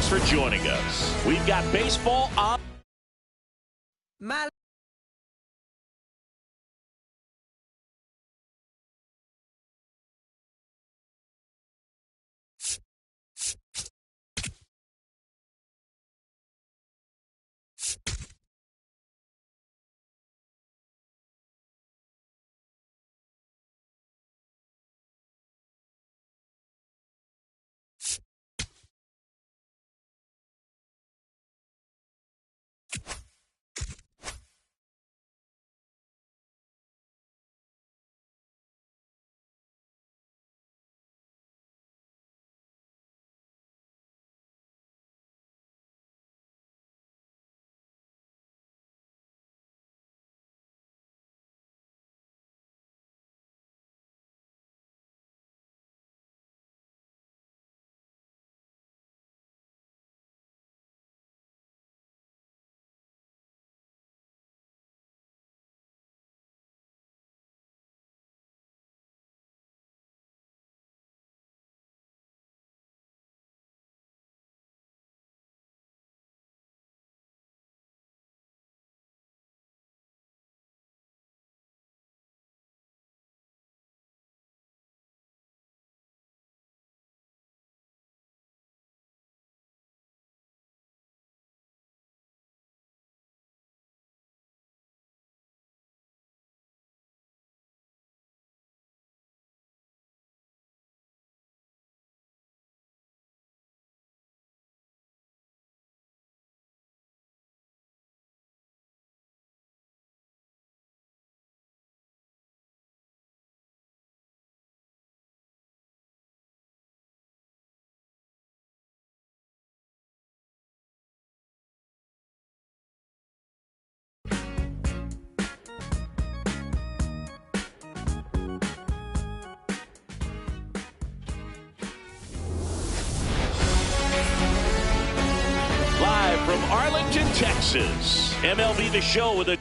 Thanks for joining us. We've got baseball on. From Arlington, Texas, MLB The Show with a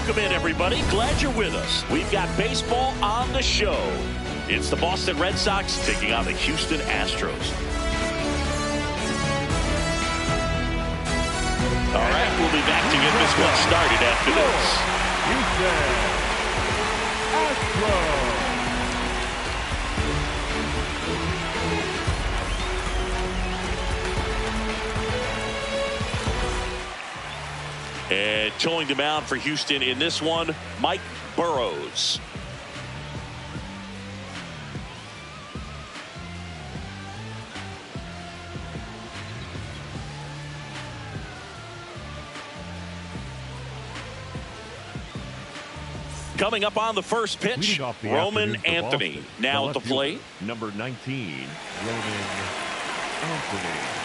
welcome in, everybody. Glad you're with us. We've got baseball on the show. It's the Boston Red Sox taking on the Houston Astros. All right, we'll be back to get this one started after this. Houston Astros. And towing the mound for Houston in this one, Mike Burrows. Coming up on the first pitch, Roman Anthony now at the plate. Number 19, Roman Anthony.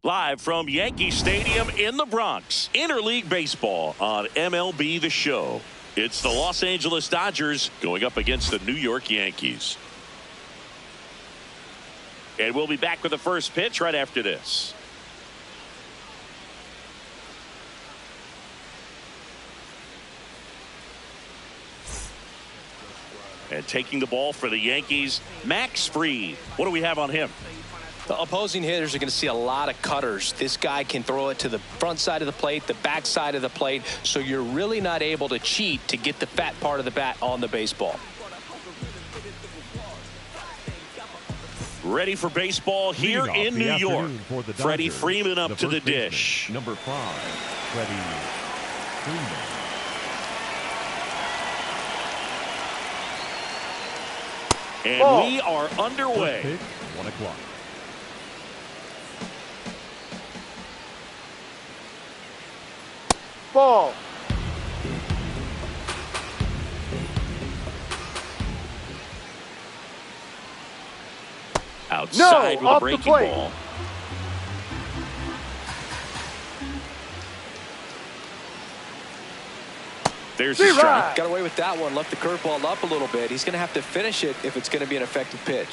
Live from Yankee Stadium in the Bronx, interleague baseball on MLB The Show. It's the Los Angeles Dodgers going up against the New York Yankees. And we'll be back with the first pitch right after this. And taking the ball for the Yankees, Max Fried. What do we have on him? The opposing hitters are going to see a lot of cutters. This guy can throw it to the front side of the plate, the back side of the plate, so you're really not able to cheat to get the fat part of the bat on the baseball. Ready for baseball here in New York. Freddie Freeman up to the dish. Number 5, Freddie Freeman. And we are underway. Pitch, 1 o'clock. Ball. Outside with a breaking ball. There's the strike. Got away with that one. Left the curveball up a little bit. He's going to have to finish it if it's going to be an effective pitch.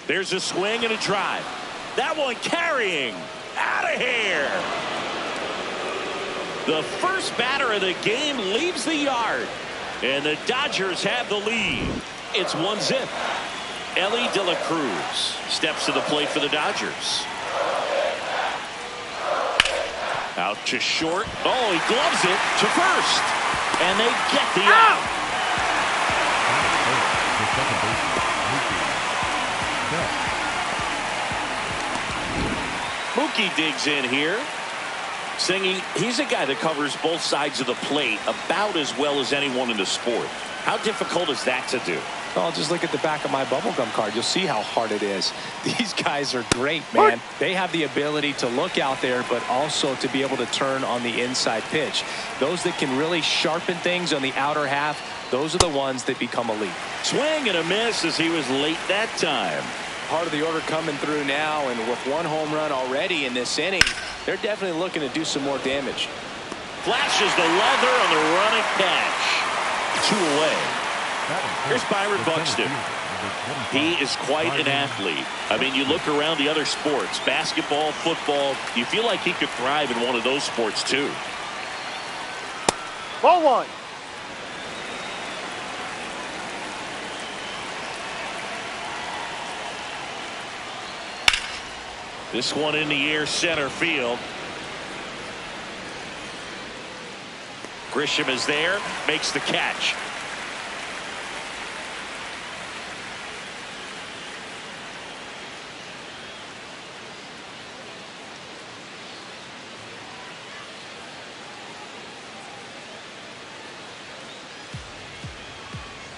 There's a swing and a drive. That one carrying. Out of here. The first batter of the game leaves the yard. And the Dodgers have the lead. It's 1-0. Elly De La Cruz steps to the plate for the Dodgers. Out to short. Oh, he gloves it to first. And they get the out. Mookie digs in here. Singy, he's a guy that covers both sides of the plate about as well as anyone in the sport. How difficult is that to do? Oh, just look at the back of my bubblegum card. You'll see how hard it is. These guys are great, man. They have the ability to look out there, but also to be able to turn on the inside pitch. Those that can really sharpen things on the outer half, those are the ones that become elite. Swing and a miss as he was late that time. Part of the order coming through now, and with 1 home run already in this inning, they're definitely looking to do some more damage. Flashes the leather on the running catch. 2 away. Here's Byron Buxton. He is quite an athlete. I mean, you look around the other sports, basketball, football, you feel like he could thrive in one of those sports too. Ball 1. This one in the air, center field. Grisham is there, makes the catch.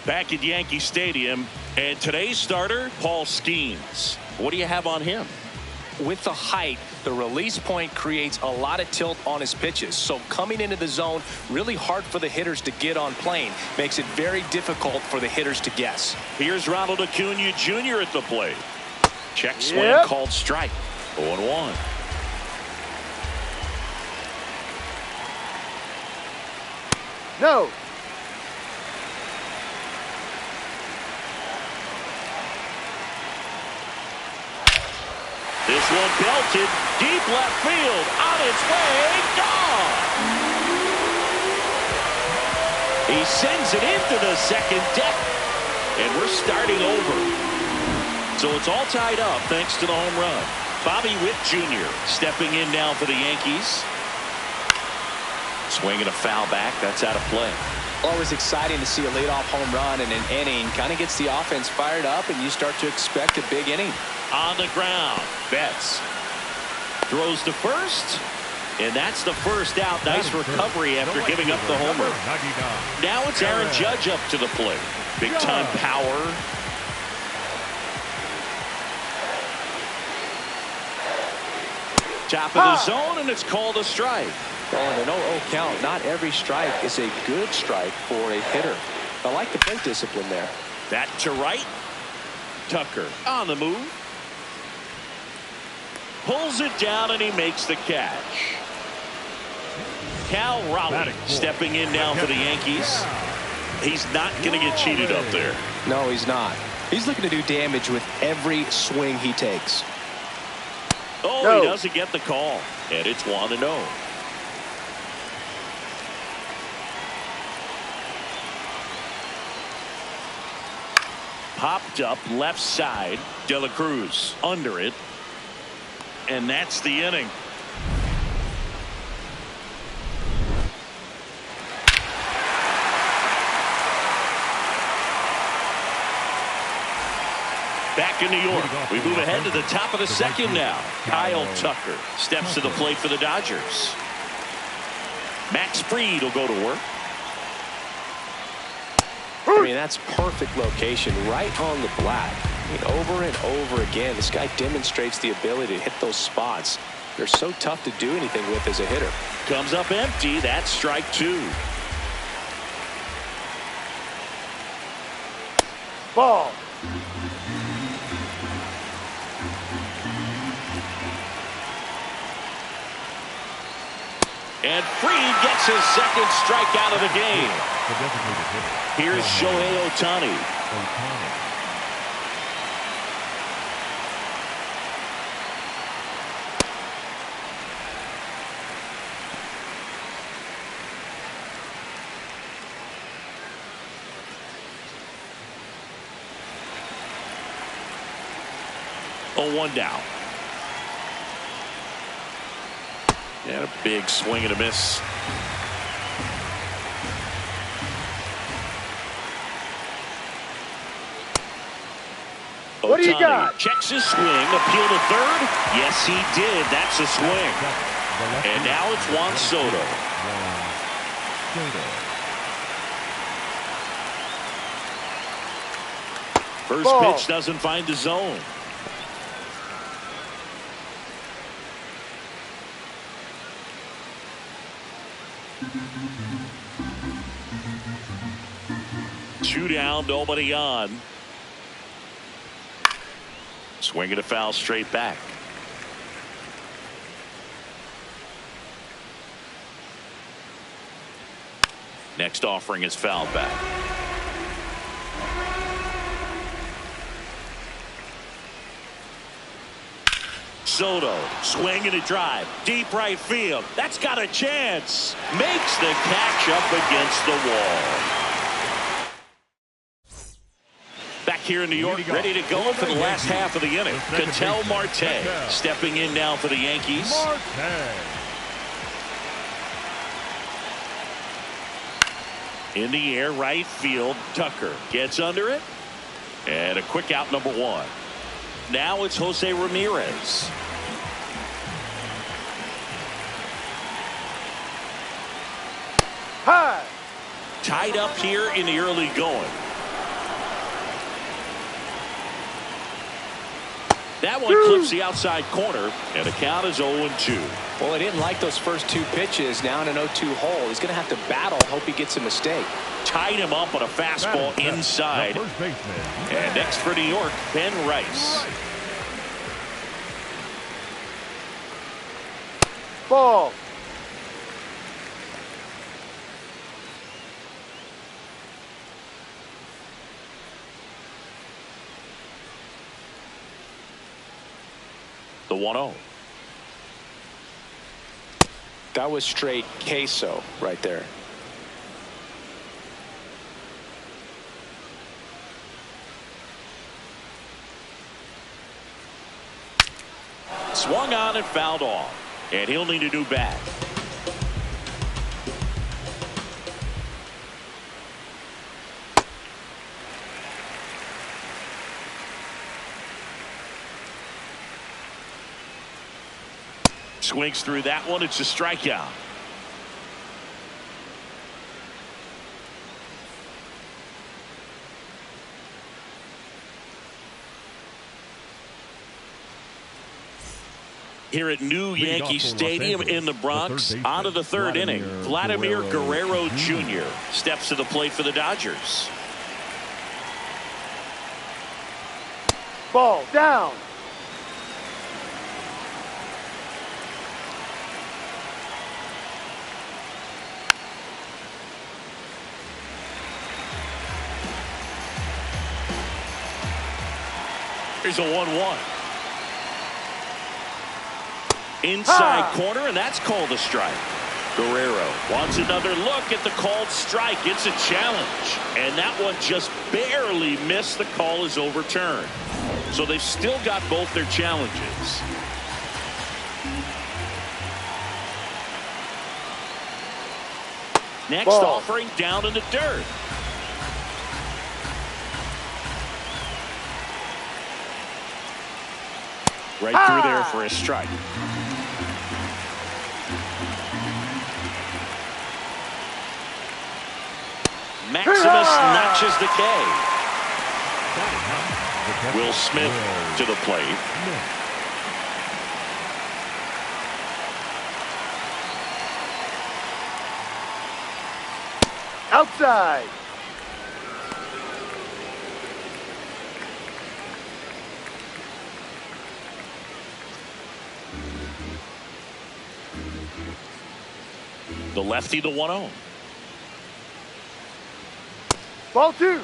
Back at Yankee Stadium, and today's starter, Paul Skeens. What do you have on him? With the height, the release point creates a lot of tilt on his pitches. So coming into the zone, really hard for the hitters to get on plane. Makes it very difficult for the hitters to guess. Here's Ronald Acuna Jr. at the plate. Check swing called strike. 0-1. No. This one belted deep left field, on its way, gone. He sends it into the second deck, and we're starting over. So it's all tied up thanks to the home run. Bobby Witt Jr. stepping in now for the Yankees. Swinging a foul back, that's out of play. Always exciting to see a leadoff home run in an inning. Kind of gets the offense fired up, and you start to expect a big inning. On the ground, Betts throws to first, and that's the first out. Nice recovery after giving up the homer. Now it's Aaron Judge up to the plate. Big time power. Top of the zone, and it's called a strike. Oh, and a 0-0 count. Not every strike is a good strike for a hitter. I like the plate discipline there. That to right. Tucker on the move. Pulls it down, and he makes the catch. Cal Raleigh stepping in now for the Yankees. He's not going to get cheated up there. No, he's not. He's looking to do damage with every swing he takes. Oh, No. He doesn't get the call, and it's 1-0. Popped up left side. De La Cruz under it. And that's the inning. Back in New York, we move ahead to the top of the second now. Kyle Tucker steps to the plate for the Dodgers. Max Fried will go to work. I mean, that's perfect location right on the black. I mean, over and over again, this guy demonstrates the ability to hit those spots. They're so tough to do anything with as a hitter. Comes up empty. That's strike 2. Ball. And Fried gets his second strikeout of the game. The designated hitter. Here's Shohei Ohtani. Ohtani. Oh, 1 down. And a big swing and a miss. What do you Ohtani got? checks his swing, appeal to third. Yes, he did. That's a swing. And now it's Juan Soto. First Ball. pitch doesn't find the zone. Two down, nobody on. Swinging a foul straight back. Next offering is fouled back. Soto swinging a drive. Deep right field. That's got a chance. Makes the catch up against the wall. Back here in New York, ready to go for the last half of the inning. Ketel Marte stepping in now for the Yankees. In the air, right field. Tucker gets under it. And a quick out, number 1. Now it's Jose Ramirez. High. Tied up here in the early going. That one clips the outside corner, and the count is 0-2. Well, he didn't like those first 2 pitches. Now in an 0-2 hole, he's going to have to battle. Hope he gets a mistake. Tied him up on a fastball inside. And next for New York, Ben Rice. Ball. The 1-0. That was straight queso right there. Swung on and fouled off. And he'll need a new bat. Swings through that one. It's a strikeout. Here at New Yankee Stadium in the Bronx, on to the third inning. Vladimir Guerrero Jr. steps to the plate for the Dodgers. Ball down. Here's a 1-1. Inside corner, and that's called a strike. Guerrero wants another look at the called strike. It's a challenge, and that one just barely missed. The call is overturned. So they've still got both their challenges. Next offering down in the dirt. Right through there for a strike. Maximus notches the K. Will Smith to the plate. Outside. The lefty, the 1-0. Ball 2.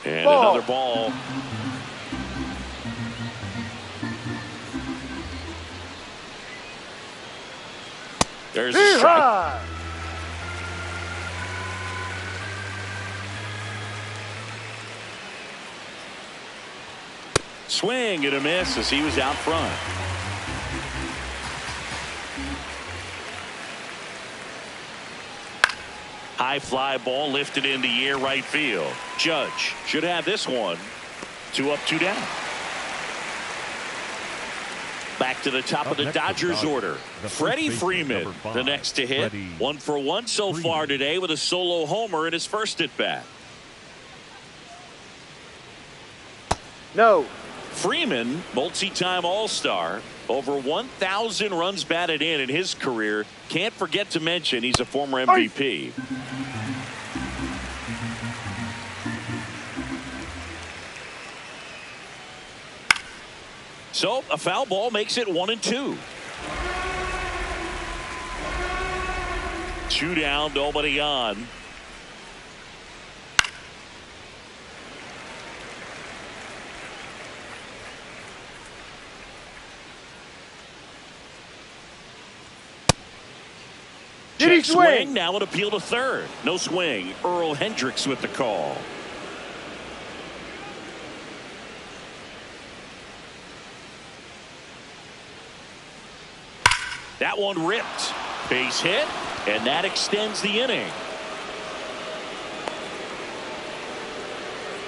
And another ball. There's a strike. Swing and a miss as he was out front. High fly ball lifted in the air right field. Judge should have this one. 2 up, 2 down. Back to the top of the Dodgers order. Freddie Freeman, the next to hit. 1 for 1 so far today with a solo homer in his first at bat. No. Freeman, multi-time All-Star, over 1,000 runs batted in his career. Can't forget to mention he's a former MVP. So a foul ball makes it 1-2. 2 down, nobody on. Did he swing? Now an appeal to third. No swing. Earl Hendricks with the call. That one ripped. Base hit, and that extends the inning.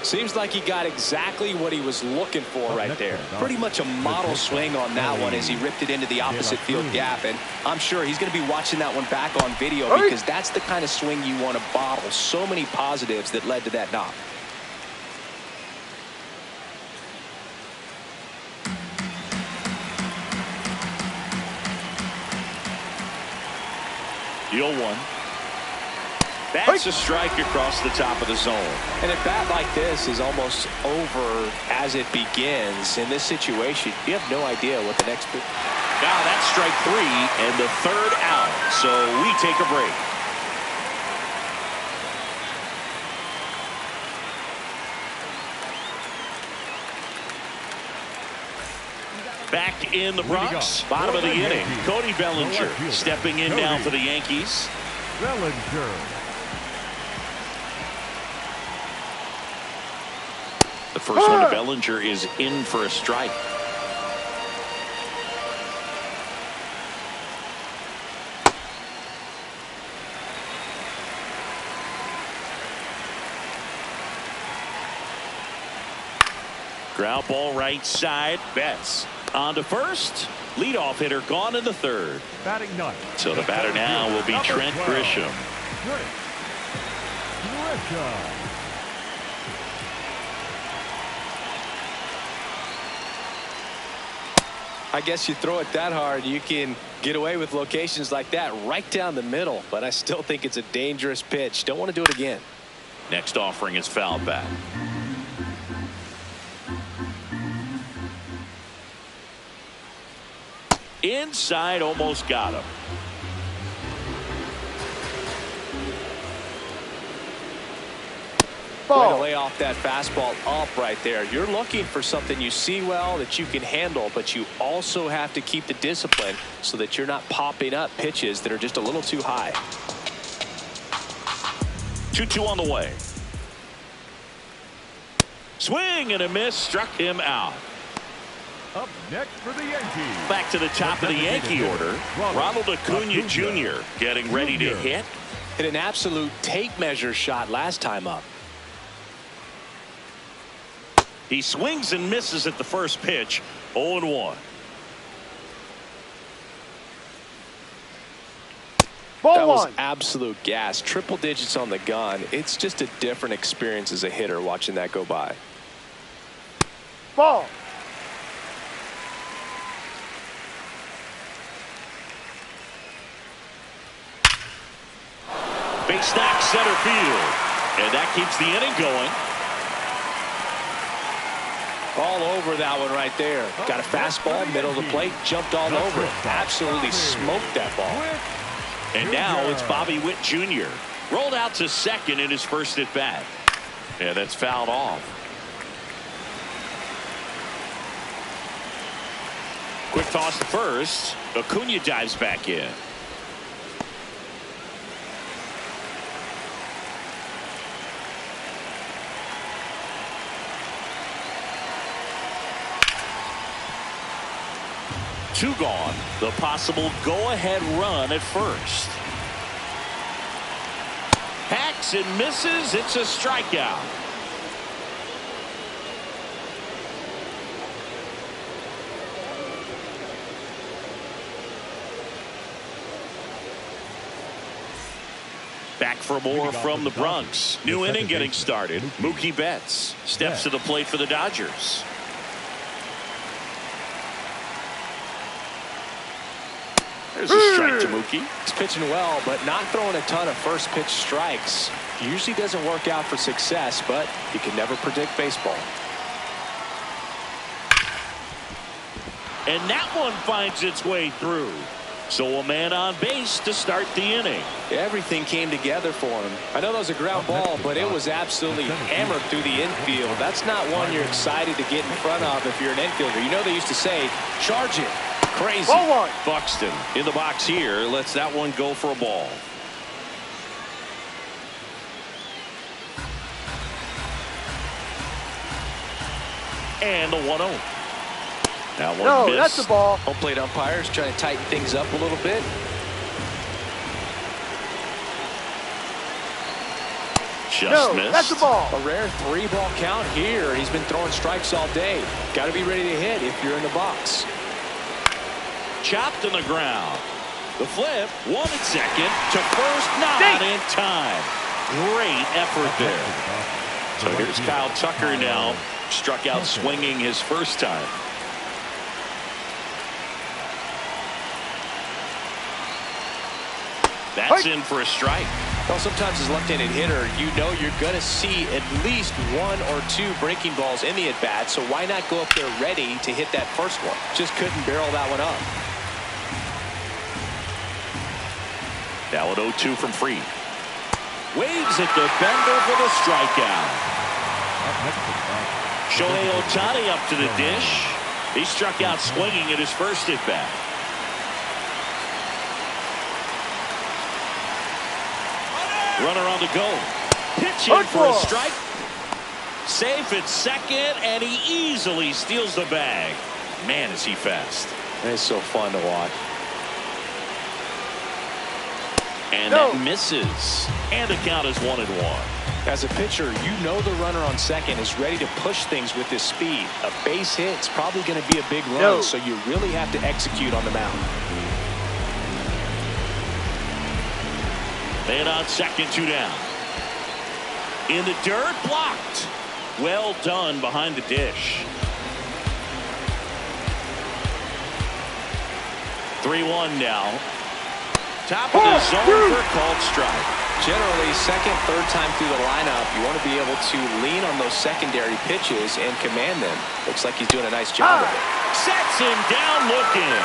Seems like he got exactly what he was looking for right there. Pretty much a model swing on that one as he ripped it into the opposite field gap. And I'm sure he's going to be watching that one back on video because that's the kind of swing you want to bottle. So many positives that led to that knock. The 0-1. That's a strike across the top of the zone. And a bat like this is almost over as it begins. In this situation, you have no idea what the next. Now that's strike 3 and the third out. So we take a break. Back in the Bronx, bottom of the inning. Cody Bellinger stepping in now for the Yankees. Bellinger. The first one to Bellinger is in for a strike. Ground ball right side. Betts on to first. Leadoff hitter gone in the third. Batting ninth. So the batter now will be Trent Grisham. Grisham. I guess you throw it that hard, you can get away with locations like that right down the middle. But I still think it's a dangerous pitch. Don't want to do it again. Next offering is fouled back. Inside, almost got him. Way to Ball. lay off that fastball up right there. You're looking for something you see well that you can handle, but you also have to keep the discipline so that you're not popping up pitches that are just a little too high. 2-2 on the way. Swing and a miss, struck him out. Up next for the Yankees. Back to the top of the Yankee order. Ronald Acuna Jr. getting ready to hit. Hit an absolute tape measure shot last time up. He swings and misses at the first pitch. 0-1. Ball That was one. absolute gas. Triple digits on the gun. It's just a different experience as a hitter watching that go by. Ball. Big stack center field. And that keeps the inning going. All over that one right there. Got a fastball, middle of the plate, jumped all over it. Absolutely smoked that ball. And now it's Bobby Witt Jr. Rolled out to second in his first at bat. Yeah, that's fouled off. Quick toss to first. Acuna dives back in. Two gone. The possible go-ahead run at first. Hacks and misses. It's a strikeout. Back for more from the Bronx. New inning getting started. Mookie Betts steps to the plate for the Dodgers. There's a strike to Mookie. He's pitching well, but not throwing a ton of first pitch strikes. Usually doesn't work out for success, but you can never predict baseball. And that one finds its way through. So a man on base to start the inning. Everything came together for him. I know that was a ground ball, but it was absolutely hammered through the infield. That's not one you're excited to get in front of if you're an infielder. You know they used to say, charge it. Crazy. Ball one. Buxton in the box here. Lets that one go for a ball. And the 1-0. That one No, missed. that's the ball. Home plate umpires trying to tighten things up a little bit. Just No, missed. that's the ball. A rare 3-ball count here. He's been throwing strikes all day. Got to be ready to hit if you're in the box. Chopped in the ground. The flip. One at second. To first. Not in time. Great effort there. So here's Kyle Tucker now. Struck out swinging his first time. That's in for a strike. Well, sometimes as a left-handed hitter, you know you're going to see at least 1 or 2 breaking balls in the at-bat, so why not go up there ready to hit that first one? Just couldn't barrel that one up. Now an 0-2 from Fried. Waves at the bender for the strikeout. Shohei Ohtani up to the dish. He struck out swinging at his first at-bat. Runner on the go. Pitching for a strike. Safe at second, and he easily steals the bag. Man, is he fast. It's so fun to watch. And that misses. And the count is 1-1. As a pitcher, you know the runner on second is ready to push things with his speed. A base hit's probably going to be a big run, so you really have to execute on the mound. Man on second, 2 down. In the dirt, blocked. Well done behind the dish. 3-1 now. Top of the zone for a called strike. Generally, second, third time through the lineup, you want to be able to lean on those secondary pitches and command them. Looks like he's doing a nice job of it. Sets him down looking.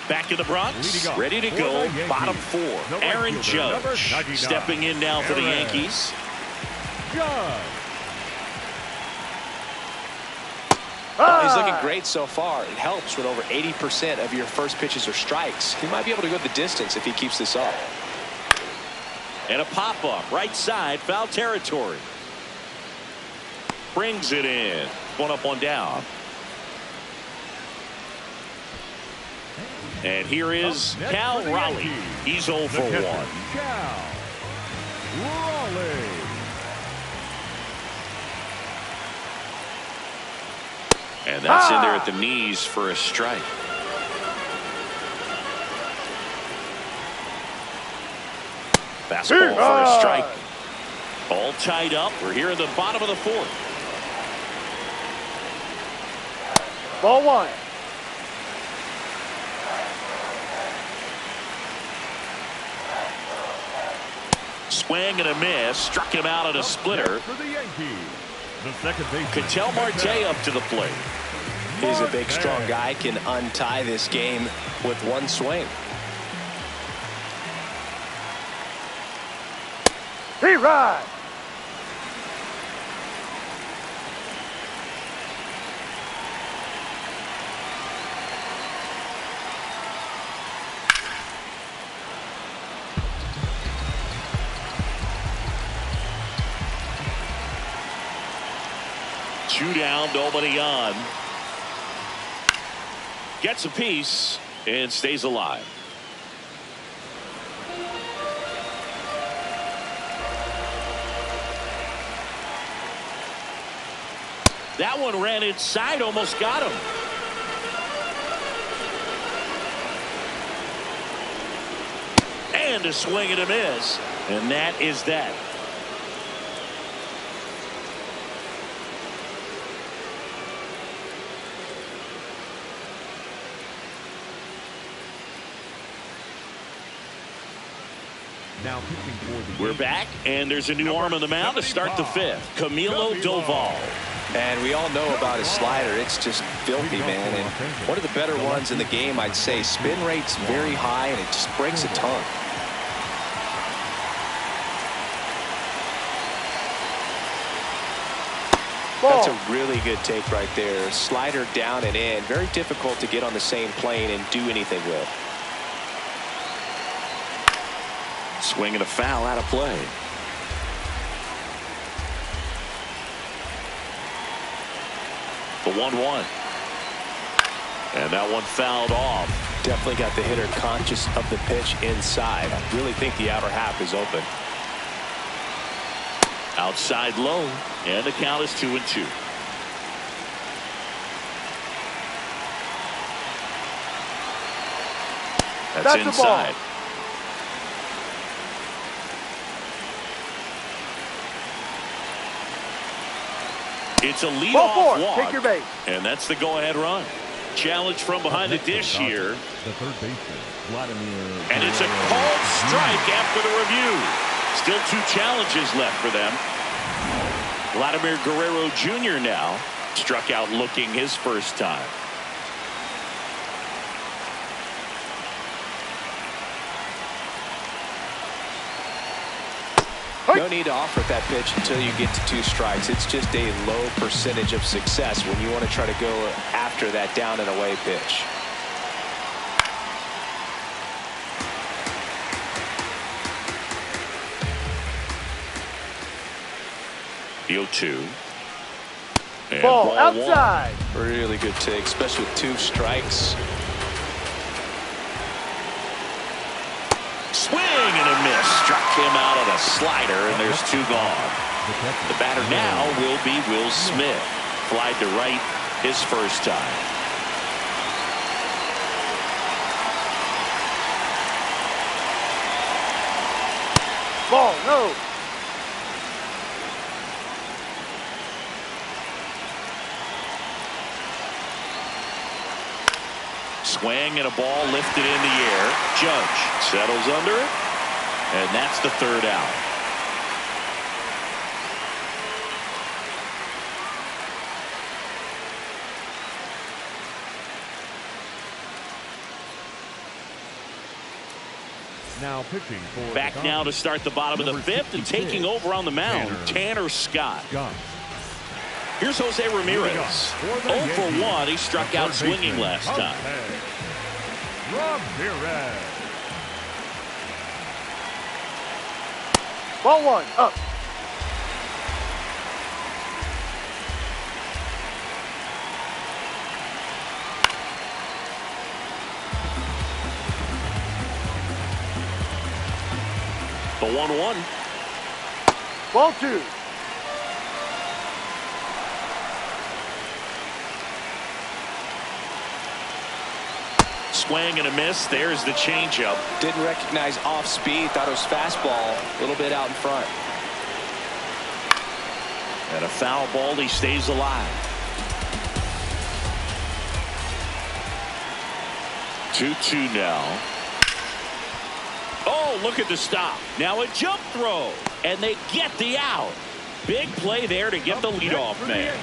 Back in the Bronx, ready to go, bottom 4. Aaron Judge stepping in now for the Yankees. Well, he's looking great so far. It helps when over 80% of your first pitches are strikes. He might be able to go the distance if he keeps this up. And a pop-up, right side, foul territory. Brings it in. One up, one down. And here is Cal Raleigh. He's 0 for 1. Cal Raleigh. And that's in there at the knees for a strike. Fastball for a strike. All tied up. We're here in the bottom of the 4th. Ball 1. Swing and a miss. Struck him out at a splitter. For the Yankees, the second baseman, Ketel Marte up to the plate. He's a big, strong guy. Can untie this game with one swing. He rides. Two down, nobody on. Gets a piece and stays alive. That one ran inside, almost got him. And a swing and a miss. And that is that. Now pitching for the We're back, and there's a new arm on the mound to start the 5th. Camilo Doval. And we all know about his slider. It's just filthy, man. And one of the better ones in the game, I'd say. Spin rate's very high, and it just breaks a ton. That's a really good take right there. Slider down and in. Very difficult to get on the same plane and do anything with. Swing and a foul out of play. The 1-1. And that one fouled off. Definitely got the hitter conscious of the pitch inside. I really think the outer half is open. Outside low, and the count is 2-2. That's inside. It's a leadoff walk. Take your base. And that's the go-ahead run. Challenge from behind the dish here. The third baseman, Vladimir. And it's a called strike after the review. Still 2 challenges left for them. Vladimir Guerrero Jr. now struck out looking his first time. No need to offer that pitch until you get to 2 strikes. It's just a low percentage of success when you want to try to go after that down and away pitch. The 0-2. And ball outside. 1. Really good take, especially with 2 strikes. Swing and a miss. Struck him out on a slider, and there's 2 gone. The batter now will be Will Smith. Flied to right his first time. Ball, no. Swing and a ball lifted in the air. Judge settles under it, and that's the 3rd out. Now pitching for Back the now to Dodgers, start the bottom of the number fifth and 66, taking over on the mound, Tanner Scott. Here's Jose Ramirez. 0 for 1. He struck out swinging last time. Ramirez. Ball 1, up. The 1-1. Ball 2. Swing and a miss. There's the changeup. Didn't recognize off speed. Thought it was fastball. A little bit out in front. And a foul ball. He stays alive. 2-2 now. Oh, look at the stop. Now a jump throw. And they get the out. Big play there to get the leadoff man.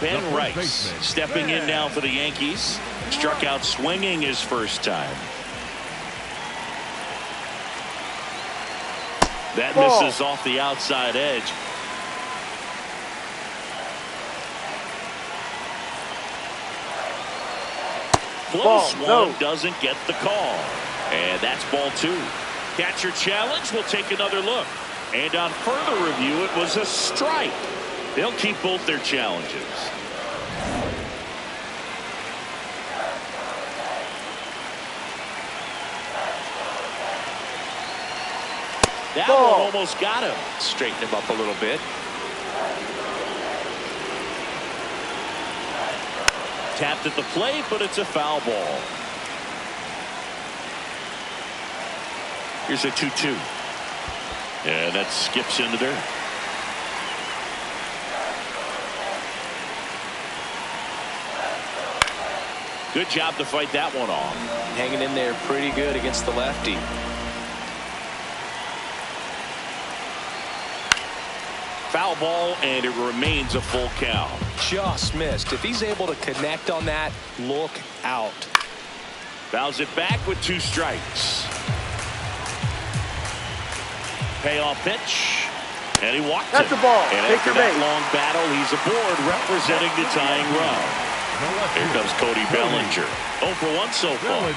Ben Rice stepping in now for the Yankees. Struck out swinging his first time. That misses off the outside edge. Close one, doesn't get the call. And that's ball 2. Catcher challenge. We'll take another look. And on further review, it was a strike. They'll keep both their challenges. That one almost got him. Straighten him up a little bit. Tapped at the plate, but it's a foul ball. Here's a 2-2. And that skips into dirt. Good job to fight that one off. Hanging in there pretty good against the lefty. Foul ball, and it remains a full count. Just missed. If he's able to connect on that, look out. Fouls it back with 2 strikes. Payoff pitch. And he walked That's it. the ball. And Take after your that bait. long battle, he's aboard representing the tying run. Here comes Cody Bellinger. 0 for 1 so far.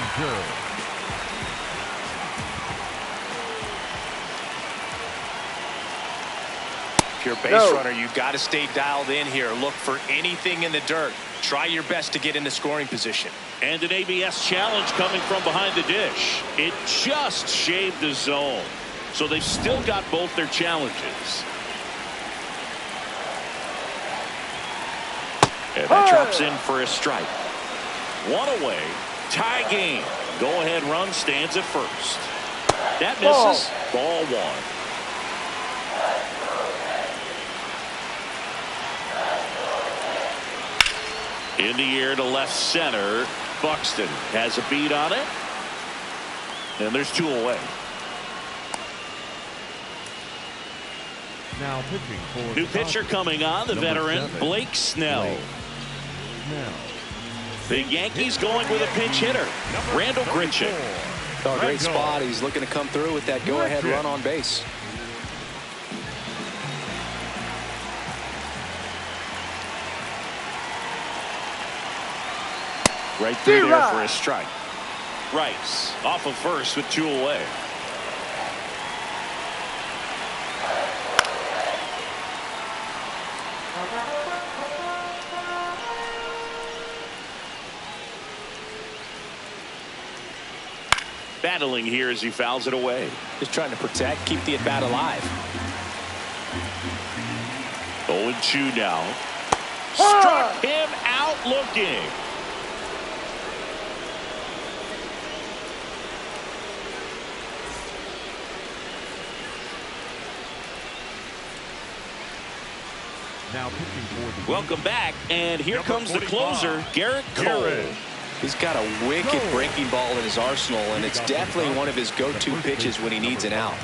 If you're a base runner, you got to stay dialed in here. Look for anything in the dirt. Try your best to get in the scoring position. And an ABS challenge coming from behind the dish. It just shaved the zone. So they've still got both their challenges. And that drops in for a strike. 1 away. Tie game. Go-ahead run stands at first. That misses. Ball 1. In the air to left center. Buxton has a beat on it. And there's 2 away. Now pitching for New pitcher coming on, the veteran Blake Snell. The Yankees going with a pinch hitter, Randall Grichuk. Oh, great spot. He's looking to come through with that go-ahead run on base. Right through there for a strike. Rice off of first with 2 away. Battling here as he fouls it away. Just trying to protect, keep the at-bat alive. 0-2 now. Struck him out looking. Now pitching for the Welcome back, and here comes the closer, Garrett Cole. He's got a wicked breaking ball in his arsenal, and it's definitely one of his go-to pitches when he needs an out.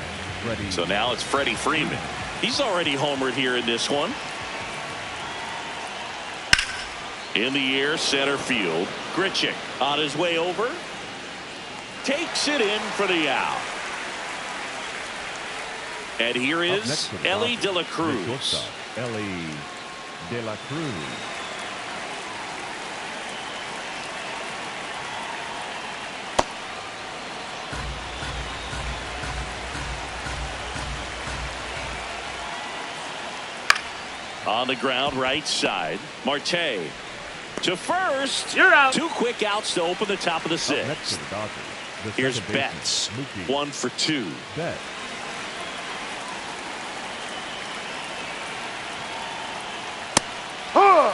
So now it's Freddie Freeman. He's already homered here in this one. In the air, center field. Grichuk on his way over. Takes it in for the out. And here Up is next for the Elly Dodgers, De La the Cruz. shortstop, Elly De La Cruz. On the ground, right side. Marte to first. You're out. 2 quick outs to open the top of the Up next 6th. for the Dodgers, the Here's second baseman, Betts. Mookie 1 for 2. Betts. Huh.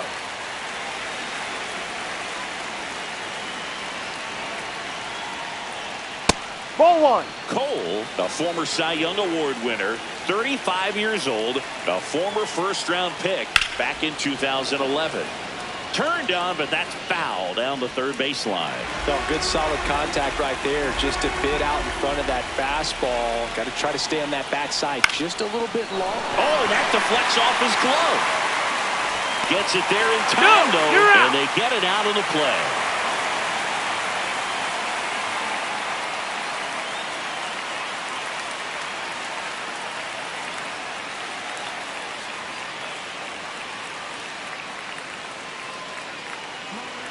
Ball 1. Cole, a former Cy Young Award winner, 35 years old, a former first-round pick back in 2011. Turned on, but that's foul down the third baseline. No, good solid contact right there. Just a bit out in front of that fastball. Got to try to stay on that backside just a little bit long. Oh, that deflects off his glove. Gets it there in time, No, though, you're out. and they get it out of the play.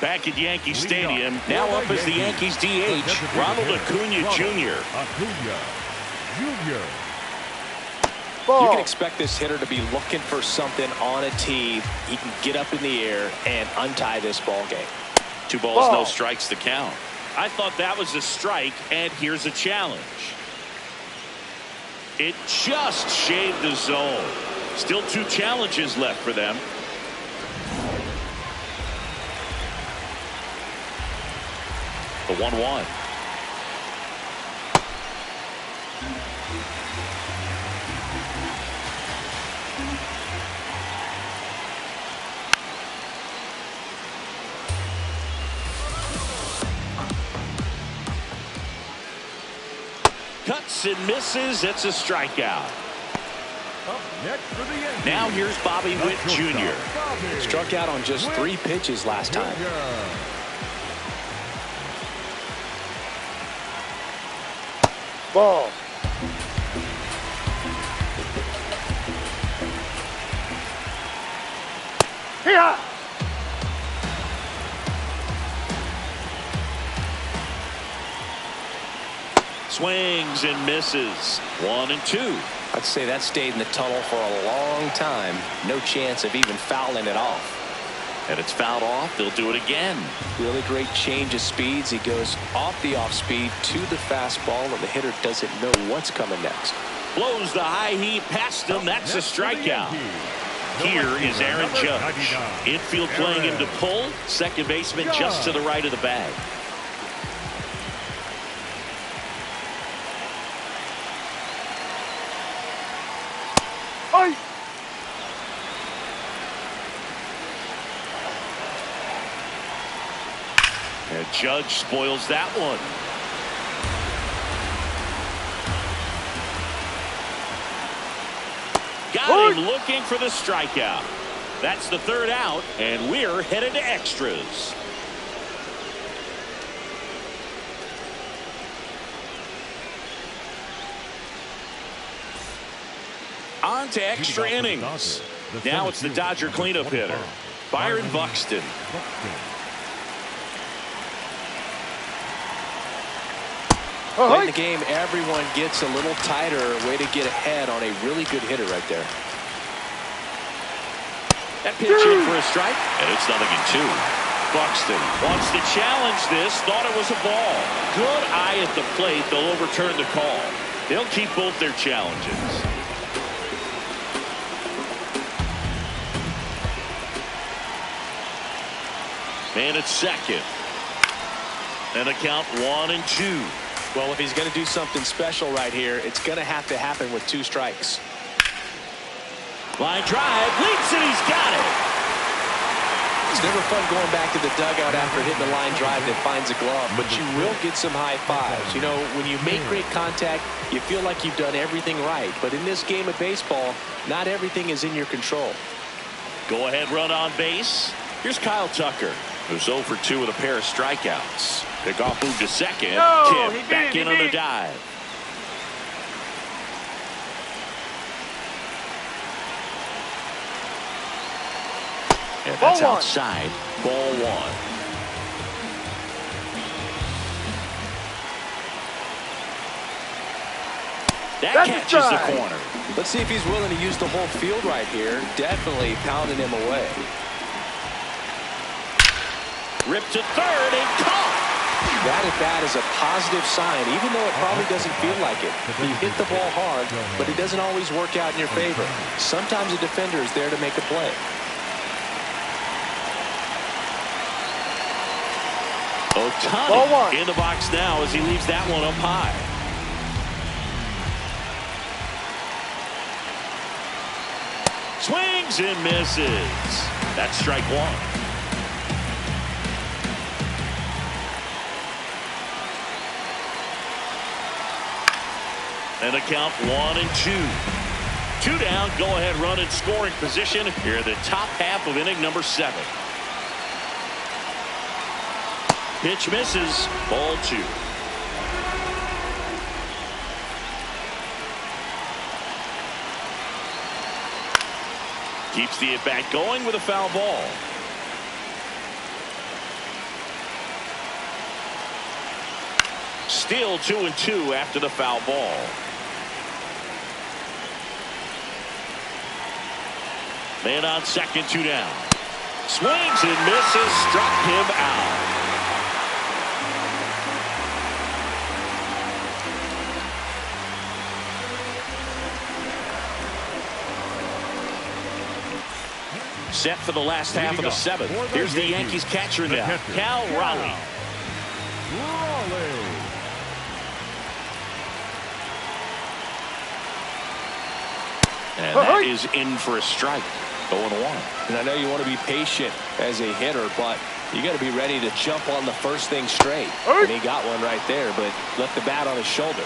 Back at Yankee Stadium, now up as the Yankees DH, Ronald Acuna Jr. Acuna Jr. Ball. You can expect this hitter to be looking for something on a tee. He can get up in the air and untie this ball game. 2 balls, no strikes to count. I thought that was a strike, and here's a challenge. It just shaved the zone. Still 2 challenges left for them. The 1-1. Cuts and misses. It's a strikeout. Up next for the Yankees. Now here's Bobby the Witt shortstop, Jr. Bobby Struck out on just Witt 3 pitches last time. Jr. Ball. Here. Swings and misses. 1 and 2. I'd say that stayed in the tunnel for a long time. No chance of even fouling it off. And it's fouled off. They'll do it again. Really great change of speeds. He goes off the off speed to the fastball, and the hitter doesn't know what's coming next. Blows the high heat past him. That's a Next for the strikeout. Yankees, Here is Aaron number Judge. 99, Infield playing him to Aaron pull. Second baseman just to the right of the bag. Oi. And Judge spoils that one. Got him looking for the strikeout. That's the 3rd out, and we're headed to extras. On to extra innings. Now it's the Dodger cleanup hitter, Byron Buxton. Late in the game, everyone gets a little tighter. Way to get ahead on a really good hitter right there. That pitch in for a strike, and it's 0-2. Buxton wants to challenge this. Thought it was a ball. Good eye at the plate. They'll overturn the call. They'll keep both their challenges. Man at second. And a count 1 and 2. Well, if he's going to do something special right here, it's going to have to happen with 2 strikes. Line drive, leaps, and he's got it. It's never fun going back to the dugout after hitting a line drive that finds a glove, but you will get some high fives. You know, when you make great contact, you feel like you've done everything right. But in this game of baseball, not everything is in your control. Go ahead run on base. Here's Kyle Tucker, who's 0 for 2 with a pair of strikeouts. Pickoff move to second. No, Tip he beat back it, in he on the beat it. dive. That's Ball one. outside. Ball one. That That's a catches the strike. corner. Let's see if he's willing to use the whole field right here. Definitely pounding him away. Ripped to third and caught. That at bat is a positive sign, even though it probably doesn't feel like it. You hit the ball hard, but it doesn't always work out in your favor. Sometimes a defender is there to make a play. Ball Ohtani one. in the box now as he leaves that one up high. Swings and misses. That's strike one. And the count 1-2. 2 down, go ahead run in scoring position here in the top half of inning number 7. Pitch misses. Ball 2. Keeps the at bat going with a foul ball. Still 2-2 after the foul ball. Man on second, 2 down. Swings and misses, struck him out. Set for the last half of the 7th. Here's the Yankees catcher now, Cal Raleigh. And that is in for a strike. 0-1. And I know you want to be patient as a hitter, but you got to be ready to jump on the first thing straight. And he got one right there, but left the bat on his shoulder.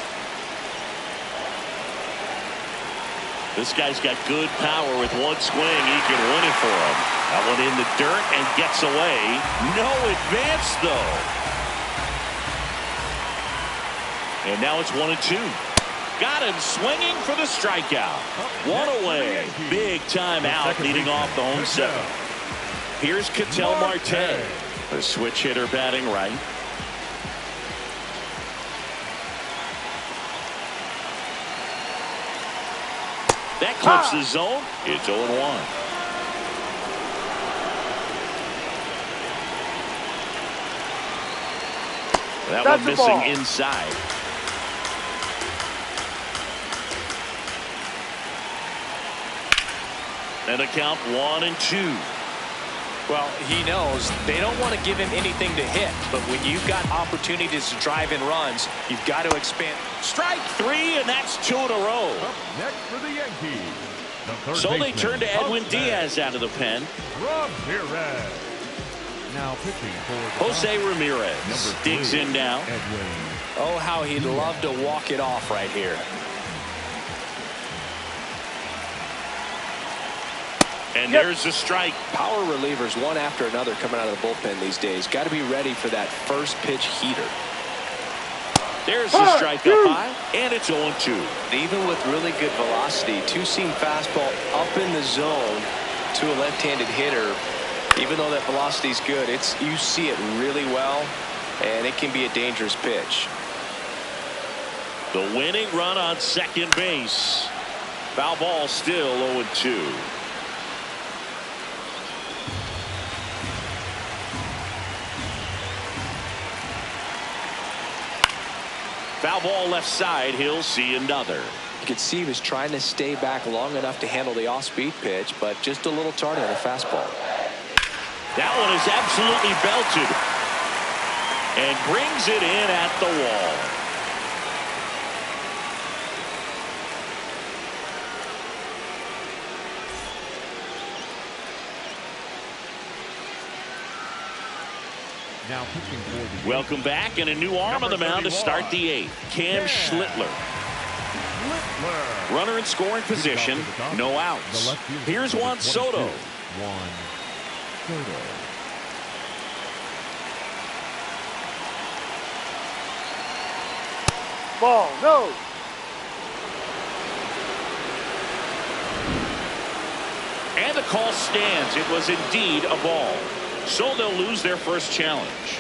This guy's got good power. With one swing, he can win it for him. That one in the dirt and gets away. No advance, though. And now it's 1-2. Got him swinging for the strikeout. One away. Big time out leading off the home 7. Here's Ketel Marte, the switch hitter batting right. That clips the zone. It's 0-1. That That's one a ball. missing inside. And a count 1-2. Well, he knows they don't want to give him anything to hit, but when you've got opportunities to drive in runs, you've got to expand. Strike 3, and that's 2 in a row. Up next for the Yankees. The third So they baseman turn to of Edwin the Diaz out of the pen. Ramirez. Now pitching for the Jose Ramirez Number digs 3, in now. Edwin. Oh, how he'd love to walk it off right here. And there's the strike. Power relievers one after another coming out of the bullpen these days. Got to be ready for that first pitch heater. There's the strike up high, and it's 0-2. Even with really good velocity, two-seam fastball up in the zone to a left-handed hitter. Even though that velocity is good, you see it really well, and it can be a dangerous pitch. The winning run on second base. Foul ball still 0-2. Foul ball left side. He'll see another. You could see he was trying to stay back long enough to handle the off-speed pitch, but just a little tardy on the fastball. That one is absolutely belted and brings it in at the wall. Now pitching for the Welcome back, and a new arm on the mound to start the 8th. Cam Schlittler. Littler. Runner in scoring position, no outs. Here's Juan Soto. Juan Soto. Ball, no. And the call stands. It was indeed a ball. So they'll lose their first challenge.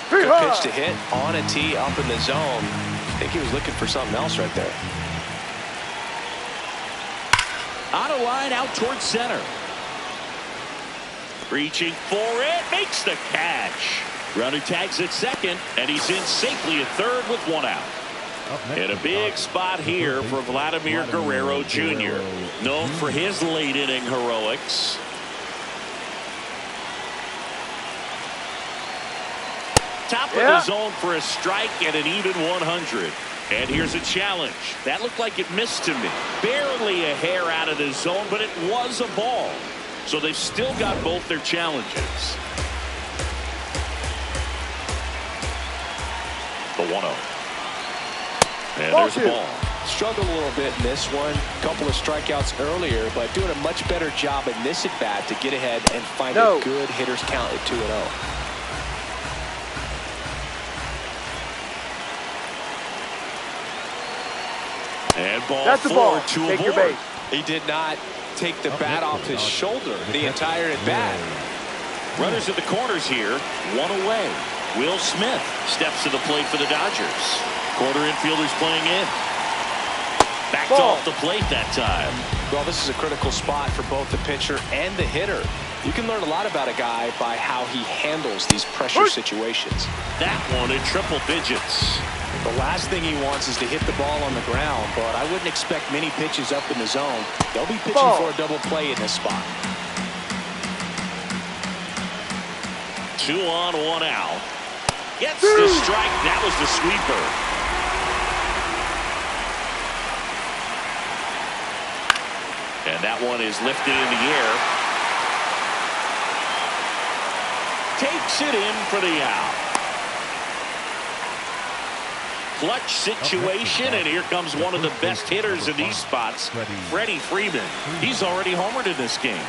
Good pitch to hit on a tee up in the zone. I think he was looking for something else right there. On a line out towards center. Reaching for it. Makes the catch. Runner tags at second, and he's in safely at third with one out. And a big spot here for Vladimir Guerrero Jr., known for his late inning heroics. Top of the zone for a strike and an even 100. And here's a challenge. That looked like it missed to me. Barely a hair out of the zone, but it was a ball. So they've still got both their challenges. The 1-0. And there's the ball. Struggled a little bit in this one. Couple of strikeouts earlier, but doing a much better job in this at bat to get ahead and find a good hitter's count at 2-0. And ball That's the forward ball. to Take a your board. base. He did not take the bat off his shoulder the entire at bat. Runners at the corners here. One away. Will Smith steps to the plate for the Dodgers. Corner infielders playing in. Backed off the plate that time. Well, this is a critical spot for both the pitcher and the hitter. You can learn a lot about a guy by how he handles these pressure situations. That one in triple digits. The last thing he wants is to hit the ball on the ground, but I wouldn't expect many pitches up in the zone. They'll be pitching for a double play in this spot. 2 on, 1 out. Gets the strike. That was the sweeper. And that one is lifted in the air. Takes it in for the out. Clutch situation, and here comes one of the best hitters in these spots, Freddie Freeman. He's already homered in this game.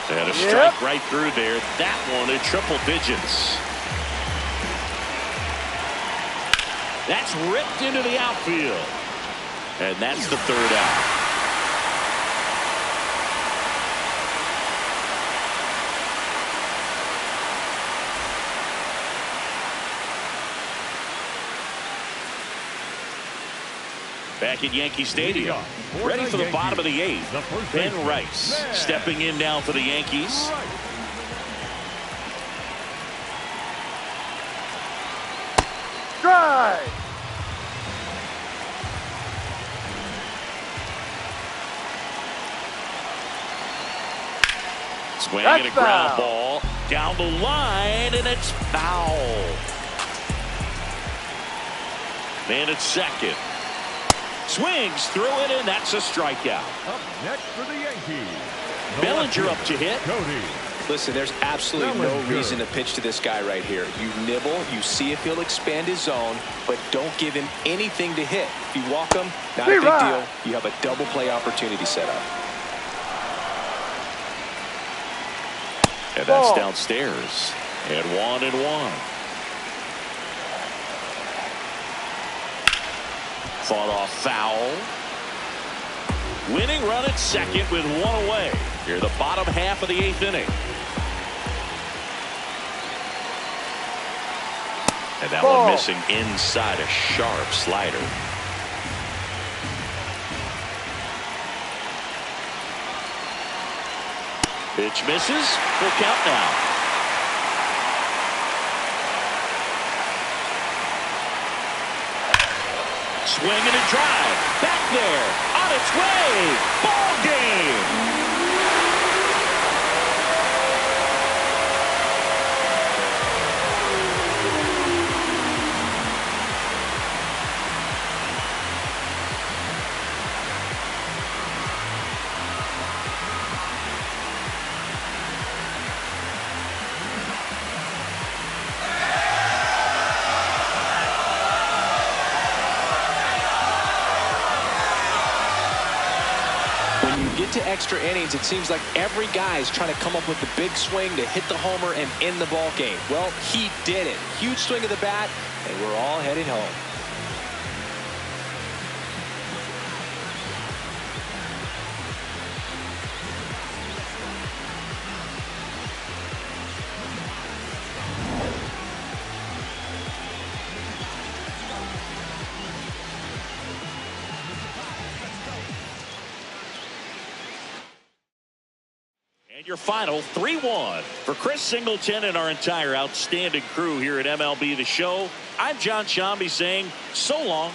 And a strike right through there. That one in triple digits. That's ripped into the outfield. And that's the third out. Back at Yankee Stadium, ready for the bottom of the 8th. Ben Rice stepping in now for the Yankees. Drive. Swinging a ground ball down the line, and it's foul. Man at second. Swings through it, and that's a strikeout. Up next for the Yankees, Bellinger up to hit. Cody. Listen, there's absolutely no reason to pitch to this guy right here. You nibble, you see if he'll expand his zone, but don't give him anything to hit. If you walk him, not a big deal. You have a double play opportunity set up. And that's downstairs. And 1-1. Fought off foul. Winning run at second with 1 away. Here the bottom half of the 8th inning. And that one missing inside a sharp slider. Pitch misses. Full count now. Swing and a drive. Back there. On its way. Ball game. when you get to extra innings, it seems like every guy is trying to come up with the big swing to hit the homer and end the ball game. Well, he did it. Huge swing of the bat, and we're all headed home. And your final 3-1 for Chris Singleton and our entire outstanding crew here at MLB The Show. I'm John Shambi saying so long.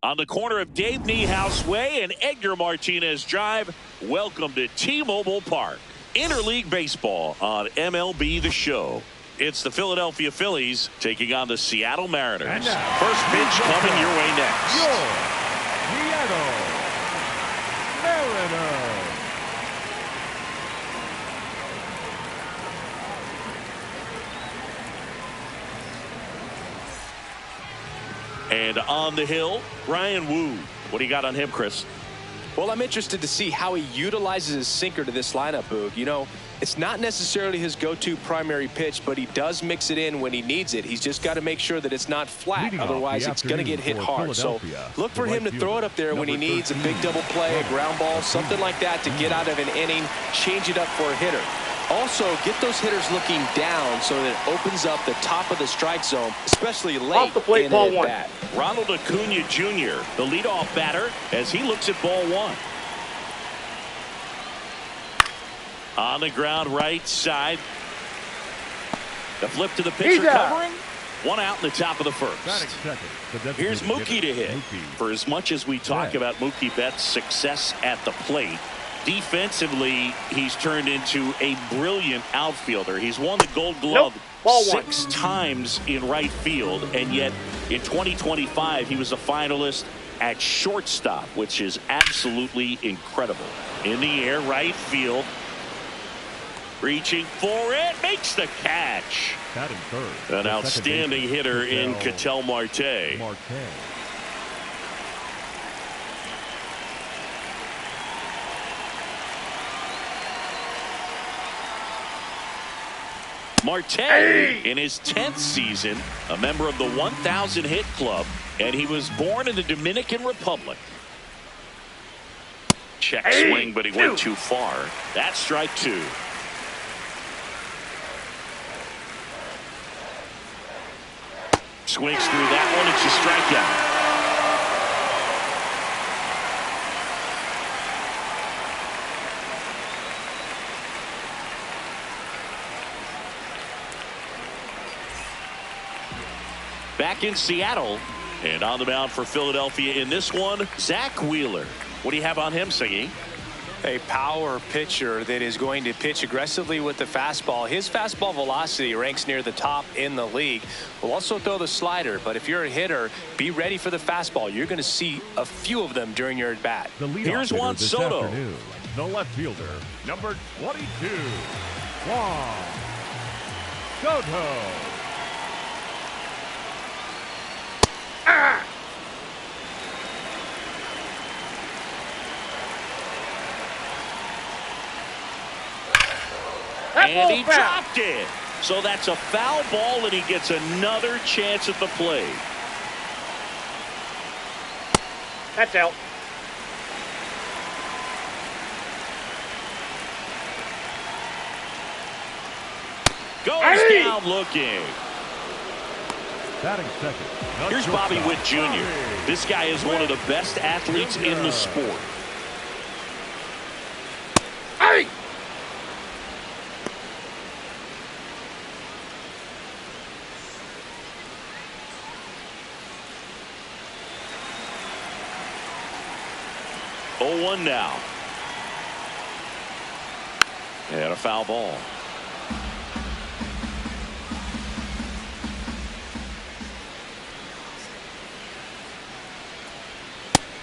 On the corner of Dave Niehaus Way and Edgar Martinez Drive, welcome to T-Mobile Park. Interleague Baseball on MLB The Show. It's the Philadelphia Phillies taking on the Seattle Mariners. First pitch coming your way next. Your Seattle Mariners. And on the hill, Bryan Woo. What do you got on him, Chris? Well, I'm interested to see how he utilizes his sinker to this lineup, Boog. You know, it's not necessarily his go-to primary pitch, but he does mix it in when he needs it. He's just got to make sure that it's not flat. Otherwise, it's going to get hit hard. So look for him to throw it up there when he needs a big double play, a ground ball, something like that to get out of an inning, change it up for a hitter. Also, get those hitters looking down so that it opens up the top of the strike zone, especially late off the plate, in ball an one. at-bat. Ronald Acuna Jr., the leadoff batter, as he looks at ball one. On the ground, right side. The flip to the pitcher covering. One out in the top of the first. Here's Mookie to hit. For as much as we talk about Mookie Betts' success at the plate, defensively, he's turned into a brilliant outfielder. He's won the Gold Glove 6 times in right field, and yet in 2025, he was a finalist at shortstop, which is absolutely incredible. In the air, right field. Reaching for it, makes the catch. An outstanding hitter in Ketel Marte. Marte in his 10th season, a member of the 1,000 hit club, and he was born in the Dominican Republic. Check swing, but he went too far. That's strike 2. Swings through that one. It's a strikeout. Back in Seattle, and on the mound for Philadelphia in this one, Zach Wheeler. What do you have on him, Siggy? A power pitcher that is going to pitch aggressively with the fastball. His fastball velocity ranks near the top in the league. Will also throw the slider, but if you're a hitter, be ready for the fastball. You're going to see a few of them during your at-bat. Here's Juan Soto. The left fielder, number 22, Juan Soto. And he dropped it. So that's a foul ball, and he gets another chance at the plate. That's out. Goes down looking. Batting second. Here's Bobby Witt Jr. This guy is one of the best athletes in the sport. Hey! Oh, 1 now. And a foul ball.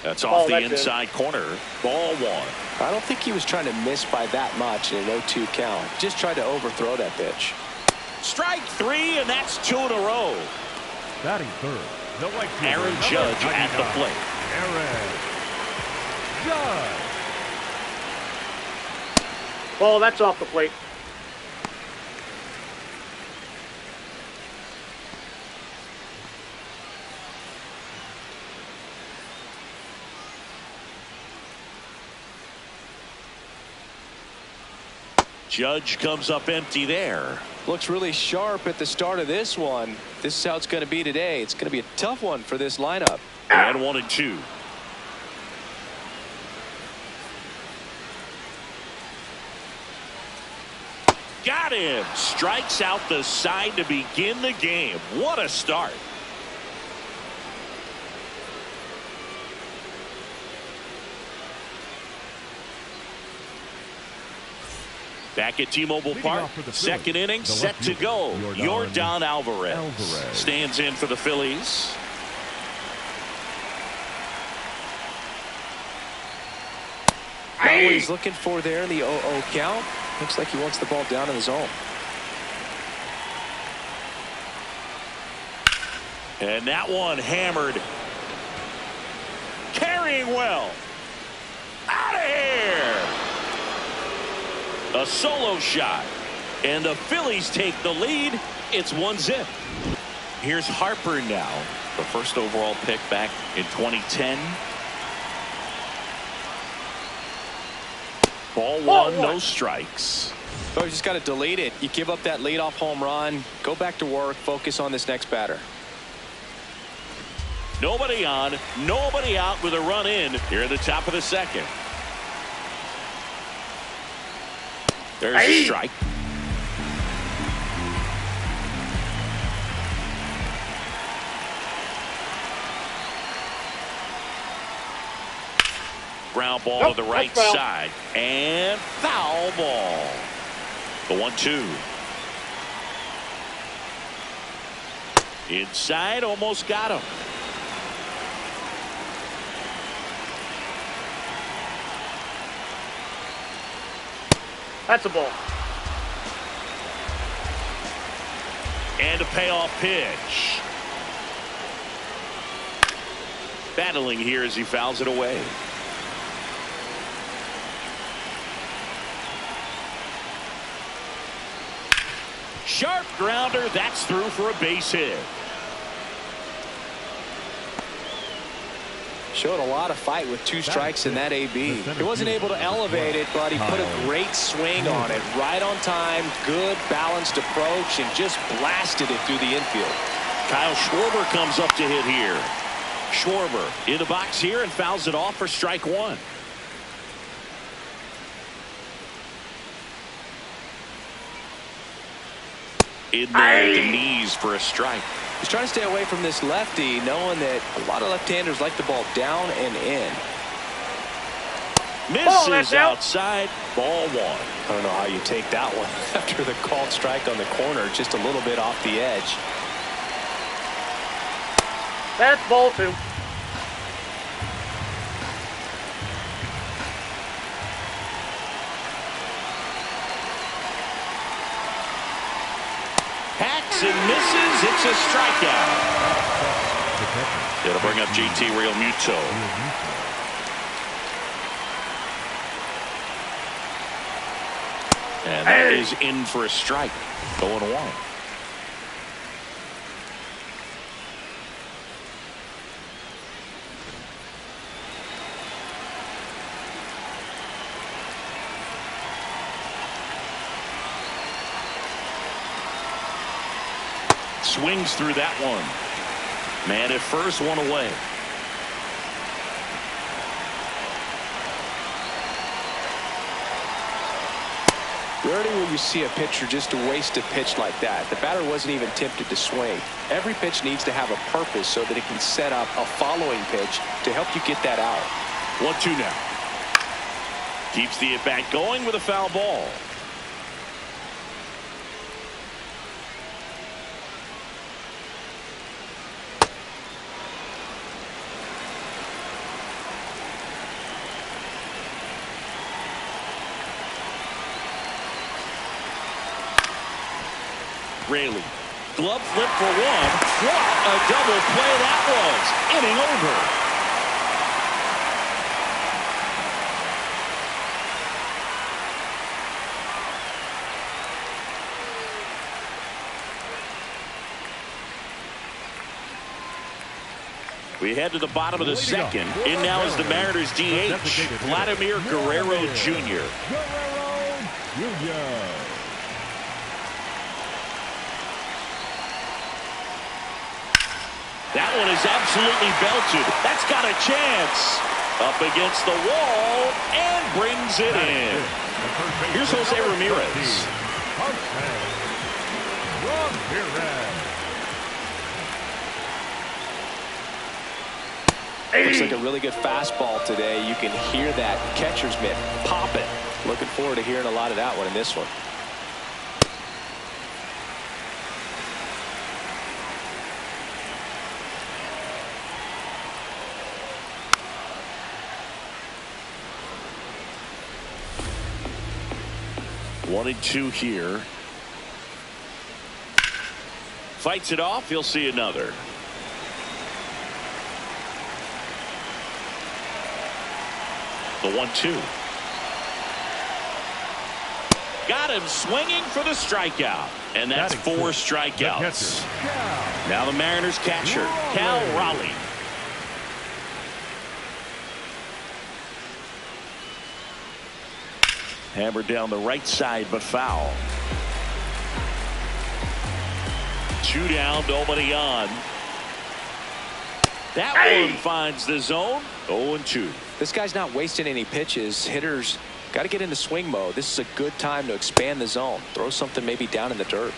That's off the inside corner. Ball 1. I don't think he was trying to miss by that much in an 0-2 count. Just tried to overthrow that pitch. Strike 3, and that's 2 in a row. Batting third. The right fielder, Aaron Judge at the plate. Aaron Judge. Ball, that's off the plate. Judge comes up empty there. Looks really sharp at the start of this one. This is how it's going to be today. It's going to be a tough one for this lineup. And 1 and 2. Got him. Strikes out the side to begin the game. What a start. Back at T-Mobile Leading Park, off for the second Phillies, inning, the set left to go. fielder, Yordan Alvarez Alvarez stands in for the Phillies. What he's looking for there in the 0-0 count. Looks like he wants the ball down in the zone. And that one hammered. Carrying well. Out of here. A solo shot. And the Phillies take the lead. It's 1-0. Here's Harper now. The first overall pick back in 2010. Ball one, no strikes. Oh, you just got to delete it. You give up that leadoff home run. Go back to work. Focus on this next batter. Nobody on, nobody out with a run in here at the top of the second. There's a strike. Ground ball to the right side. And foul ball. The 1-2. Inside, almost got him. That's a ball. And a payoff pitch. Battling here as he fouls it away. Sharp grounder. That's through for a base hit. Showed a lot of fight with 2 strikes in that AB. He wasn't able to elevate it, but he put a great swing on it. Right on time, good balanced approach, and just blasted it through the infield. Kyle Schwarber comes up to hit here. Schwarber in the box here and fouls it off for strike one. In there at the knees for a strike. He's trying to stay away from this lefty, knowing that a lot of left-handers like the ball down and in. Misses outside. Ball one. I don't know how you take that one after the called strike on the corner, just a little bit off the edge. That's ball 2. Hacks and misses. It's a strikeout. It'll bring up JT Realmuto. And that is in for a strike. 0-1. Swings through that one. Man at first, one away. Rarely will you see a pitcher just waste a pitch like that. The batter wasn't even tempted to swing. Every pitch needs to have a purpose so that it can set up a following pitch to help you get that out. 1-2 now. Keeps the at-bat going with a foul ball. Raley. Glove flip for one. What a double play that was. Inning over. We head to the bottom of the second. In now is the Mariners DH, Vladimir Guerrero Jr. That one is absolutely belted. That's got a chance. Up against the wall and brings it in. Here's Jose Ramirez. Looks like a really good fastball today. You can hear that catcher's mitt pop it. Looking forward to hearing a lot of that one in this one. One and two here. Fights it off. He'll see another. The 1-2. Got him swinging for the strikeout. And that's 4 strikeouts. Now the Mariners catcher, Cal Raleigh. Hammered down the right side, but foul. 2 down, nobody on. That one finds the zone. 0-2. This guy's not wasting any pitches. Hitters got to get into swing mode. This is a good time to expand the zone. Throw something maybe down in the dirt.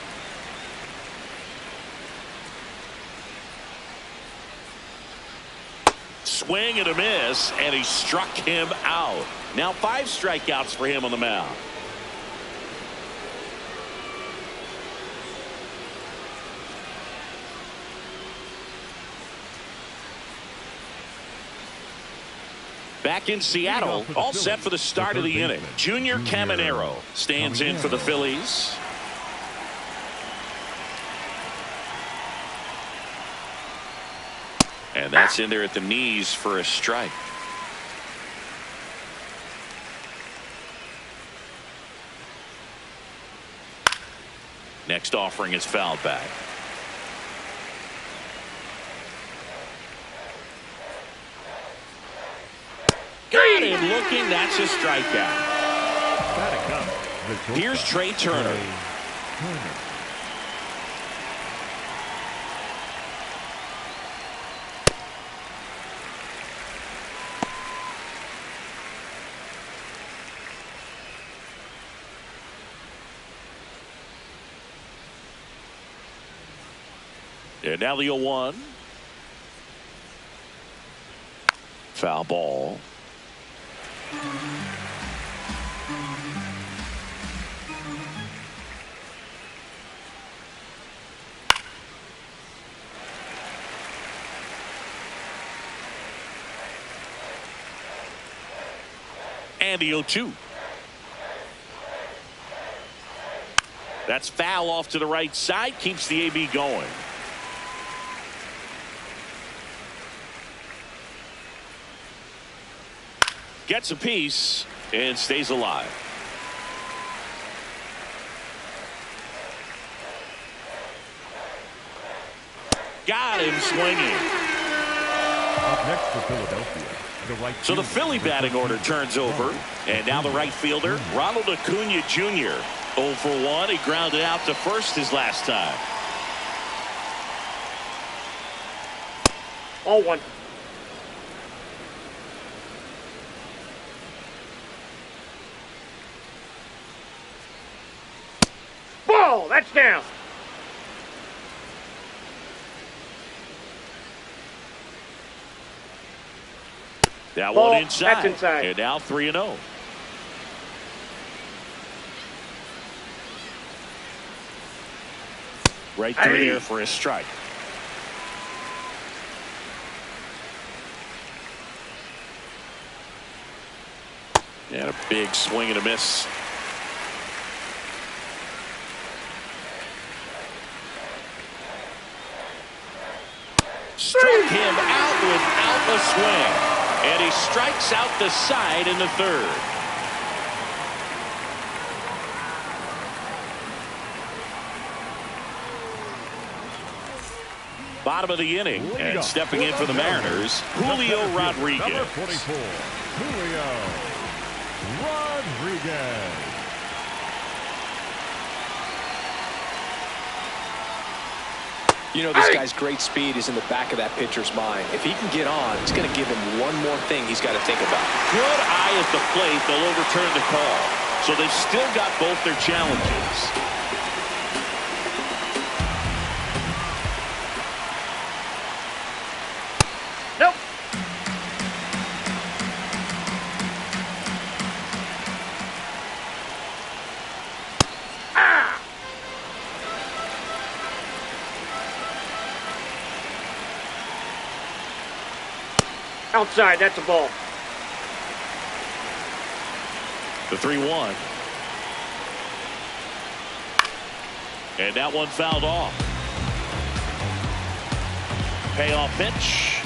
Swing and a miss, and he struck him out. Now 5 strikeouts for him on the mound. Back in Seattle, all set for the start of the inning. Junior Caminero stands in for the Phillies. And that's in there at the knees for a strike. Next offering is fouled back. Got him looking. That's a strikeout. Here's Trey Turner. And now the 0-1. Foul ball. And the 0-2. That's foul off to the right side. Keeps the AB going. Gets a piece and stays alive. Got him swinging. Up next for Philadelphia. So the Philly batting order turns over, and now the right fielder, Ronald Acuna Jr. 0 for 1. He grounded out to first his last time. 0-1. Ball, that's down. That Ball, one inside. that's inside. And now 3-0. Right through there for a strike. And a big swing and a miss. Struck him out without a swing. And he strikes out the side in the third. Bottom of the inning, and stepping in for the Mariners, Julio Rodriguez. Number 44, Julio Rodriguez. You know, this guy's great speed is in the back of that pitcher's mind. If he can get on, it's going to give him one more thing he's got to think about. Good eye at the plate. They'll overturn the call. So they've still got both their challenges. Nope. Outside, that's a ball. The 3-1. And that one fouled off. Payoff pitch.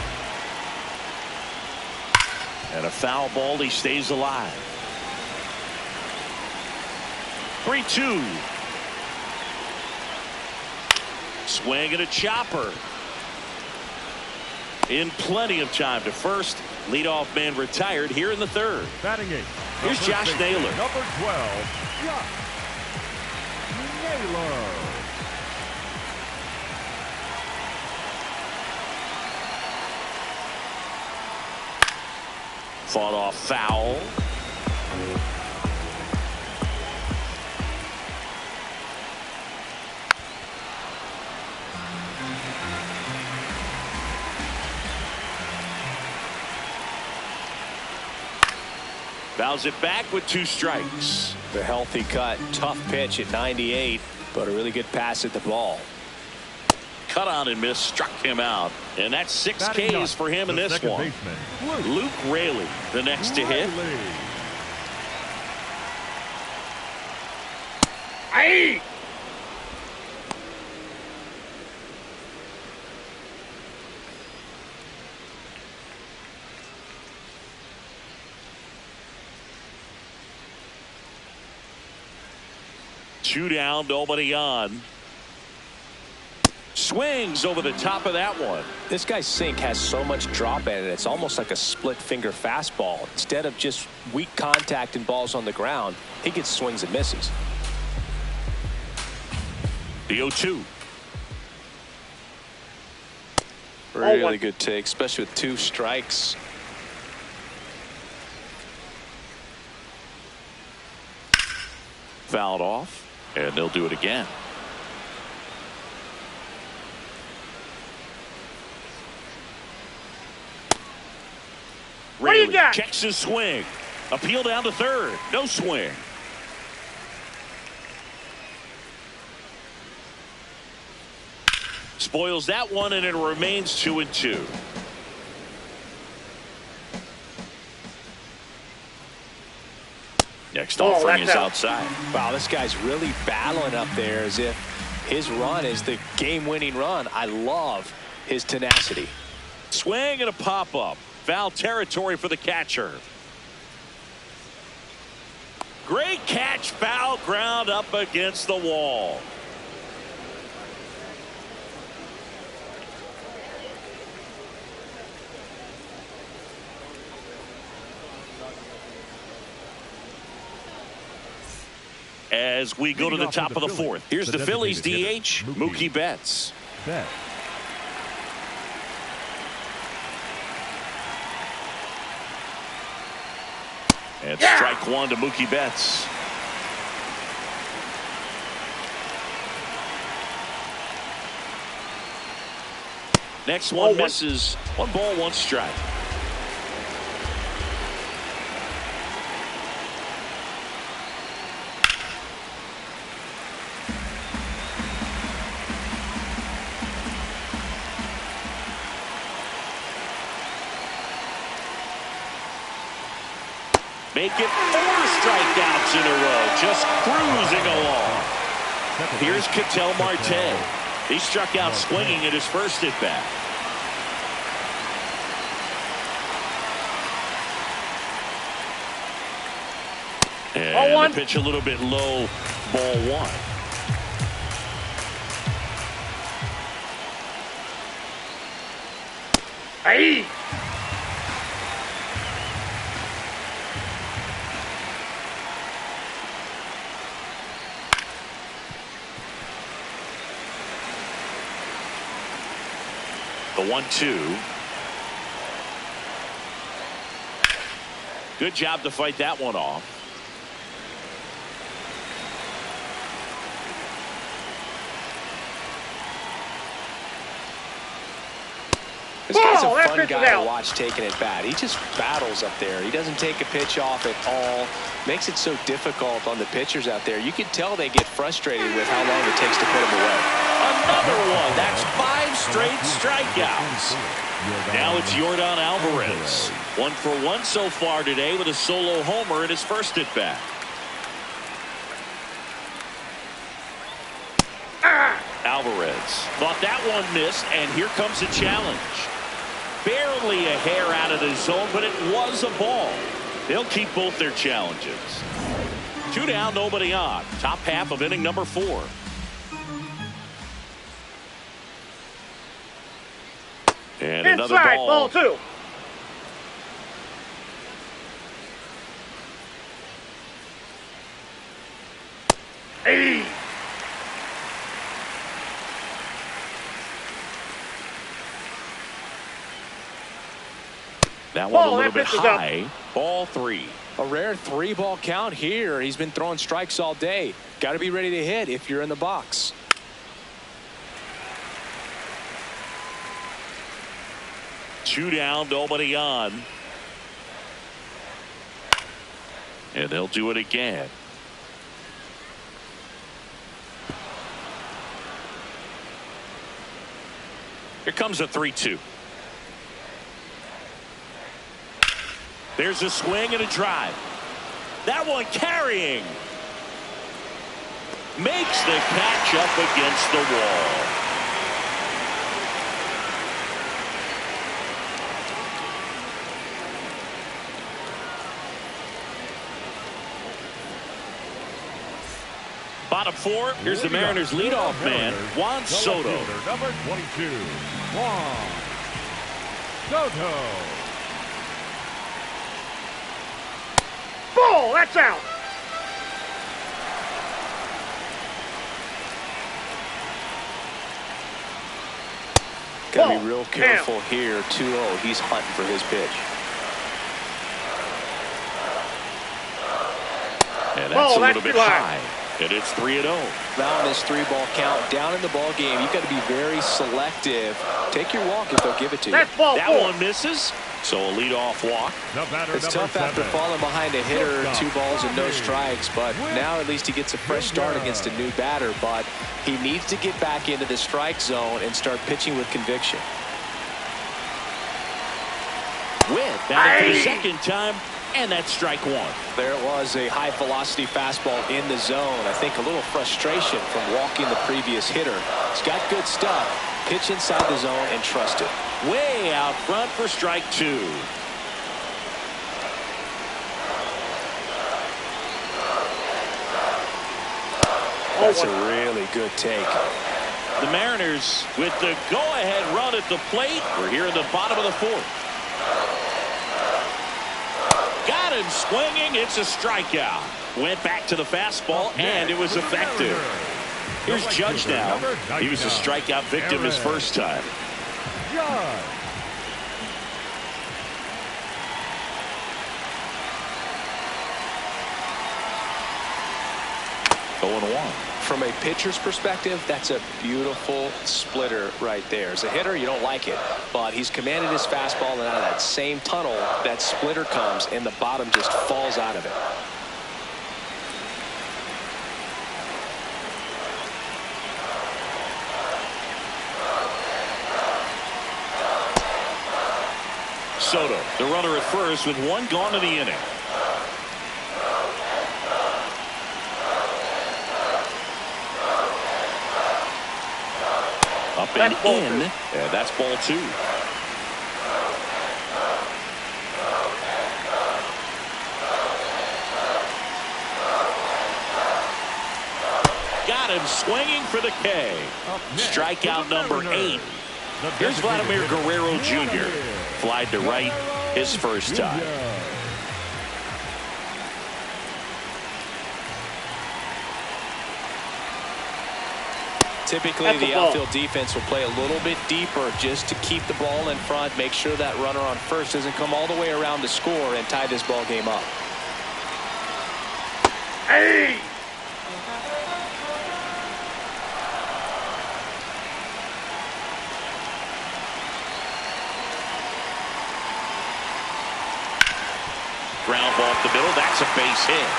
And a foul ball. He stays alive. 3-2. Swing and a chopper. In plenty of time to first. Leadoff man retired here in the third. Batting eighth. Here's Josh Naylor. Number 12, Josh Naylor. Fought off foul. Fouls it back with 2 strikes. The healthy cut, tough pitch at 98, but a really good pass at the ball. Cut on and miss, struck him out. And that's 6 Ks for him in this one. Luke Raley, the next to hit. Aye! Two down, nobody on. Swings over the top of that one. This guy's sink has so much drop in it. It's almost like a split finger fastball. Instead of just weak contact and balls on the ground, he gets swings and misses. The 0-2. Really good take, especially with 2 strikes. Fouled off, and they'll do it again. What do you Raley got? checks his swing. Appeal down to third. No swing. Spoils that one, and it remains 2-2. Next offering is outside. Wow, this guy's really battling up there as if his run is the game-winning run. I love his tenacity. Swing and a pop-up. Foul territory for the catcher. Great catch. Foul ground up against the wall. As we go to the top of the fourth, here's the Phillies DH, Mookie Betts. And strike one to Mookie Betts. Next one misses. 1 ball, 1 strike. Make it 4 strikeouts in a row, just cruising along. Here's Ketel Marte. He struck out swinging at his first at bat. And the pitch a little bit low, ball 1. Hey! The 1-2. Good job to fight that one off. This guy's a fun guy to watch taking at bat. He just battles up there. He doesn't take a pitch off at all. Makes it so difficult on the pitchers out there. You can tell they get frustrated with how long it takes to put him away. Another one. That's 5 straight strikeouts. Now it's Yordan Alvarez. 1 for 1 so far today with a solo homer in his first at bat. Alvarez thought that one missed, and here comes a challenge. Barely a hair out of the zone, but it was a ball. They'll keep both their challenges. 2 down, nobody on. Top half of inning number 4. And another Inside, ball. ball 2. Hey. That one a little that bit pitch is high. Ball 3. A rare 3-ball count here. He's been throwing strikes all day. Got to be ready to hit if you're in the box. Two down, nobody on. And they'll do it again. Here comes a 3-2. There's a swing and a drive. That one carrying. Makes the catch up against the wall. Bottom 4, here's the Mariners leadoff man, Juan Soto. Number 22, Juan Soto. Ball, that's out. Got to Ball. be real careful here. 2-0. He's hunting for his pitch. And that's Ball, a little that's bit too high. And it's 3-0. Now in this 3-ball count, down in the ball game, you've got to be very selective. Take your walk if they'll give it to you. That's ball That 4. one misses. So a leadoff walk. It's tough after falling behind a hitter, 2 balls and no strikes, but now at least he gets a fresh start against a new batter, but he needs to get back into the strike zone and start pitching with conviction. With that for the second time, and that's strike 1. There it was, a high velocity fastball in the zone. I think a little frustration from walking the previous hitter. He's got good stuff. Pitch inside the zone and trust it. Way out front for strike 2. That's a really good take. The Mariners with the go-ahead run at the plate. We're here in the bottom of the 4th. Got him swinging. It's a strikeout. Went back to the fastball, and it was effective. Here's Judge now. He was a strikeout victim his first time. Judge. 0-1. From a pitcher's perspective, that's a beautiful splitter right there. As a hitter, you don't like it, but he's commanded his fastball, and out of that same tunnel, that splitter comes, and the bottom just falls out of it. Soto, the runner at first with 1 gone in the inning. Up and in, and that's ball 2. Got him swinging for the K. Strikeout number 8. Here's Vladimir Guerrero Jr. Flied to right his first time. Typically, the outfield defense will play a little bit deeper just to keep the ball in front, make sure that runner on first doesn't come all the way around to score and tie this ball game up. Hey! Ground ball up the middle. That's a base hit.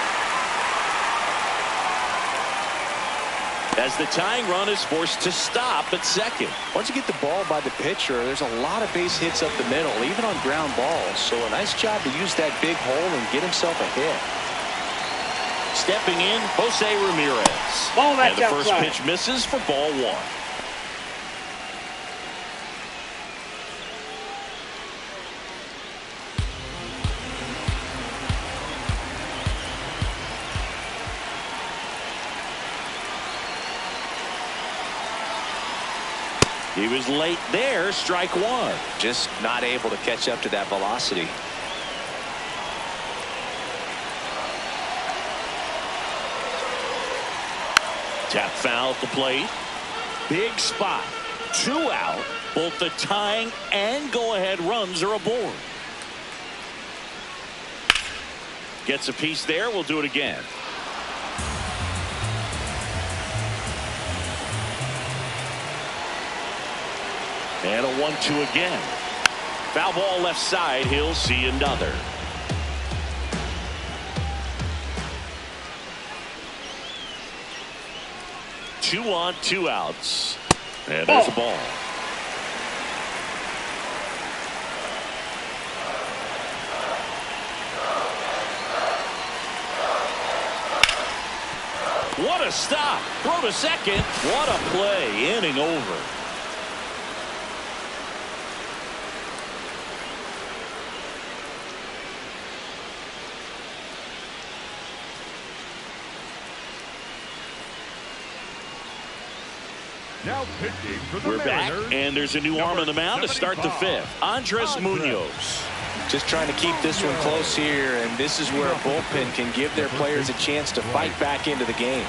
as the tying run is forced to stop at second. Once you get the ball by the pitcher, there's a lot of base hits up the middle, even on ground balls. So a nice job to use that big hole and get himself a hit. Stepping in, Jose Ramirez. Ball, that's and the first outside. pitch misses for ball one. He was late there, strike one. Just not able to catch up to that velocity. Tap foul at the plate. Big spot. 2 out. Both the tying and go-ahead runs are aboard. Gets a piece there. We'll do it again. And a 1-2 again. Foul ball left side. He'll see another. Two on, 2 outs. And there's a ball. What a stop. Throw to second. What a play. Inning over. Now pitching for the We're back, Mariners, and there's a new arm on the mound to start the 5th. Andres Munoz. Just trying to keep this one close here, and this is where a bullpen can give their players a chance to fight back into the game.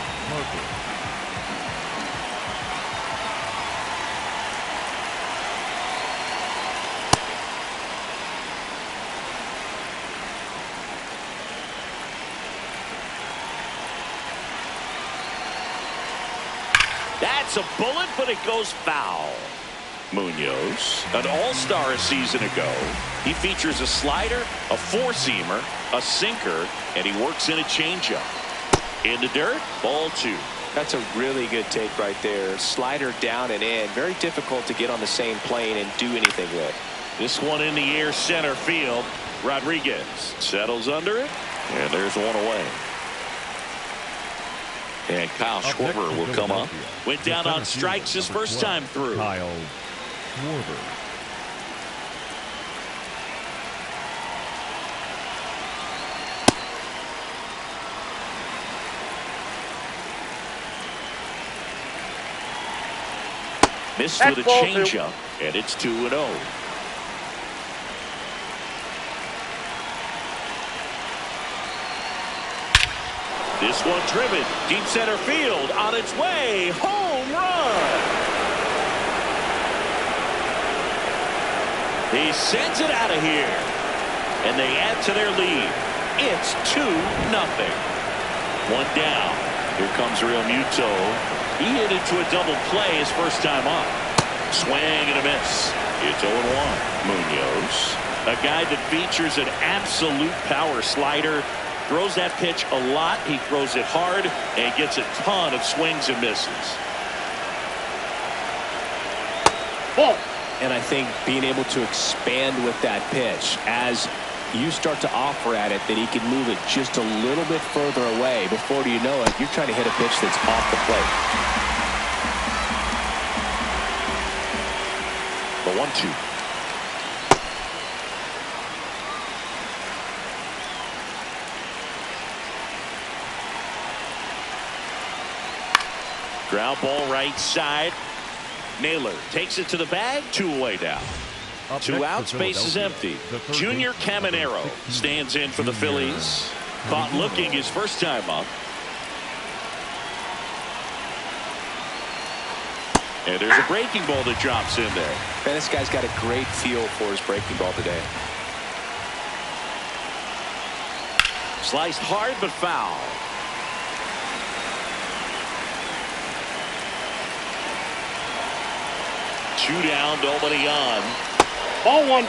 That's a bullet, but it goes foul. Munoz, an all-star a season ago. He features a slider, a four-seamer, a sinker, and he works in a changeup. In the dirt, ball 2. That's a really good take right there. Slider down and in. Very difficult to get on the same plane and do anything with. This one in the air, center field. Rodriguez settles under it, and there's one away. And Kyle Schwarber will come up. Went down on strikes his first time through. Kyle Schwarber. Missed with a changeup, and it's 2-0. This one driven deep center field on its way. Home run. He sends it out of here, and they add to their lead. It's 2-0. One down. Here comes Real Muto. He hit into a double play his first time up. Swing and a miss. It's 0-1. Munoz, a guy that features an absolute power slider. Throws that pitch a lot. He throws it hard and gets a ton of swings and misses. Ball. And I think being able to expand with that pitch as you start to offer at it, that he can move it just a little bit further away. Before you know it, you're trying to hit a pitch that's off the plate. The 1-2. Ground ball right side. Naylor takes it to the bag. 2 away now. 2 outs, base is empty. Junior Caminero stands in for the Phillies. Caught looking his first time up. And there's a breaking ball that drops in there. And this guy's got a great feel for his breaking ball today. Sliced hard but foul. Two down, nobody on. Ball 1.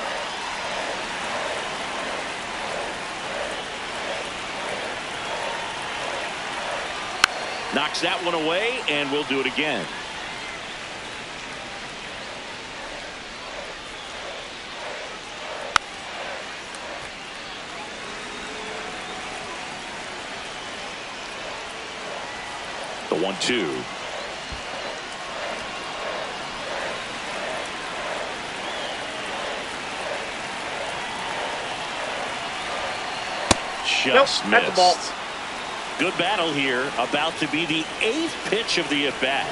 Knocks that one away, and we'll do it again. The 1-2. Just nope, that's a ball. missed. Good battle here. About to be the 8th pitch of the at-bat.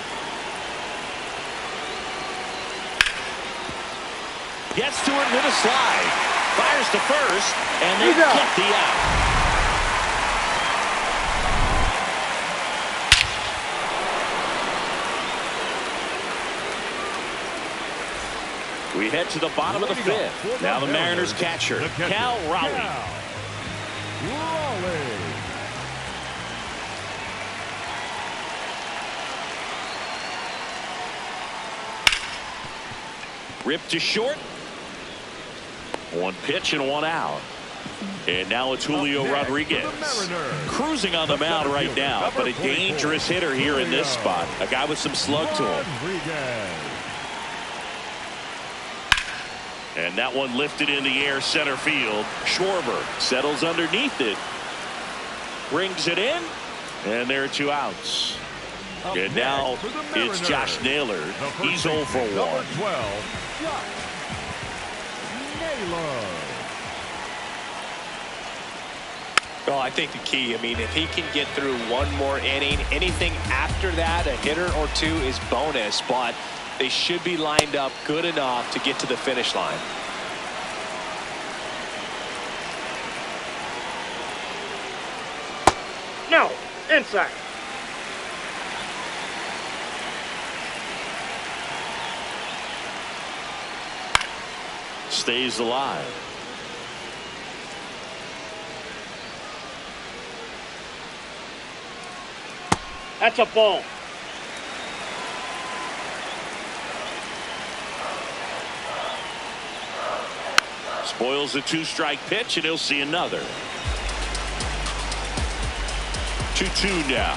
Gets to it with a slide. Fires to first, and they get the out. We head to the bottom of the 5th. Now the Mariners catcher, Cal Raleigh. Ripped to short. One pitch and one out. And now it's Julio Rodriguez. Cruising on the mound right now, but a dangerous hitter here in this spot. A guy with some slug to him. And that one lifted in the air center field. Schwarber settles underneath it. Brings it in. And there are 2 outs. And now it's Josh Naylor. He's 0 for 1. Well, I think the key, I mean, if he can get through one more inning, anything after that, a hitter or 2 is bonus, but they should be lined up good enough to get to the finish line. No, inside. Stays alive. That's a ball. Spoils a 2-strike pitch, and he'll see another. 2-2 now.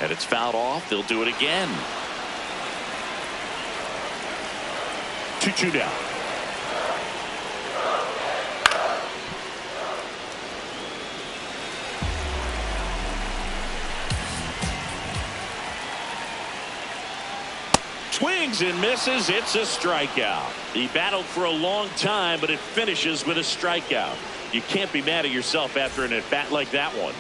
And it's fouled off. They'll do it again. 2-2 now. Swings and misses. It's a strikeout. He battled for a long time, but it finishes with a strikeout. You can't be mad at yourself after an at-bat like that one.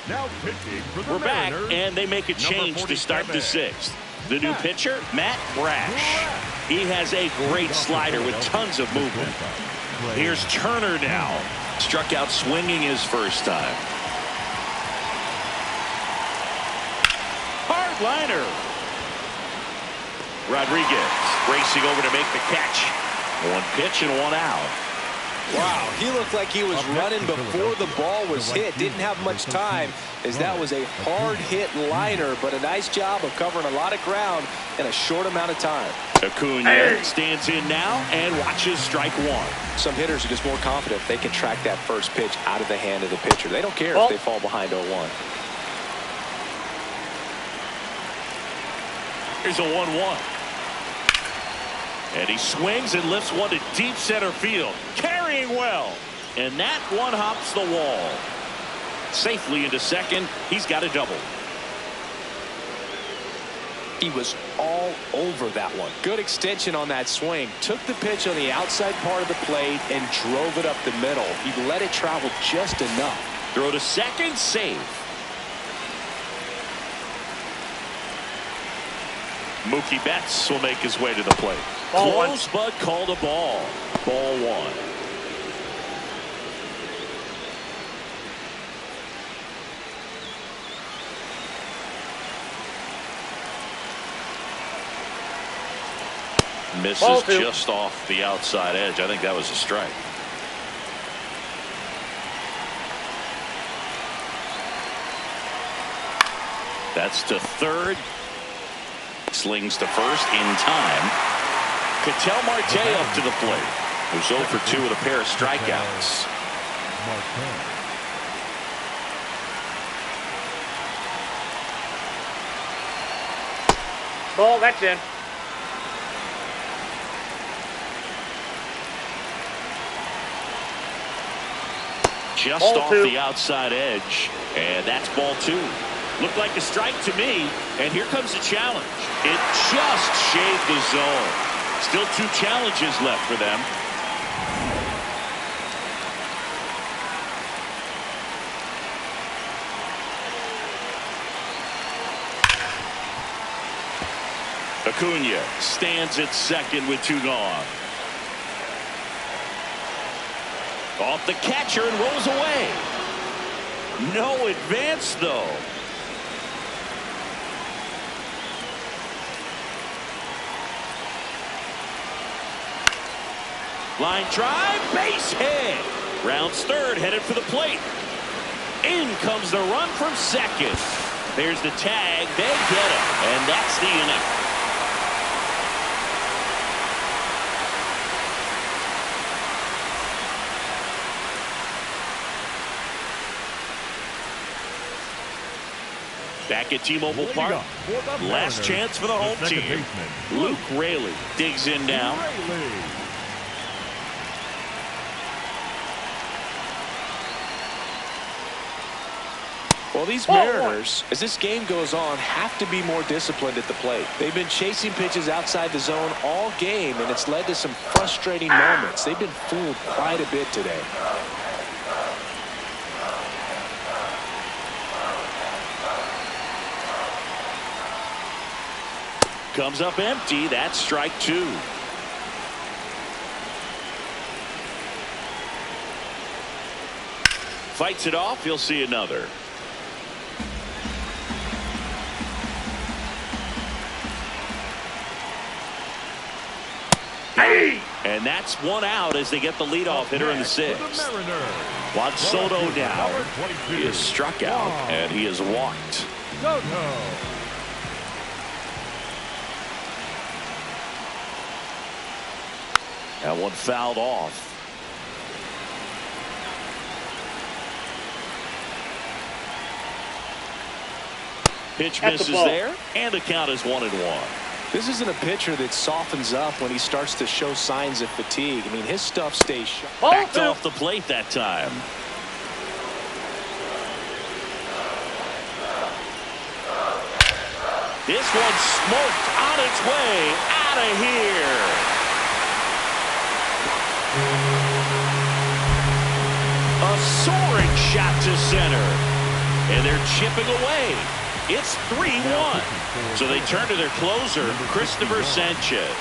Now pitching for the We're back, Mariners, and they make a change to start the 6th. The new pitcher, Matt Brash. He has a great slider with tons of movement. Here's Turner now. Struck out swinging his first time. Hard liner. Rodriguez racing over to make the catch. 1 pitch and 1 out. Wow, he looked like he was running before the ball was hit. Didn't have much time, as that was a hard hit liner, but a nice job of covering a lot of ground in a short amount of time. Acuna stands in now and watches strike 1. Some hitters are just more confident if they can track that first pitch out of the hand of the pitcher. They don't care if they fall behind 0-1. Here's a 1-1. And he swings and lifts one to deep center field. Carrying well. And that one hops the wall. Safely into second. He's got a double. He was all over that one. Good extension on that swing. Took the pitch on the outside part of the plate and drove it up the middle. He let it travel just enough. Throw to second, safe. Mookie Betts will make his way to the plate. Close, but called a ball. Ball 1. Misses just off the outside edge. I think that was a strike. That's to third. Slings to first in time. Ketel Marte up to the plate, who's 0 for 2 with a pair of strikeouts. Marquez. Ball, that's in. Just ball off two. the outside edge, and that's ball 2. Looked like a strike to me, and here comes the challenge. It just shaved the zone. Still 2 challenges left for them. Acuna stands at second with 2 gone. Off the catcher and rolls away. No advance, though. Line drive, base hit. Rounds third, headed for the plate. In comes the run from second. There's the tag. They get him, and that's the inning. Back at T-Mobile Park, last chance for the home team. Luke Raley digs in now. Well, these Mariners, as this game goes on, have to be more disciplined at the plate. They've been chasing pitches outside the zone all game, and it's led to some frustrating moments. They've been fooled quite a bit today. Comes up empty. That's strike 2. Fights it off. He'll see another. Hey! And that's 1 out as they get the leadoff hitter in the 6th. Juan Soto now. He is struck out and he is walked. That one fouled off. Pitch misses there, and the count is 1-1. This isn't a pitcher that softens up when he starts to show signs of fatigue. I mean, his stuff stays sharp. Backed off the plate that time. This one's smoked on its way out of here. A soaring shot to center, and they're chipping away. It's 3-1. So they turn to their closer, Christopher Sanchez.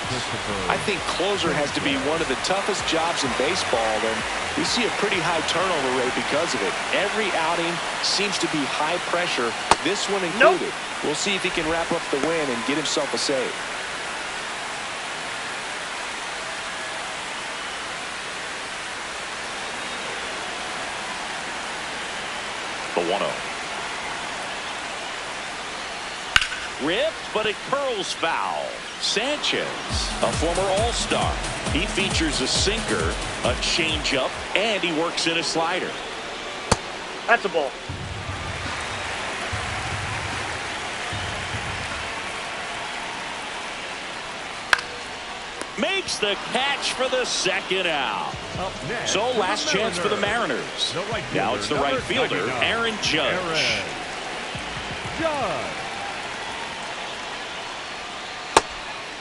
I think closer has to be one of the toughest jobs in baseball, and we see a pretty high turnover rate because of it. Every outing seems to be high pressure, this one included. We'll see if he can wrap up the win and get himself a save. The 1-0. Ripped, but it curls foul. Sanchez, a former All-Star. He features a sinker, a changeup, and he works in a slider. That's a ball. Makes the catch for the 2nd out. So last chance for the Mariners. Now it's the right fielder, Aaron Judge.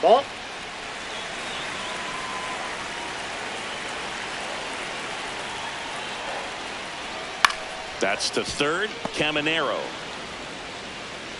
Ball. That's to third, Caminero.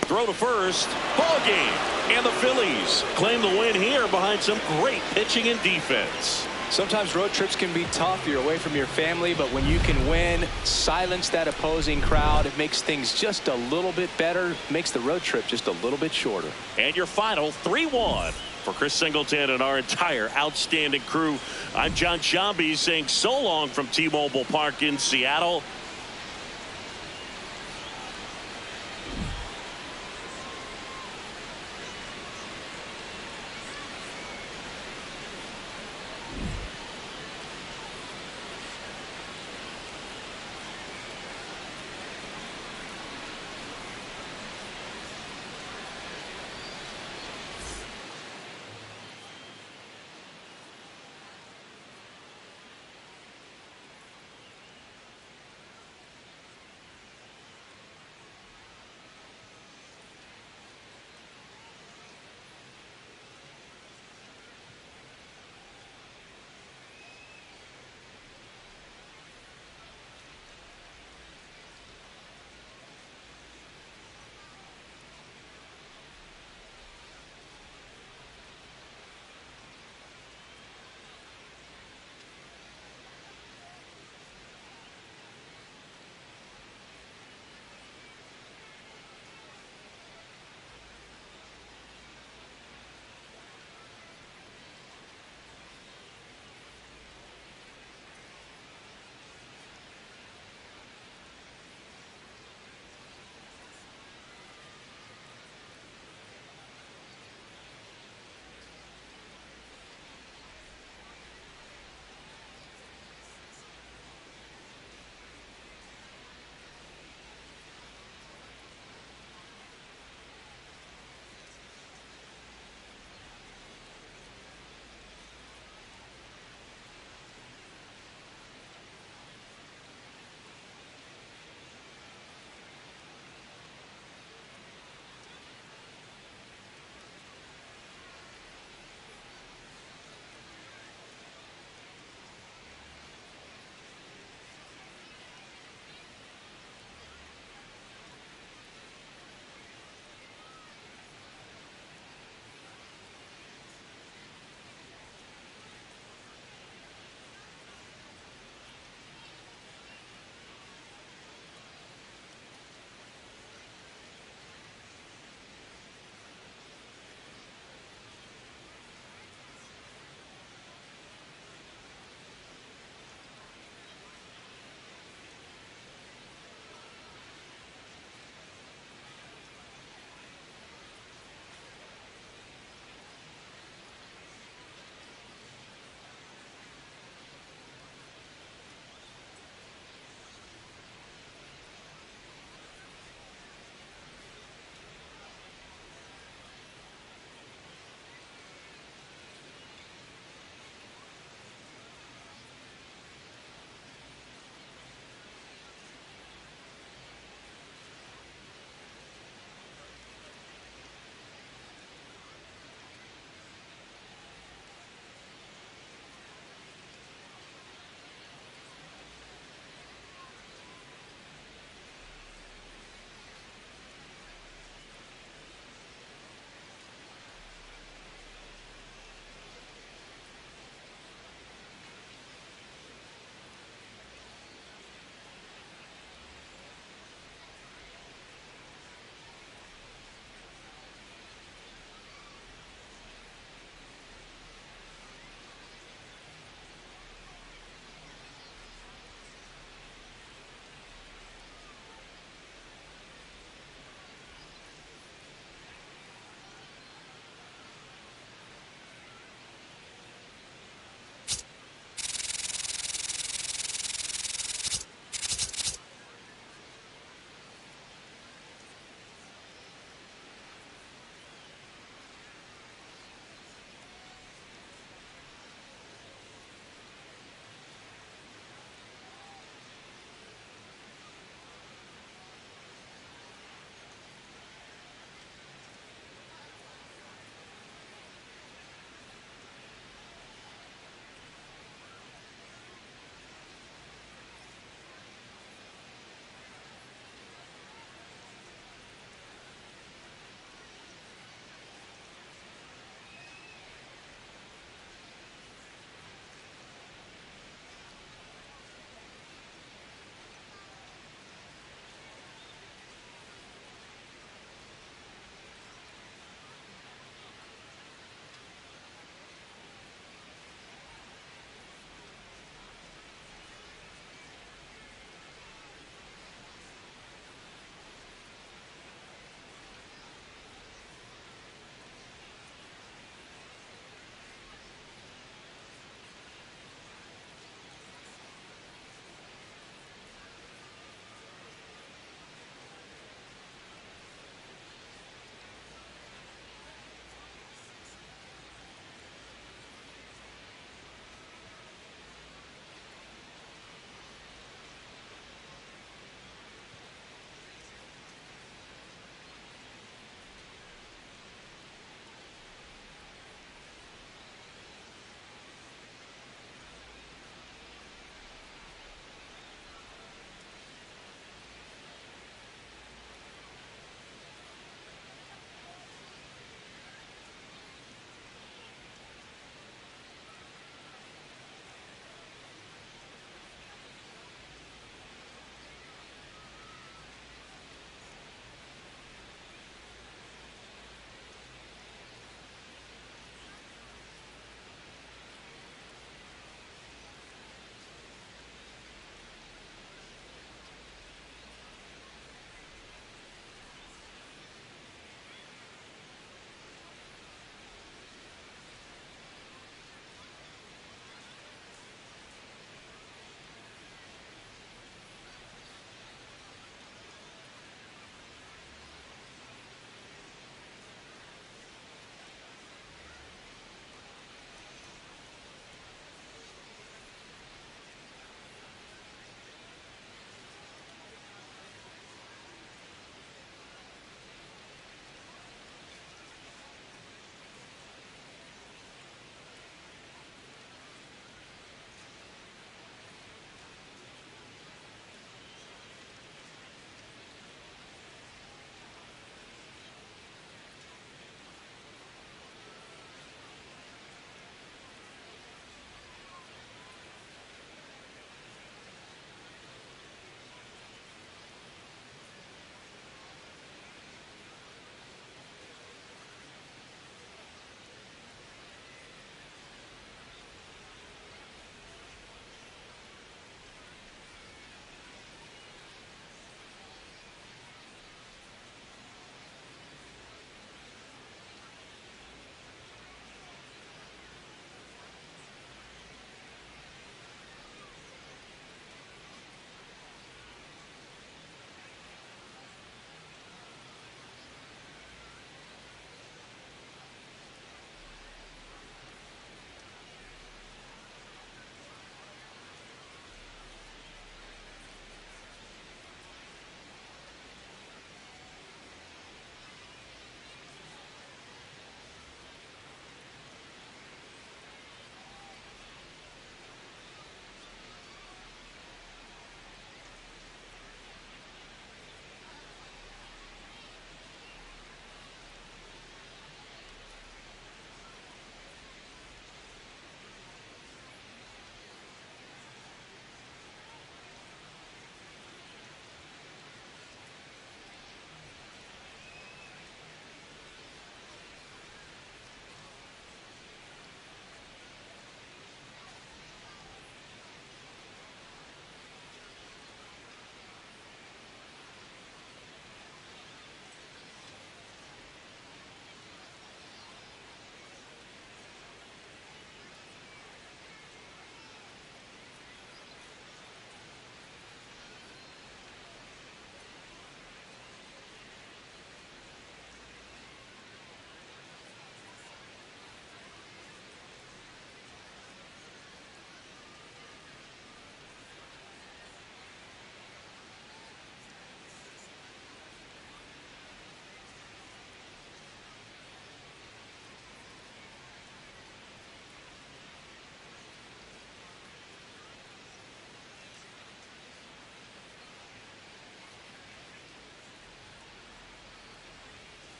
Throw to first, ball game. And the Phillies claim the win here behind some great pitching and defense. Sometimes road trips can be tough. You're away from your family, but when you can win, silence that opposing crowd, it makes things just a little bit better, makes the road trip just a little bit shorter. And your final 3-1. For Chris Singleton and our entire outstanding crew, I'm John Shambi saying so long from T-Mobile Park in Seattle.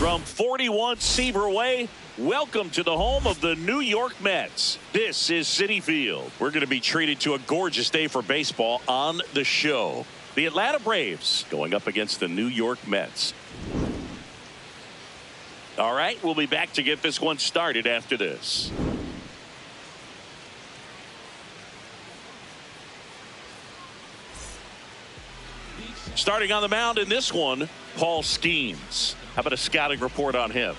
From 41 Seaver Way, welcome to the home of the New York Mets. This is Citi Field. We're going to be treated to a gorgeous day for baseball on the show. The Atlanta Braves going up against the New York Mets. All right, we'll be back to get this one started after this. Starting on the mound in this one, Paul Skeens. How about a scouting report on him?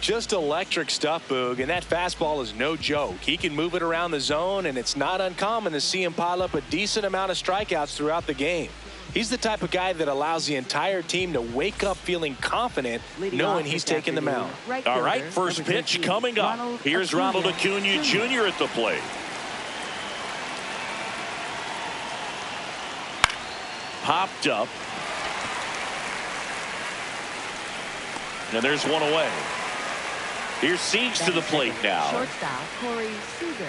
Just electric stuff, Boog, and that fastball is no joke. He can move it around the zone, and it's not uncommon to see him pile up a decent amount of strikeouts throughout the game. He's the type of guy that allows the entire team to wake up feeling confident, knowing he's taking the mound. All right, first pitch coming up. Here's Ronald Acuna Jr. at the plate. Popped up. And there's one away. Here's Siegs to the plate now. Shortstop Corey Seager.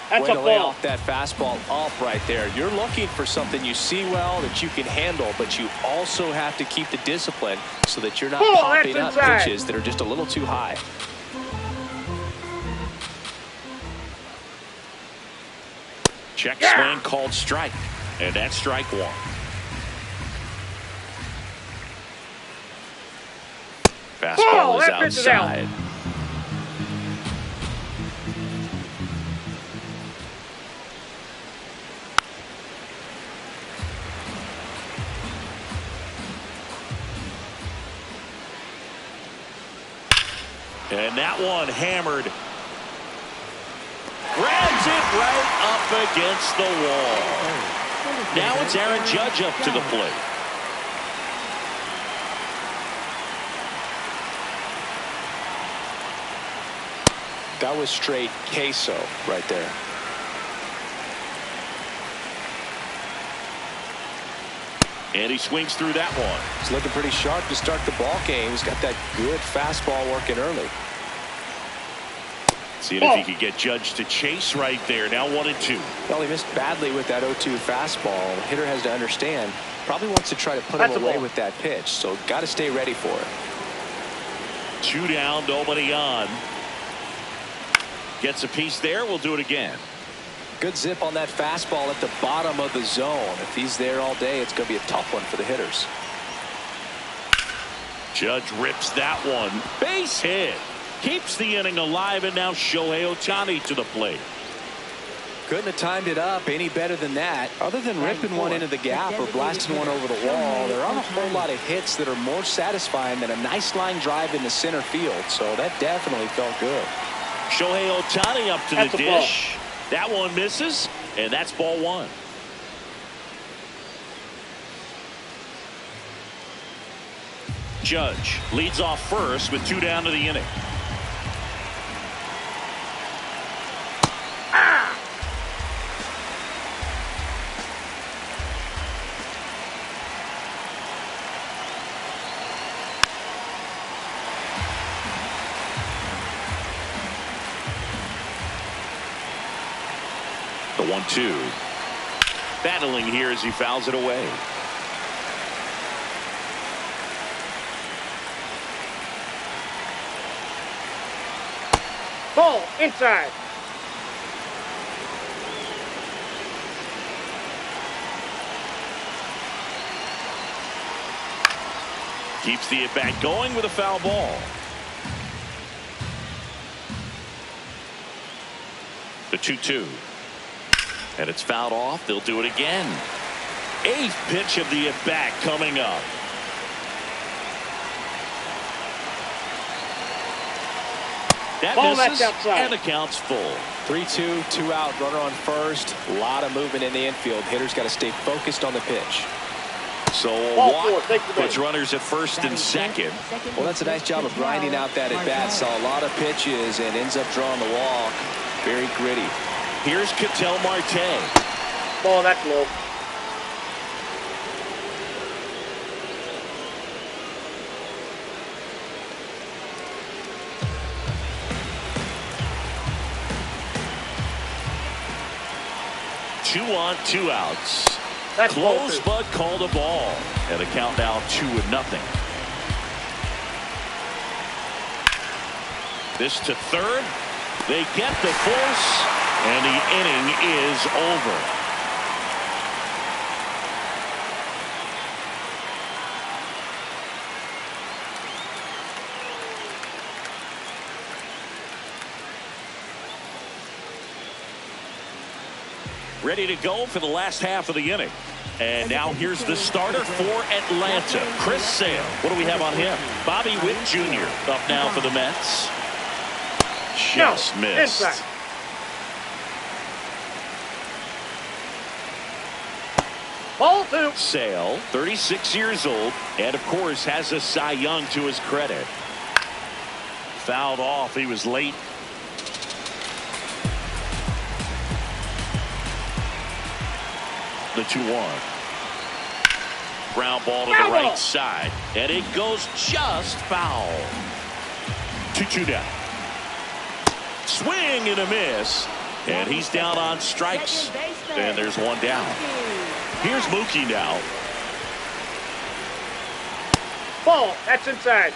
That's Way a to lay ball. off that fastball up right there. You're looking for something you see well that you can handle, but you also have to keep the discipline so that you're not Ball, popping that's up inside. pitches that are just a little too high. Check swing called strike. And that's strike one. Fastball is that pitch is out. outside. And that one hammered. Grabs it right up against the wall. Now it's Aaron Judge up to the plate. That was straight queso right there. And he swings through that one. He's looking pretty sharp to start the ball game. He's got that good fastball working early. Seeing if he could get Judge to chase right there. Now 1-2. Well, he missed badly with that 0-2 fastball. The hitter has to understand. Probably wants to try to put That's him a away ball. with that pitch. So got to stay ready for it. 2 down, nobody on. Gets a piece there. We'll do it again. Good zip on that fastball at the bottom of the zone. If he's there all day, it's going to be a tough one for the hitters. Judge rips that one. Base hit. Keeps the inning alive, and now Shohei Ohtani to the plate. Couldn't have timed it up any better than that. Other than ripping one into the gap or blasting one over the wall, there aren't a whole lot of hits that are more satisfying than a nice line drive in the center field. So that definitely felt good. Shohei Ohtani up to That's the a ball. dish. That one misses, and that's ball one. Judge leads off first with 2 down to the inning. The 1-2. Battling here as he fouls it away. Ball inside. Keeps the at-bat going with a foul ball. The 2-2. And it's fouled off. They'll do it again. 8th pitch of the at-bat coming up. That Ball, misses, that's outside. and the count's full. 3-2, 2 out, runner on first. A lot of movement in the infield. Hitters got to stay focused on the pitch. So a Ball walk 4, take the puts base. runners at first and second. Well, that's a nice job of grinding out that at bat. Saw a lot of pitches and ends up drawing the walk. Very gritty. Here's Ketel Marte. Ball, that's low. 2 on, 2 outs. That's Close, ball but called a ball. And the count now 2-0. This to third. They get the force, and the inning is over. Ready to go for the last half of the inning. And now here's the starter for Atlanta, Chris Sale. What do we have on him? Bobby Witt Jr. up now for the Mets. Just missed. Inside. Ball 2. Sale, 36 years old, and of course has a Cy Young to his credit. Fouled off. He was late. The 2-1. Ground ball to the right side, and it goes just foul. 2-2 down. Swing and a miss, and he's down on strikes. And there's one down. Here's Mookie now. Ball. That's inside.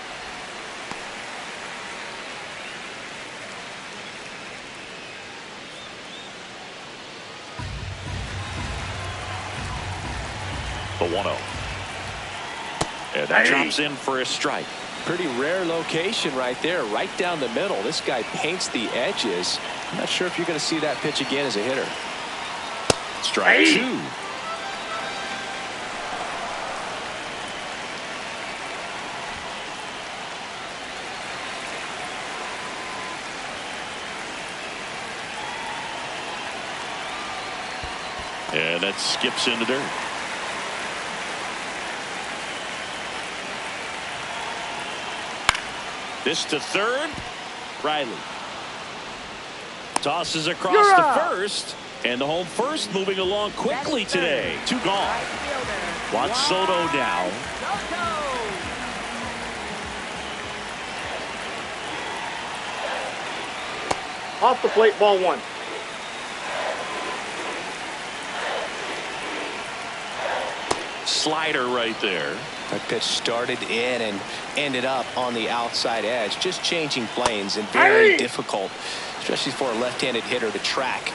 The 1-0. And that drops in for a strike. Pretty rare location right there, right down the middle. This guy paints the edges. I'm not sure if you're going to see that pitch again as a hitter. Strike 2. And that skips in the dirt. This to third. Riley tosses across to first, and the home first moving along quickly today. 2 gone. Juan Soto now. Off the plate, ball 1. Slider right there. That pitch started in and ended up on the outside edge, just changing planes, and very difficult, especially for a left-handed hitter to track.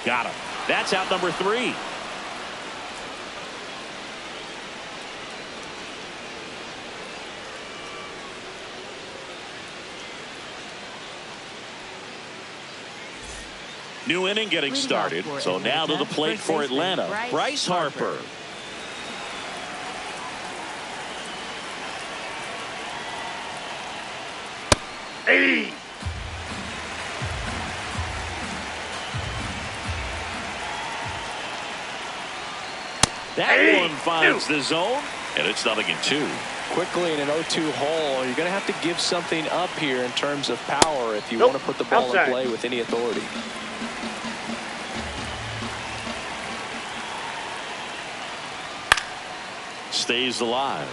Got him. That's out number 3. New inning getting started. So now to the plate for Atlanta, Bryce Harper. Hey. That one finds the zone, and it's 0-2. Quickly in an 0-2 hole, you're going to have to give something up here in terms of power if you want to put the ball in play with any authority. Stays alive.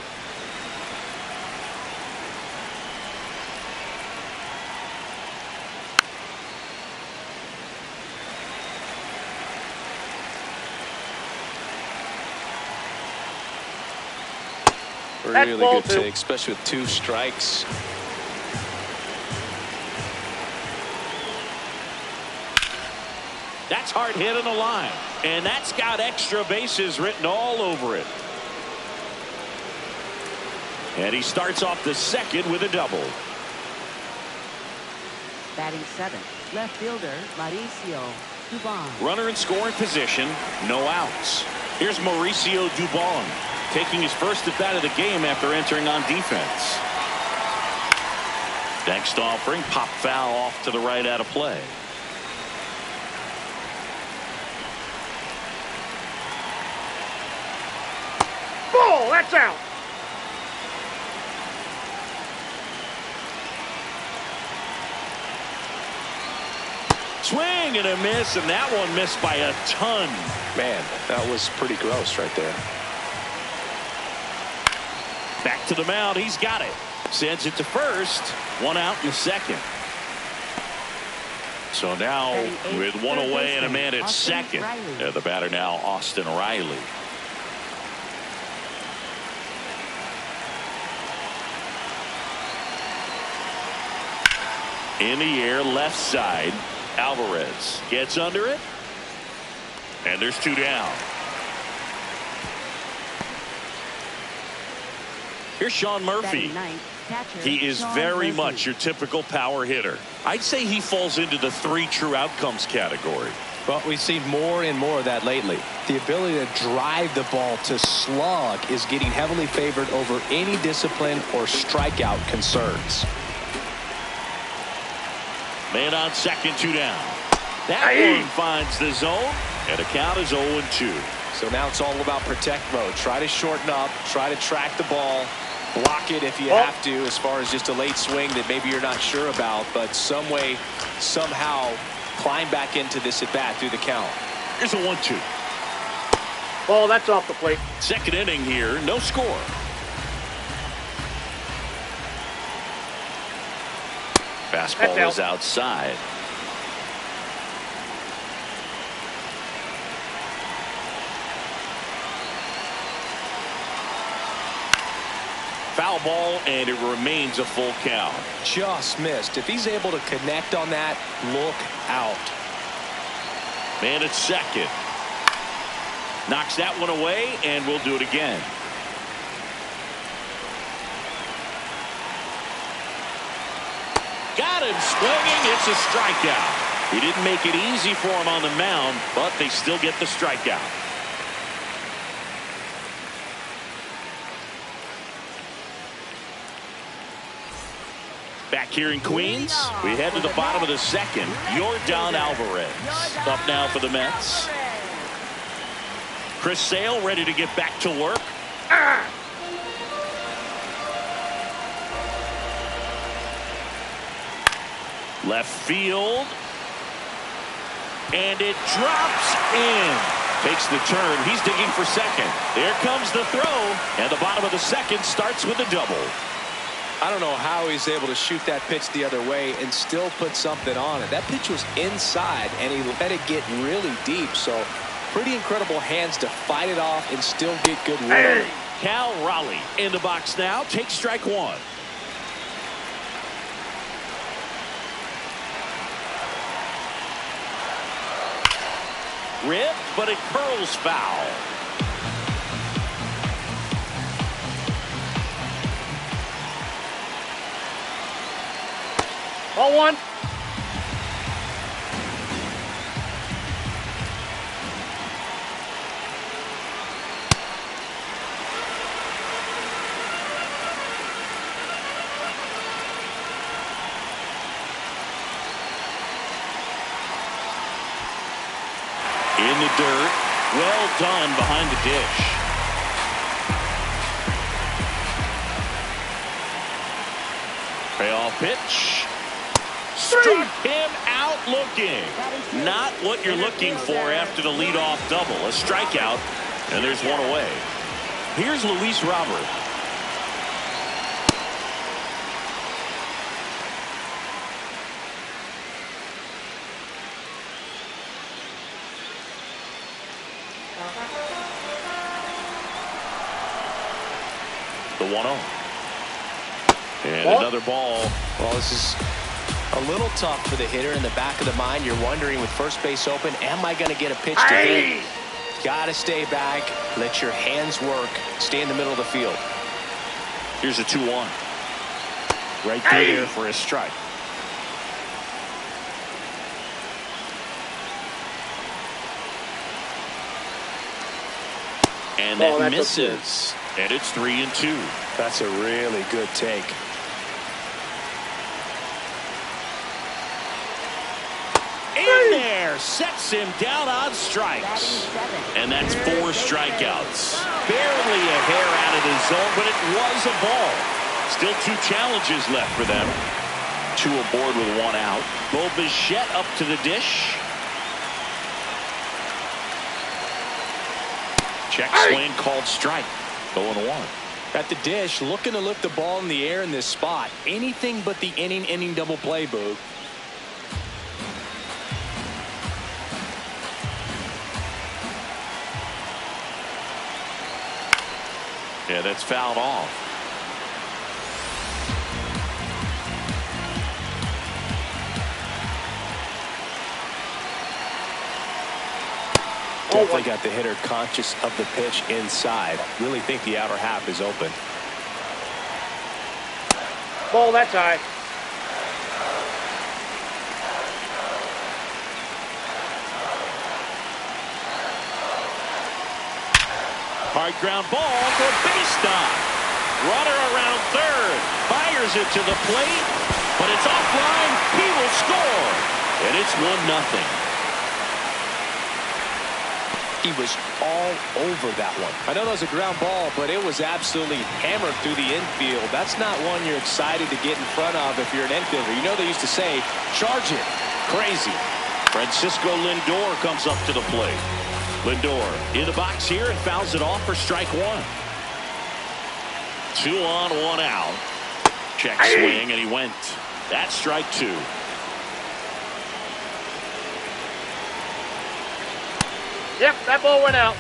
Really good take, especially with 2 strikes. That's hard hit in the line, and that's got extra bases written all over it. And he starts off the second with a double. Batting 7th, left fielder Mauricio Dubon. Runner in scoring position, no outs. Here's Mauricio Dubon taking his first at bat of the game after entering on defense. Next offering, pop foul off to the right out of play. Ball. That's out. Swing and a miss, and that one missed by a ton. Man, that was pretty gross right there. Back to the mound. He's got it. Sends it to first. 1 out in the second. So now with one away and a man at second. The batter now, Austin Riley. In the air, left side. Alvarez gets under it. And there's 2 down. Here's Sean Murphy. He is very much your typical power hitter. I'd say he falls into the 3 true outcomes category. Well, we've seen more and more of that lately. The ability to drive the ball to slug is getting heavily favored over any discipline or strikeout concerns. Man on second, 2 down. That one finds the zone, and the count is 0-2. So now it's all about protect mode. Try to shorten up, try to track the ball, block it if you have to, as far as just a late swing that maybe you're not sure about, but some way, somehow climb back into this at bat through the count. Here's a 1-2. Ball, that's off the plate. Second inning here, no score. Fastball is outside. Foul ball, and it remains a full count. Just missed. If he's able to connect on that, look out. Man at second. Knocks that one away, and we'll do it again. Got him swinging. It's a strikeout. He didn't make it easy for him on the mound, but they still get the strikeout. Back here in Queens, we head to the bottom of the second. Yordan Alvarez up now for the Mets. Chris Sale ready to get back to work. Left field. And it drops in. Takes the turn. He's digging for second. There comes the throw. And the bottom of the second starts with a double. I don't know how he's able to shoot that pitch the other way and still put something on it. That pitch was inside, and he let it get really deep. So pretty incredible hands to fight it off and still get good work. Cal Raleigh in the box now. Takes strike one. Ripped, but it curls foul. Ball one. In the dirt. Well done behind the dish. Payoff pitch. Struck him out looking. Not what you're looking for after the leadoff double. A strikeout, and there's one away. Here's Luis Robert. The 1-0. And another ball. Well, this is a little tough for the hitter. In the back of the mind, you're wondering with first base open, am I going to get a pitch to hit? Got to stay back. Let your hands work. Stay in the middle of the field. Here's a 2-1. Right through there for a strike. And that misses. And it's 3-2. That's a really good take. In there, sets him down on strikes. And that's 4 strikeouts. Barely a hair out of the zone, but it was a ball. Still 2 challenges left for them. 2 aboard with 1 out. Bo Bichette up to the dish. Check swing called strike. 0-1. At the dish, looking to lift the ball in the air in this spot. Anything but the inning double play, Boog. And that's fouled off. Definitely got the hitter conscious of the pitch inside. Really think the outer half is open. Ball, that's high. Hard ground ball for a base stop. Runner around third. Fires it to the plate, but it's offline. He will score. And it's 1-0. He was all over that one. I know that was a ground ball, but it was absolutely hammered through the infield. That's not one you're excited to get in front of if you're an infielder. You know they used to say, charge it. Crazy. Francisco Lindor comes up to the plate. Lindor in the box here and fouls it off for strike one. 2 on, 1 out. Check swing, and he went. That's strike 2. Yep, that ball went out.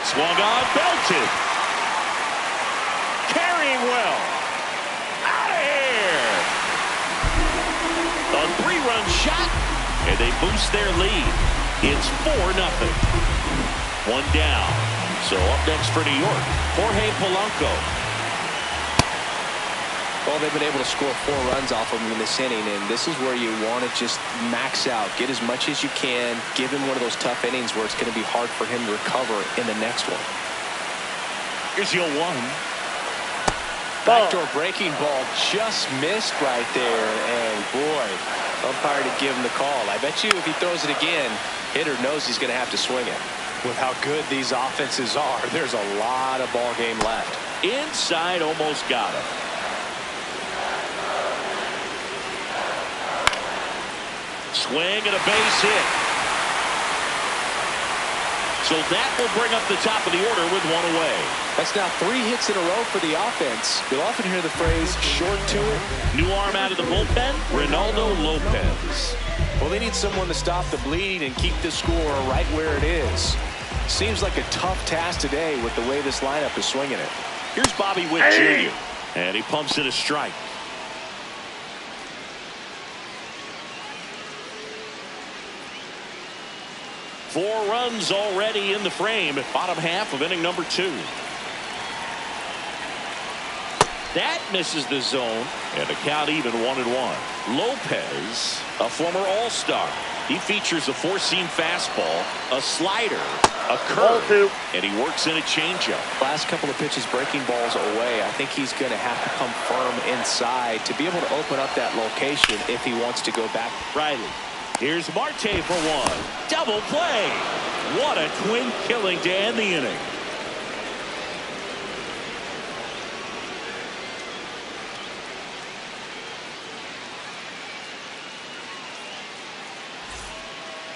Swung on, belted. Carrying well. Out of here. A 3-run shot, and they boost their lead. It's 4-0. 1 down. So up next for New York, Jorge Polanco. Well, they've been able to score 4 runs off of him in this inning, and this is where you want to just max out, get as much as you can, give him one of those tough innings where it's going to be hard for him to recover in the next one. Here's your 1. Backdoor breaking ball just missed right there, and boy, umpire to give him the call. I bet you if he throws it again, hitter knows he's going to have to swing it. With how good these offenses are, there's a lot of ball game left. Inside, almost got him. Swing and a base hit. So that will bring up the top of the order with 1 away. That's now 3 hits in a row for the offense. You'll often hear the phrase short to it. New arm out of the bullpen, Ronaldo Lopez. Well, they need someone to stop the bleeding and keep the score right where it is. Seems like a tough task today with the way this lineup is swinging it. Here's Bobby Witt Jr. And he pumps in a strike. Four runs already in the frame at bottom half of inning number 2. That misses the zone, and the count even 1-1. Lopez, a former All-Star. He features a 4-seam fastball, a slider, a curve, and he works in a changeup. Last couple of pitches breaking balls away. I think he's going to have to come firm inside to be able to open up that location if he wants to go back. Riley. Here's Marte for 1. Double play. What a twin killing to end the inning.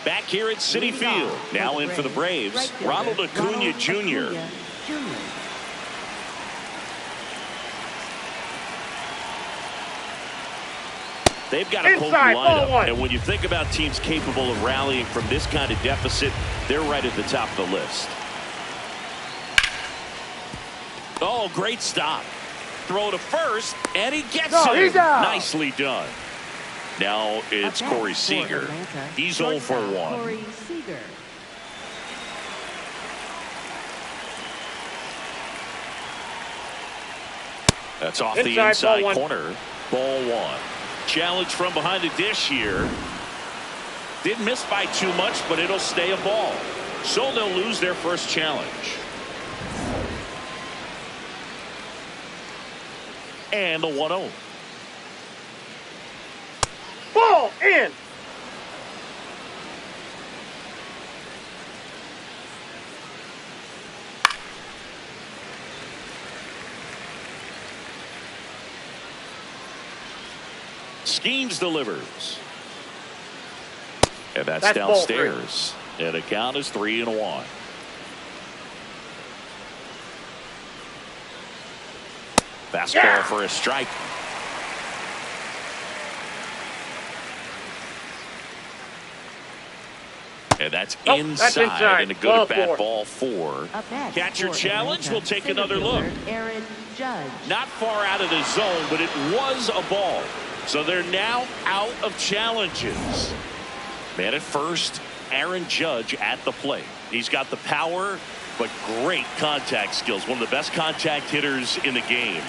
Back here at Citi Field. Now in for the Braves, Ronald Acuna Jr. They've got a potent lineup, and when you think about teams capable of rallying from this kind of deficit, they're right at the top of the list. Oh, great stop. Throw to first, and he gets it. Nicely done. Now it's Corey Seager. He's 0 for 1. Corey Seager. That's off the inside corner. Ball 1. Challenge from behind the dish here. Didn't miss by too much, but it'll stay a ball. So they'll lose their first challenge. And the 1-0. Ball in. Skeens delivers. And that's downstairs. And the count is 3-1. Fastball for a strike. And that's Nope, inside, that's inside. and a good at-bat Ball ball four. Up next Catcher for challenge. Atlanta, We'll take center another look. fielder Aaron Judge. Not far out of the zone, but it was a ball. So they're now out of challenges. Man at first, Aaron Judge at the plate. He's got the power, but great contact skills. One of the best contact hitters in the game.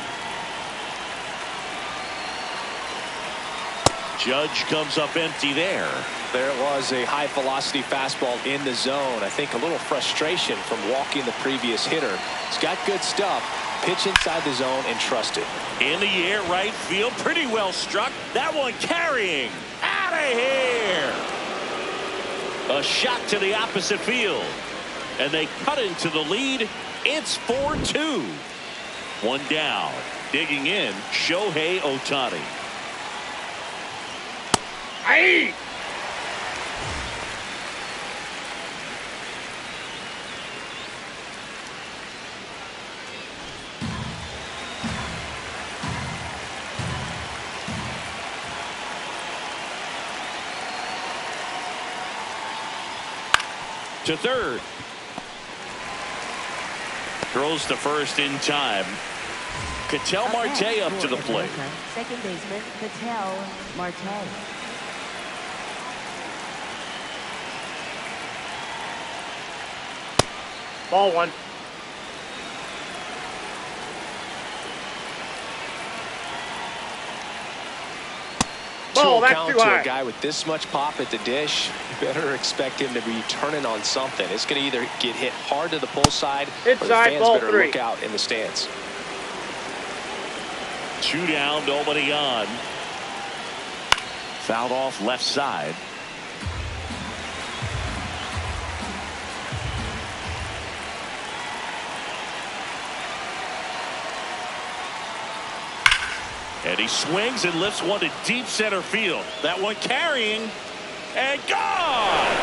Judge comes up empty there. There was a high velocity fastball in the zone. I think a little frustration from walking the previous hitter. He's got good stuff. Pitch inside the zone and trust it. In the air, right field, pretty well struck. That one carrying. Out of here. A shot to the opposite field. And they cut into the lead. It's 4-2. One down. Digging in, Shohei Ohtani. Aye. To third. Throws to first in time. Ketel Marte up to the plate. Second baseman Ketel Marte. Ball one. Ball, that's count too to high. a guy with this much pop at the dish. You better expect him to be turning on something. It's going to either get hit hard to the pull side, or the Inside, fans ball better three. look out in the stands. 2 down, nobody on. Fouled off left side. And he swings and lifts one to deep center field. That one carrying and gone.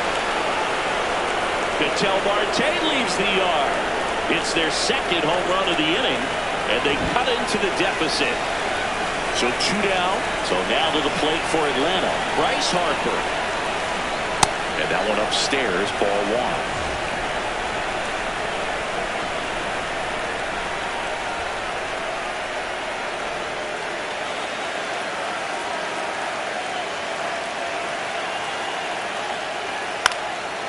Ketel Marte leaves the yard. It's their second home run of the inning, and they cut into the deficit. So 2 down. So now to the plate for Atlanta, Bryce Harper. And that one upstairs, ball one.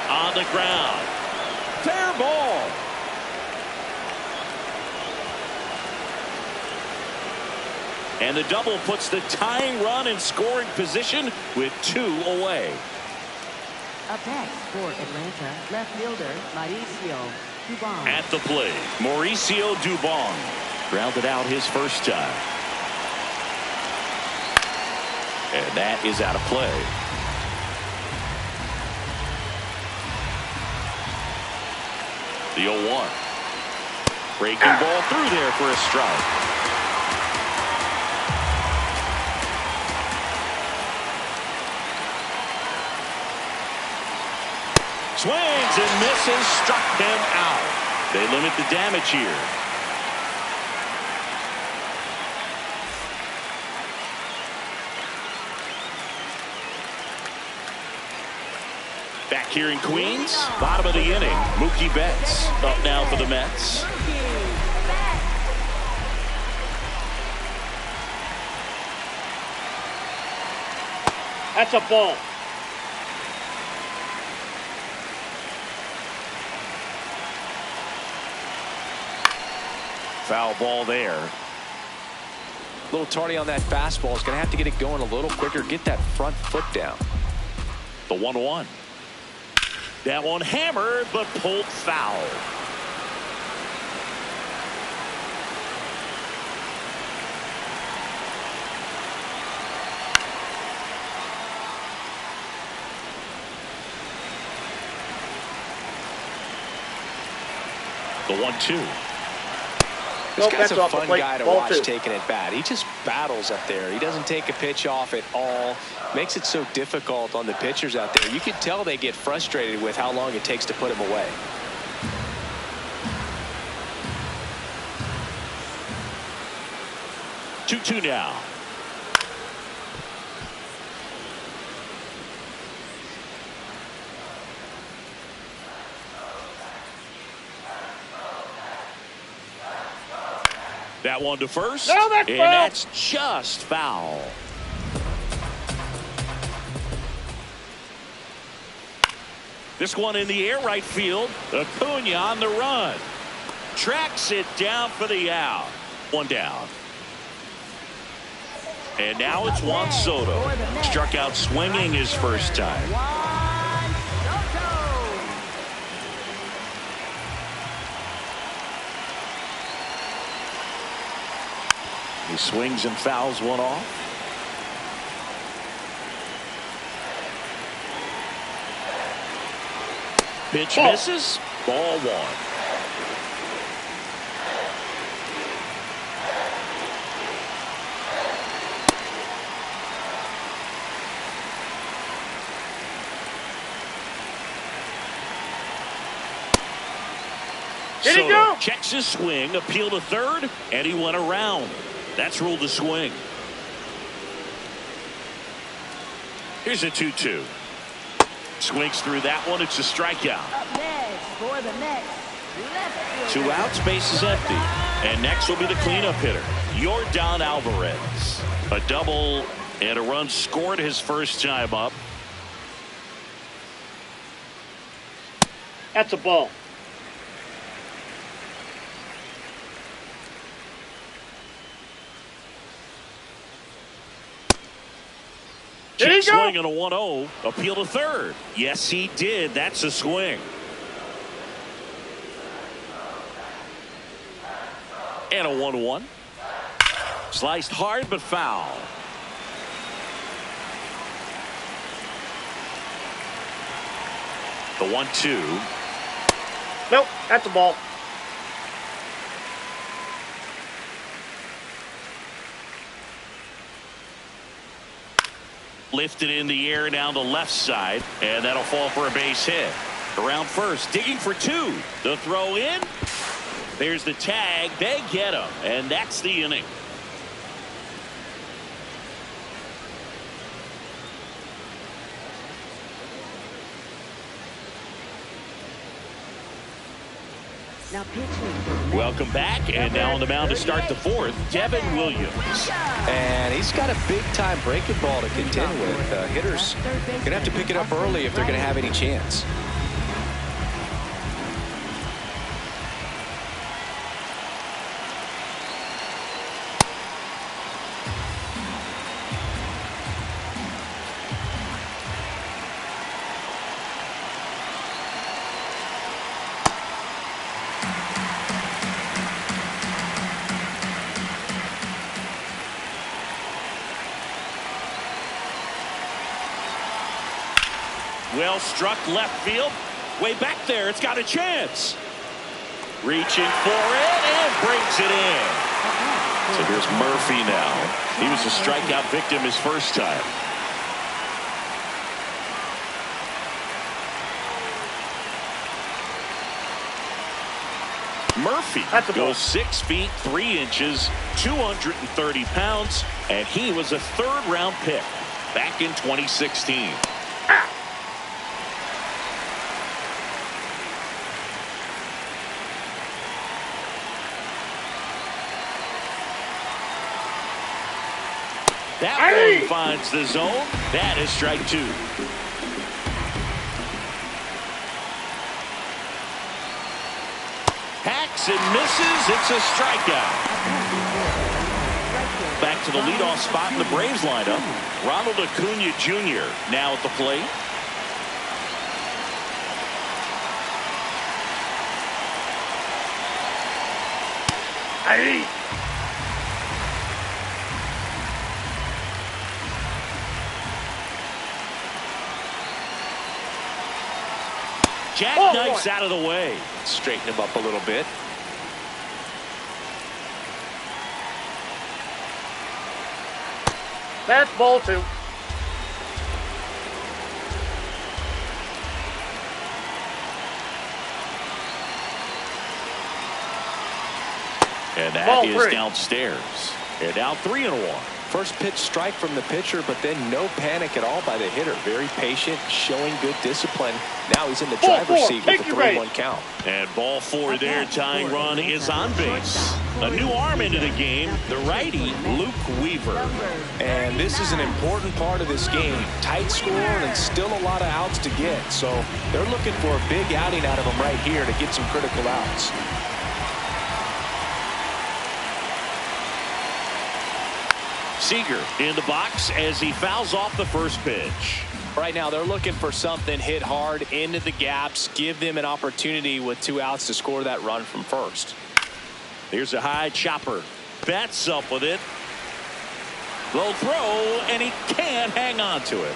On the ground. Fair ball. And the double puts the tying run in scoring position with 2 away. Up next for Atlanta, left fielder Mauricio Dubon. At the plate, Mauricio Dubon grounded out his first time. And that is out of play. The 0-1. Breaking ball through there for a strike. Swings and misses, struck him out. They limit the damage here. Back here in Queens, bottom of the inning, Mookie Betts up now for the Mets. That's a ball. Foul ball there. A little tardy on that fastball. He's going to have to get it going a little quicker. Get that front foot down. The 1-1. That one hammered, but pulled foul. The 1-2. This Nope, guy's that's a off the fun plate. guy to Ball watch 2. taking it bat. He just battles up there. He doesn't take a pitch off at all. Makes it so difficult on the pitchers out there. You can tell they get frustrated with how long it takes to put him away. Two now. That one to first. No, that's and foul. That's just foul. This one in the air right field. Acuna on the run. Tracks it down for the out. One down. And now it's Juan Soto. Struck out swinging his first time. He swings and fouls one off. Pitch misses. Ball one. Did he go? Checks his swing, appeal to third, and he went around. That's ruled a swing. Here's a 2-2. Swings through that one. It's a strikeout. Up next for the Mets, left fielder. 2 outs, base is empty. And next will be the cleanup hitter, Yordan Alvarez. A double and a run scored his first time up. That's a ball. Did he go? Swing and a 1-0. Appeal to third. Yes, he did. That's a swing. And a 1-1. Sliced hard but foul. The 1-2. Nope, that's a ball. Lifted in the air down the left side, and that'll fall for a base hit. Around first, digging for 2. The throw in. There's the tag. They get him, and that's the inning. Now pitching. Welcome back, and now on the mound to start the 4th, Devin Williams. And he's got a big-time breaking ball to contend with. Hitters going to have to pick it up early if they're going to have any chance. Well struck left field. Way back there. It's got a chance. Reaching for it and brings it in. So here's Murphy now. He was a strikeout victim his first time. Murphy goes 6 feet 3 inches, 230 pounds, and he was a 3rd-round pick back in 2016. That one finds the zone. That is strike 2. Hacks and misses. It's a strikeout. Back to the leadoff spot in the Braves lineup. Ronald Acuna Jr. now at the plate. Jackknifes out of the way. Straighten him up a little bit. That's ball 2. And that is downstairs. And now 3-1. First pitch strike from the pitcher, but then no panic at all by the hitter. Very patient, showing good discipline. Now he's in the driver's seat with a 3-1 count. And ball 4 there. Tying run is on base. A new arm into the game, the righty, Luke Weaver. And this is an important part of this game. Tight score and still a lot of outs to get. So they're looking for a big outing out of him right here to get some critical outs. Seager in the box as he fouls off the first pitch. Right now they're looking for something hit hard into the gaps, give them an opportunity with 2 outs to score that run from first. Here's a high chopper. Bats up with it. Low throw, and he can't hang on to it.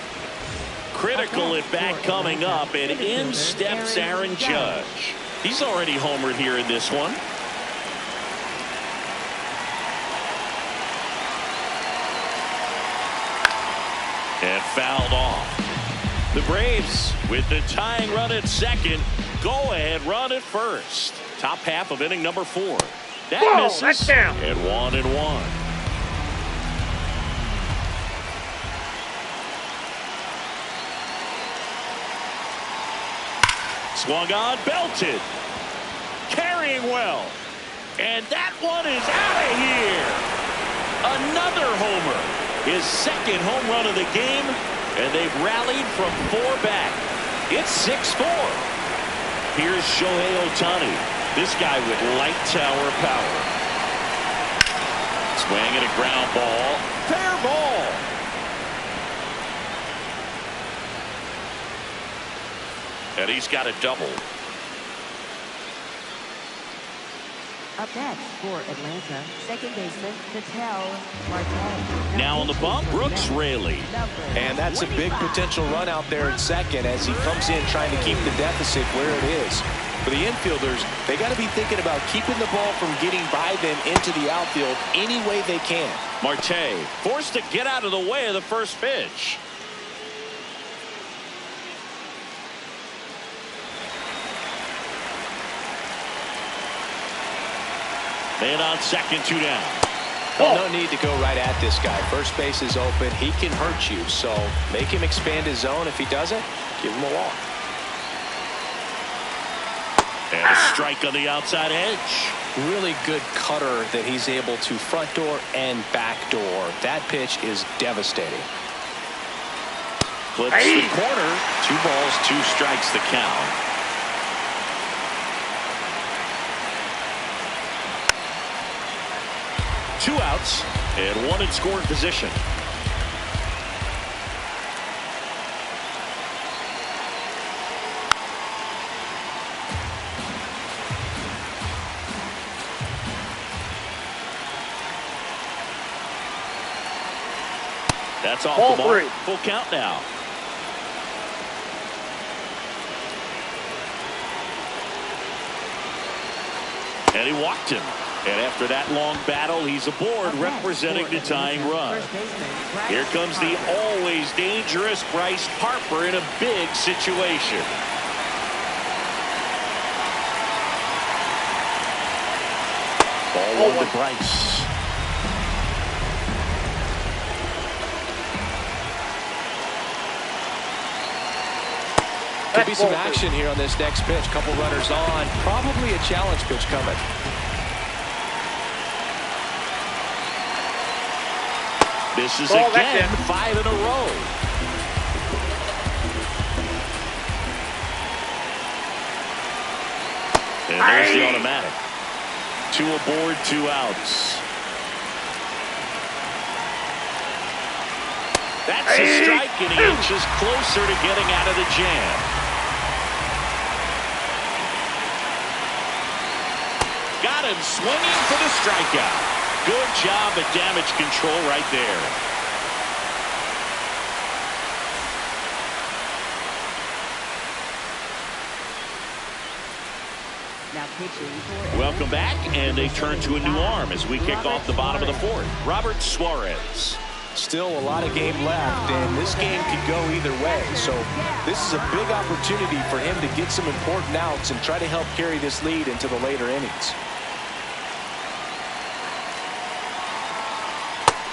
Critical at bat coming up, and in steps Aaron Judge. He's already homered here in this one. And fouled off. The Braves with the tying run at second. Go ahead run at first. Top half of inning number 4. That misses. That's down. And 1-1. Swung on, belted. Carrying well. And that one is out of here. Another homer. His second home run of the game, and they've rallied from 4 back. It's 6-4. Here's Shohei Ohtani. This guy with light tower power. Swinging a ground ball. Fair ball. And he's got a double. Up next for Atlanta, second baseman Ketel Marte. Now on the bump, Brooks Raley. And that's a big potential run out there at second as he comes in trying to keep the deficit where it is. For the infielders, they got to be thinking about keeping the ball from getting by them into the outfield any way they can. Marte forced to get out of the way of the first pitch. Man on second, 2 down. Well, no need to go right at this guy. First base is open. He can hurt you. So make him expand his zone. If he doesn't, give him a walk. And a strike on the outside edge. Really good cutter that he's able to front door and back door. That pitch is devastating. Clips the corner. 2 balls, 2 strikes the count. Two outs and 1 in scoring position. That's off the mark. Full count now. And he walked him. And after that long battle, he's aboard representing the tying run. Here comes the always dangerous Bryce Harper in a big situation. Ball 1 to Bryce. Could be some action here on this next pitch. Couple runners on. Probably a challenge pitch coming. This is again 5 in a row. And there's the automatic. 2 aboard, 2 outs. That's a strike, and he inches closer to getting out of the jam. Got him swinging for the strikeout. Good job at damage control right there. Now pitching for Welcome back, and they turn to a new arm as we kick off the bottom of the 4th. Robert Suarez. Still a lot of game left, and this game could go either way. So this is a big opportunity for him to get some important outs and try to help carry this lead into the later innings.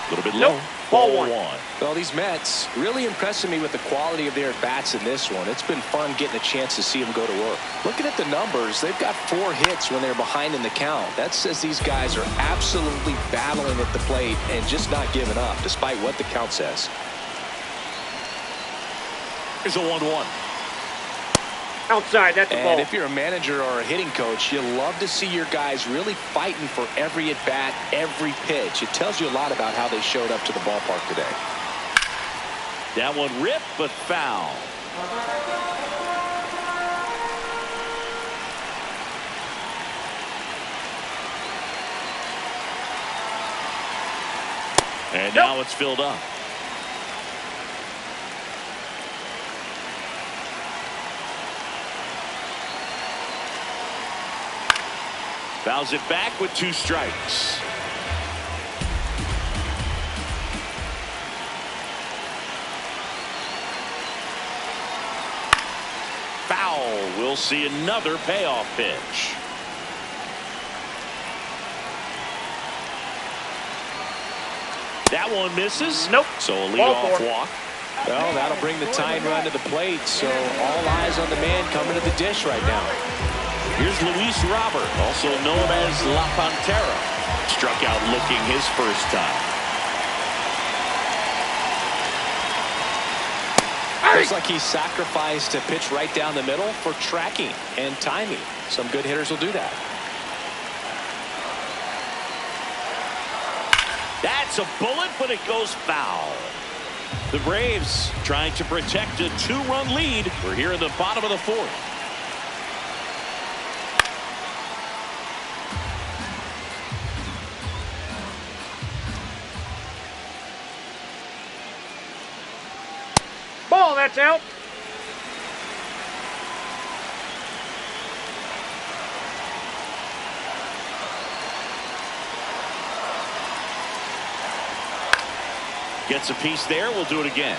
A little bit low. Ball one. Well, these Mets really impressing me with the quality of their at-bats in this one. It's been fun getting a chance to see them go to work. Looking at the numbers, they've got 4 hits when they're behind in the count. That says these guys are absolutely battling at the plate and just not giving up, despite what the count says. Here's a 1-1. Outside, that's a ball. And if you're a manager or a hitting coach, you love to see your guys really fighting for every at-bat, every pitch. It tells you a lot about how they showed up to the ballpark today. That one ripped, but foul. And now it's filled up. Fouls it back with 2 strikes. Foul. We'll see another payoff pitch. That one misses. Nope. So a Ball leadoff 4. walk. Well, that'll bring the tying run to the plate, so all eyes on the man coming to the dish right now. Here's Luis Robert, also known as La Pantera. Struck out looking his first time. Looks like he sacrificed to pitch right down the middle for tracking and timing. Some good hitters will do that. That's a bullet, but it goes foul. The Braves trying to protect a 2-run lead. We're here in the bottom of the 4th. Ball, that's out. Gets a piece there. We'll do it again.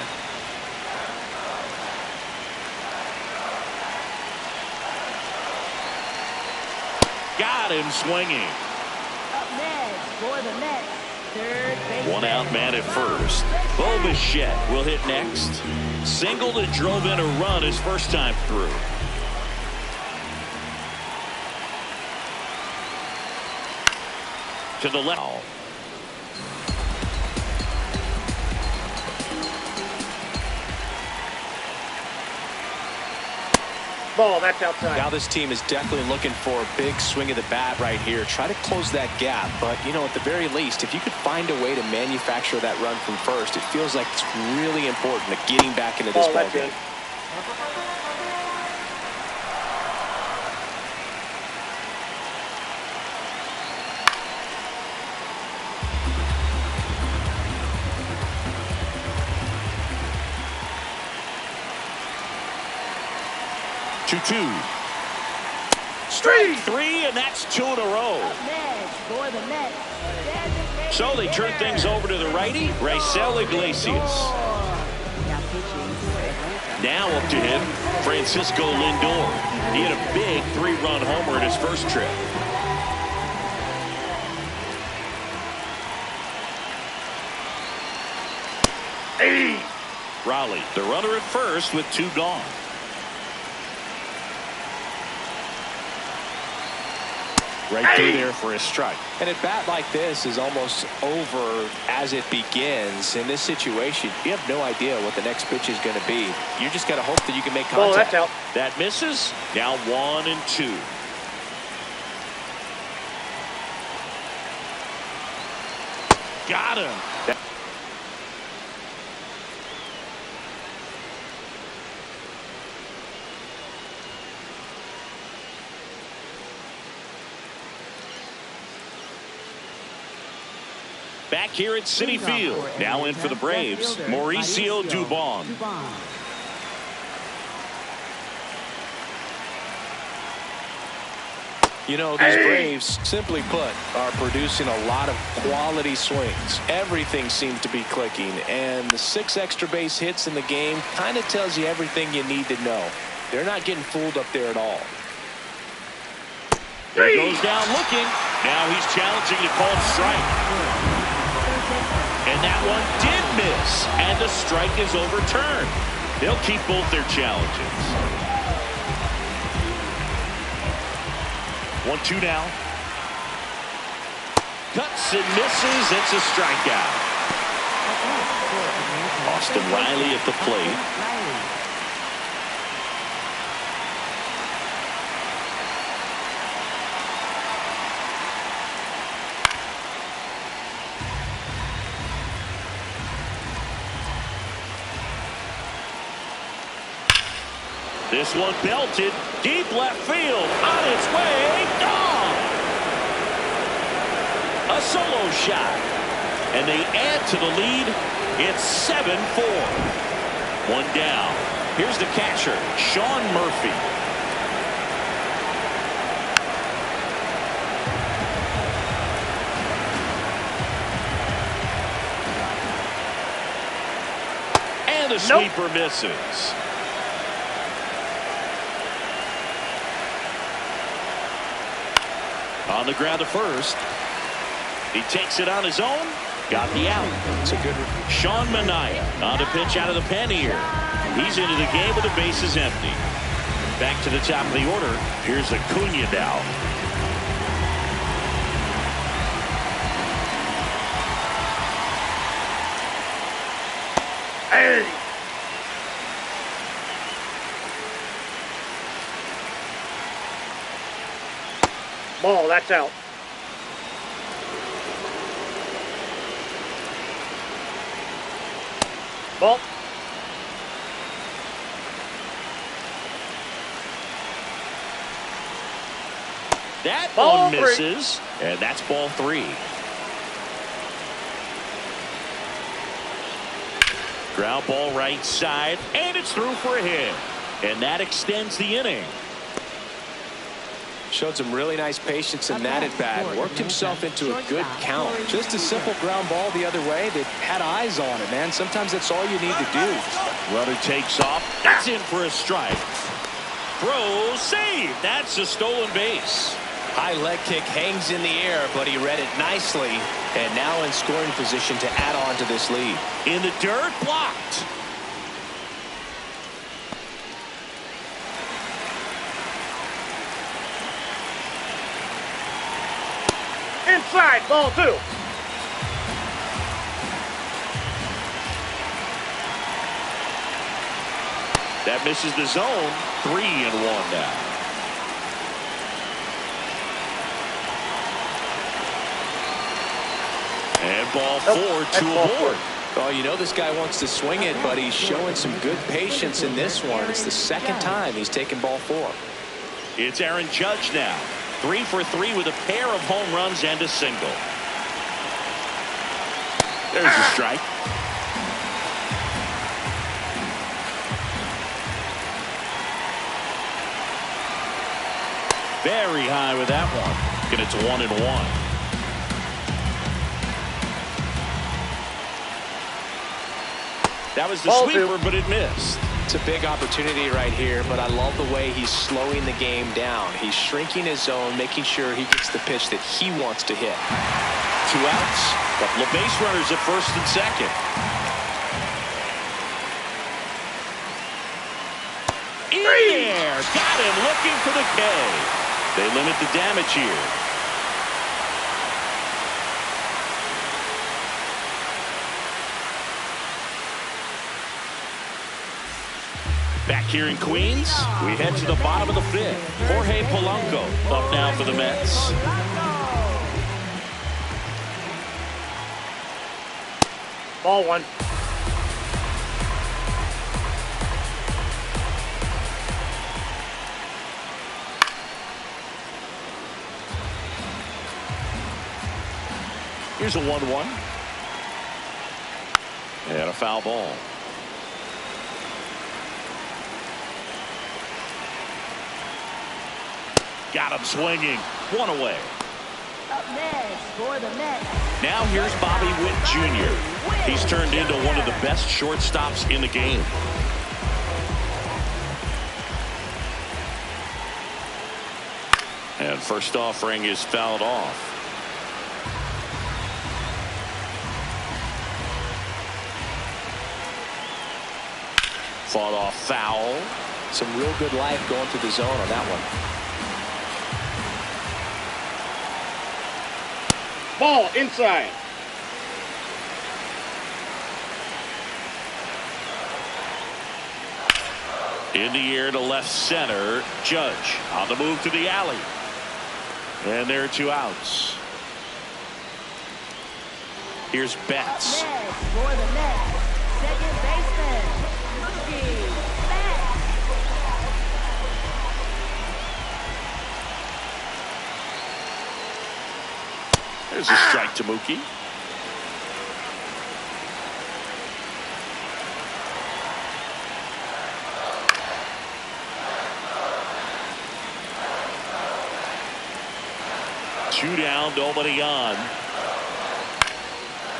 Got him swinging. Up next for the Mets, third baseman. 1 out man at first. Bo Bichette will hit next. Singled and drove in a run his first time through. To the left. Ball, that's outside. Now this team is definitely looking for a big swing of the bat right here. Try to close that gap. But, you know, at the very least, if you could find a way to manufacture that run from first, it feels like it's really important to getting back into this ball game. 2-2. Strike 3, and that's 2 in a row. Up next for the Mets, designated So they turn things over to the righty, Raisel Iglesias. Now pitching for Atlanta. Now up to him, Francisco Lindor. He had a big 3-run homer in his first trip. Hey! Raleigh, the runner at first with 2 gone. Right through there for a strike. And a bat like this is almost over as it begins. In this situation, you have no idea what the next pitch is going to be. You just got to hope that you can make Ball, contact. that's out. That misses. Now 1 and 2. Got him. Back here at Citi Field. Now in for the Braves, Mauricio Dubon. You know, these Braves, simply put, are producing a lot of quality swings. Everything seems to be clicking, and the 6 extra base hits in the game kind of tells you everything you need to know. They're not getting fooled up there at all. There he goes down looking. Now he's challenging to call strike. And that one did miss. And the strike is overturned. They'll keep both their challenges. 1-2 now. Cuts and misses. It's a strikeout. Austin Riley at the plate. This one belted deep left field, on its way, gone. A solo shot, and they add to the lead. It's 7-4. One down. Here's the catcher, Sean Murphy. And the sweeper misses. On the ground to first. He takes it on his own. Got the out. It's a good. Sean Manaea on the pitch out of the pen here. He's into the game with the bases empty. Back to the top of the order. Here's Acuna now. Hey! Ball, that's out. Ball. That Ball one misses, and that's ball 3. Ground ball right side, and it's through for a hit. And that extends the inning. Showed some really nice patience in that at bat. Worked himself into a good count. Just a simple ground ball the other way. They had eyes on it, man. Sometimes that's all you need to do. Runner takes off. That's in for a strike. Throw, save. That's a stolen base. High leg kick hangs in the air, but he read it nicely. And now in scoring position to add on to this lead. In the dirt, blocked. Inside, ball 2. That misses the zone. 3-1 now. And ball 4 to a board. Oh, you know this guy wants to swing it, but he's showing some good patience in this one. It's the second time he's taken ball 4. It's Aaron Judge now. 3 for 3 with a pair of home runs and a single. There's a strike. Very high with that one. And it's 1-1. That was the sweeper, but it missed. It's a big opportunity right here, but I love the way he's slowing the game down. He's shrinking his zone, making sure he gets the pitch that he wants to hit. 2 outs, couple of base runners at first and second. In there, got him looking for the K. They limit the damage here. Back here in Queens, we head to the bottom of the 5th. Jorge Polanco up now for the Mets. Ball 1. Here's a 1-1. And a foul ball. Got him swinging. 1 away. Up next for the Mets. Now here's Bobby Witt Jr. He's turned into one of the best shortstops in the game. And first offering is fouled off. Fought off foul. Some real good life going to the zone on that one. Ball inside. In the air to left center. Judge on the move to the alley. And there are 2 outs. Here's Betts. Up next for the Mets, second baseman, Mookie Betts. There's a strike to Mookie. Two down, nobody on.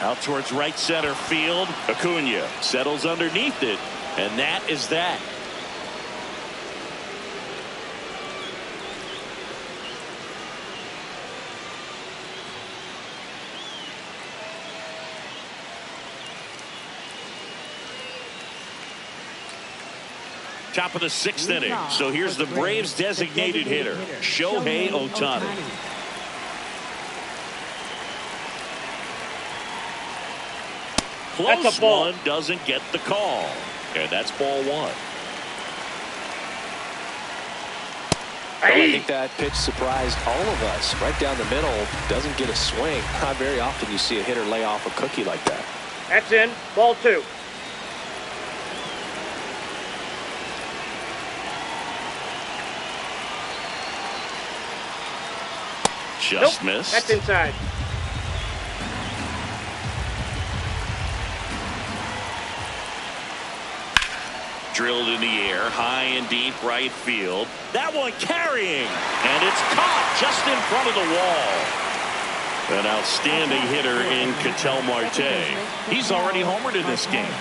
Out towards right center field. Acuna settles underneath it, and that is that. Top of the 6th inning. So here's the Braves designated hitter, Shohei Ohtani. Close one, doesn't get the call. And that's ball 1. Well, I think that pitch surprised all of us. Right down the middle, doesn't get a swing. Not very often you see a hitter lay off a cookie like that. That's in. Ball 2. Just missed. That's inside. Drilled in the air, high and deep right field. That one carrying, and it's caught just in front of the wall. An outstanding hitter in Ketel Marte. He's already homered in this game.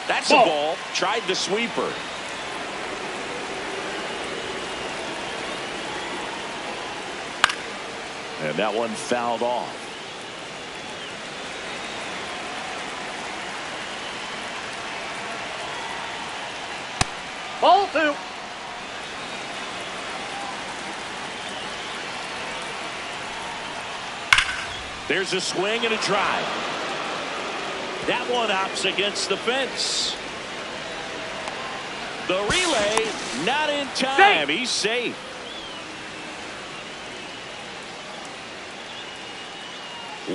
That's a ball. Tried the sweeper. And that one fouled off. Ball 2. There's a swing and a drive. That one hops against the fence. The relay not in time. He's safe.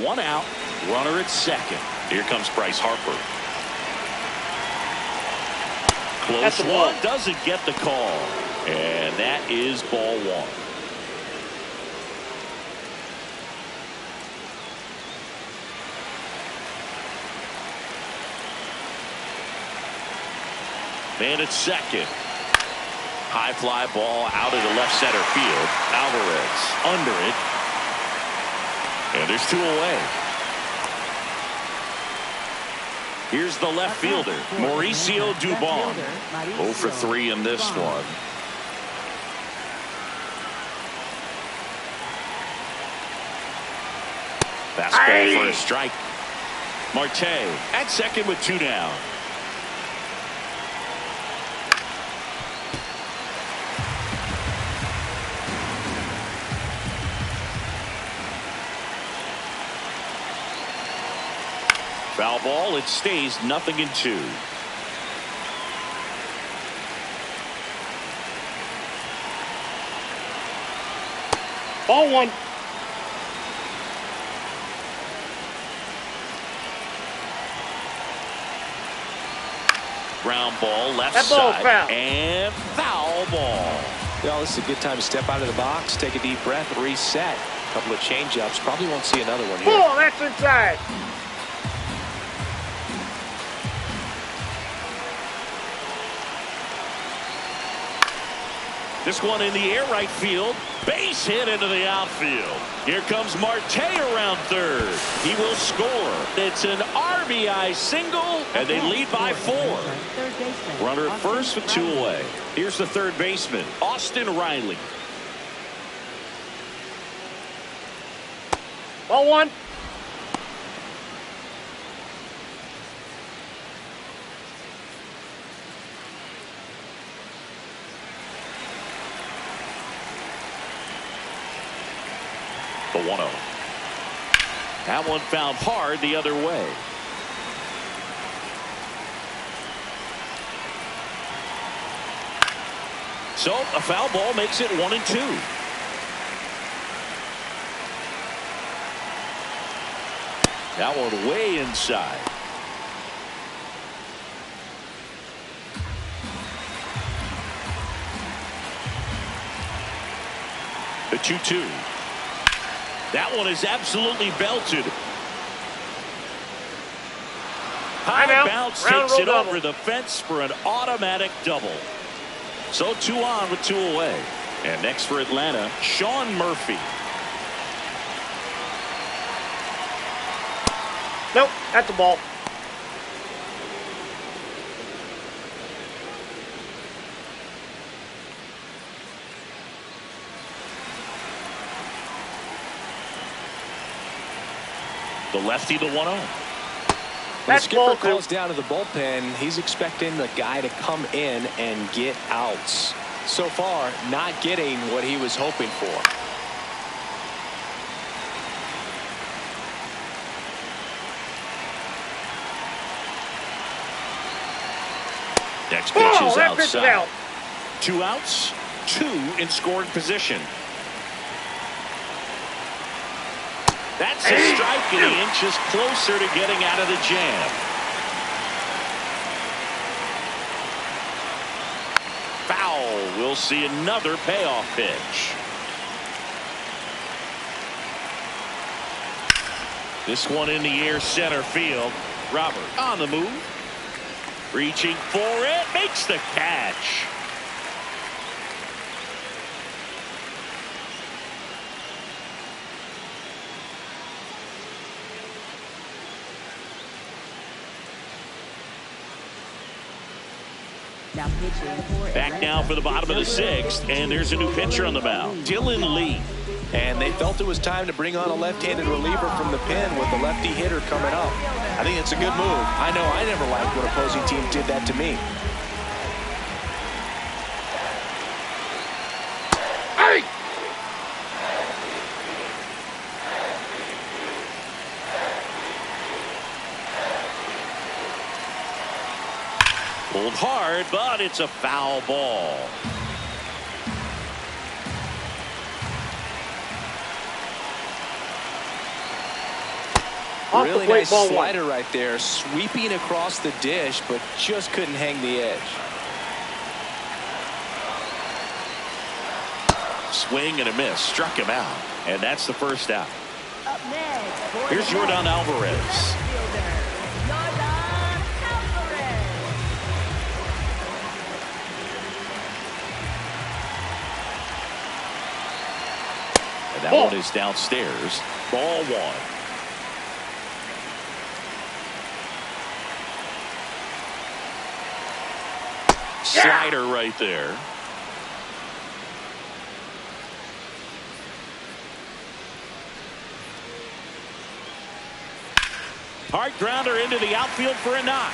One out. Runner at second. Here comes Bryce Harper. Close one, doesn't get the call. And that is ball 1. Man at second. High fly ball out into left center field. Alvarez under it. And there's 2 away. Here's the left fielder, Mauricio Dubon. 0 for 3 in this one. Fastball for a strike. Marte at second with 2 down. Foul ball. It stays 0-2. Ball 1. Ground ball left that ball side. Foul. And foul ball. Well, this is a good time to step out of the box, take a deep breath, reset. A couple of change-ups. Probably won't see another one here. Ball, that's inside. This one in the air right field. Base hit into the outfield. Here comes Marte around third. He will score. It's an RBI single, and they lead by 4. Runner at first with 2 away. Here's the third baseman, Austin Riley. Ball 1. 1-0. That one found hard the other way. So a foul ball makes it 1-2. That one way inside. The 2-2. That one is absolutely belted. High bounce takes it over the fence for an automatic double. So 2 on with 2 away. And next for Atlanta, Sean Murphy. Nope, that's the ball. The lefty, the 1-0. When the skipper calls down to the bullpen, he's expecting the guy to come in and get outs. So far, not getting what he was hoping for. Next pitch is that pitch is outside. out. 2 outs, 2 in scoring position. That's a strike, and he inches closer to getting out of the jam. Foul. We'll see another payoff pitch. This one in the air, center field. Robert on the move. Reaching for it, makes the catch. Back now for the bottom of the 6th, and there's a new pitcher on the mound, Dylan Lee. And they felt it was time to bring on a left-handed reliever from the pen with the lefty hitter coming up. I think it's a good move. I know I never liked when opposing teams did that to me. Hey! Pulled hard, but it's a foul ball. Really nice slider right there, sweeping across the dish, but just couldn't hang the edge. Swing and a miss, struck him out, and that's the first out. Up next, here's Jordan Alvarez. And that one is downstairs. Ball 1. Slider right there. Hard grounder into the outfield for a knock.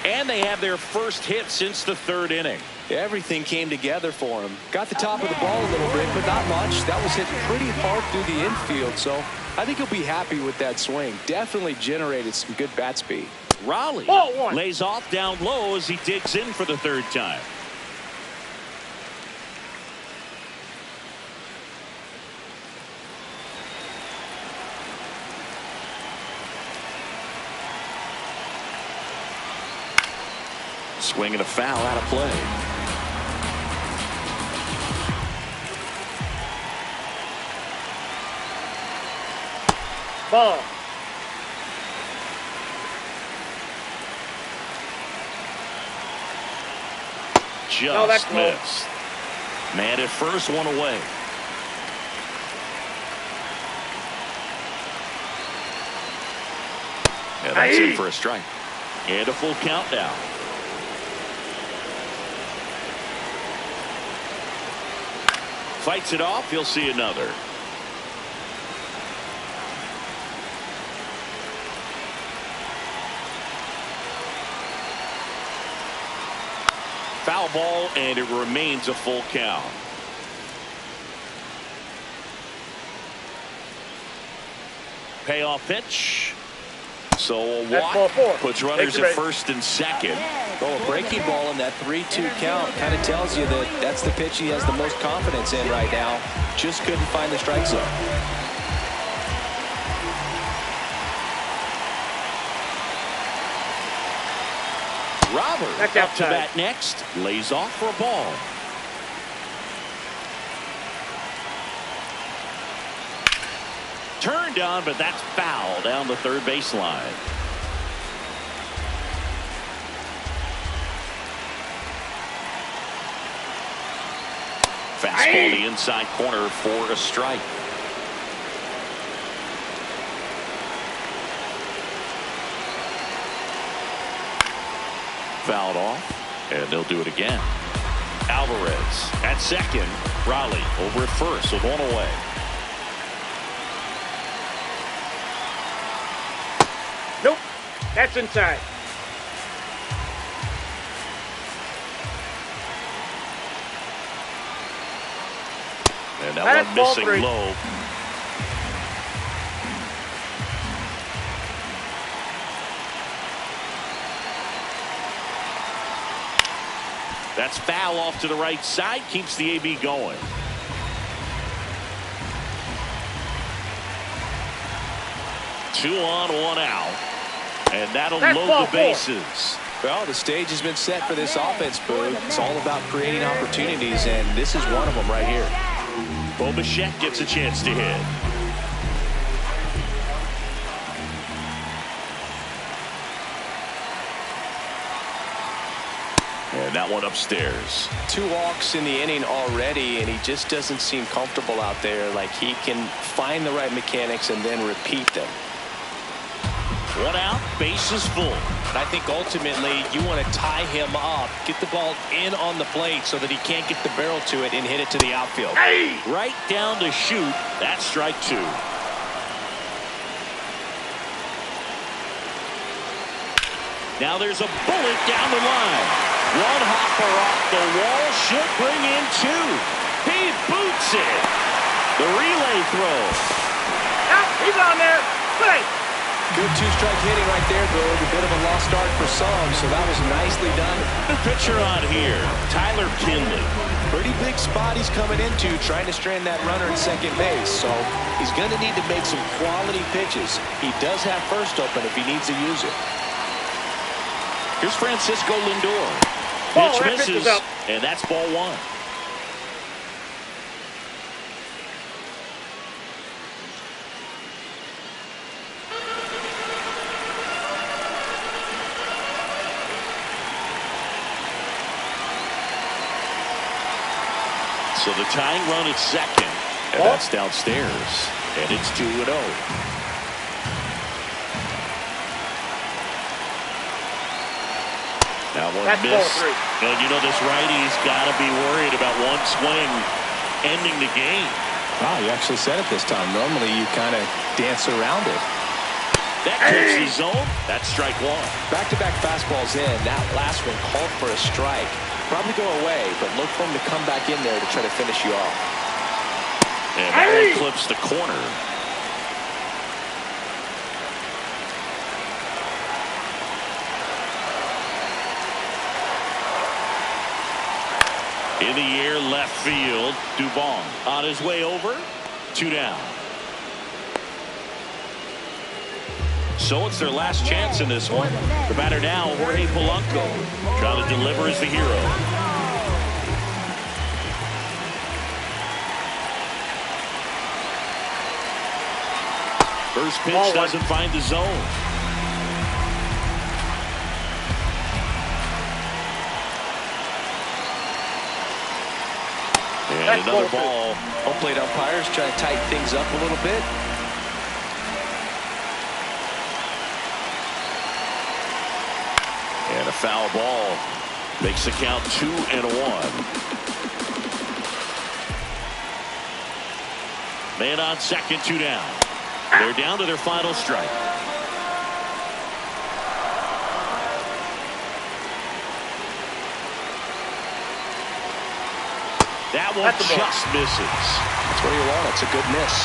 And they have their first hit since the 3rd inning. Everything came together for him. Got the top of the ball a little bit, but not much. That was hit pretty hard through the infield, so I think he'll be happy with that swing. Definitely generated some good bat speed. Raleigh lays off down low as he digs in for the 3rd time. Swing and a foul out of play. Ball. Just missed. Man at first, 1 away. Yeah, that's it for a strike. And a full count now. Fights it off. He'll see another. Foul ball, and it remains a full count. payoff pitch. So a That's walk ball 4. puts runners Take your at base. first and second. Well, a breaking ball in that 3-2 count kind of tells you that that's the pitch he has the most confidence in right now. Just couldn't find the strike zone. Robert That's up to outside. bat next. Lays off for a ball. Turned on, but that's foul down the third baseline. Fastball the inside corner for a strike. Fouled off, and they'll do it again. Alvarez at second. Raleigh over at first with one away. Nope. That's inside. And that That's one ball missing 3. low. That's foul off to the right side. Keeps the AB going. Two on, one out. And that'll That's load ball the 4. bases. Well, the stage has been set for this offense, Boog. It's all about creating opportunities, and this is one of them right here. Bo Bichette gets a chance to hit. And that one upstairs. 2 walks in the inning already, and he just doesn't seem comfortable out there. Like he can find the right mechanics and then repeat them. 1 out, bases full. I think ultimately you want to tie him up, get the ball in on the plate so that he can't get the barrel to it and hit it to the outfield. Hey! Right down to shoot. That's strike 2. Now there's a bullet down the line. One hopper off the wall should bring in 2. He boots it. The relay throw. Yep, he's on there. Play. Good 2-strike hitting right there, Boog. A bit of a lost start for some, so that was nicely done. The pitcher on here, Tyler Kinley. Pretty big spot he's coming into, trying to strand that runner at second base. So he's going to need to make some quality pitches. He does have first open if he needs to use it. Here's Francisco Lindor. Ball, Pitch that pitch misses, is up. and that's ball 1. So the tying run at second, and that's downstairs, and it's 2-0. That one That's missed. ball 3. And you know this righty's got to be worried about one swing ending the game. Wow, you actually said it this time. Normally you kind of dance around it. That takes the zone. That's strike 1. Back-to-back fastballs in. That last one called for a strike. Probably go away, but look for him to come back in there to try to finish you off. And that one clips the corner. In the air, left field. Dubon on his way over. 2 down. So it's their last chance in this one. The batter now, Jorge Polanco, trying to deliver as the hero. First pitch doesn't find the zone. And another ball. Home plate umpires trying to tighten things up a little bit. And a foul ball makes the count 2-1. Man on second, 2 down. They're down to their final strike. That one just misses. That's what you want. It's a good miss.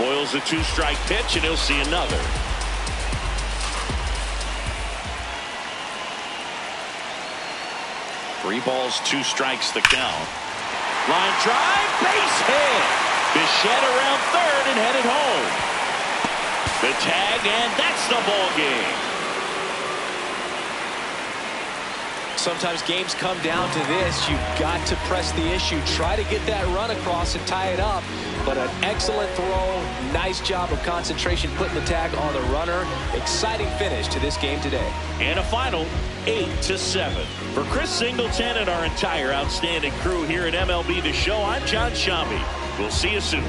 Boyle's a 2-strike pitch, and he'll see another. Three balls, 2 strikes the count. Line drive, base hit. Bichette around third and headed home. The tag, and that's the ball game. Sometimes games come down to this. You've got to press the issue. Try to get that run across and tie it up. But an excellent throw. Nice job of concentration putting the tag on the runner. Exciting finish to this game today. And a final 8-7. For Chris Singleton and our entire outstanding crew here at MLB The Show, I'm John Shambi. We'll see you soon.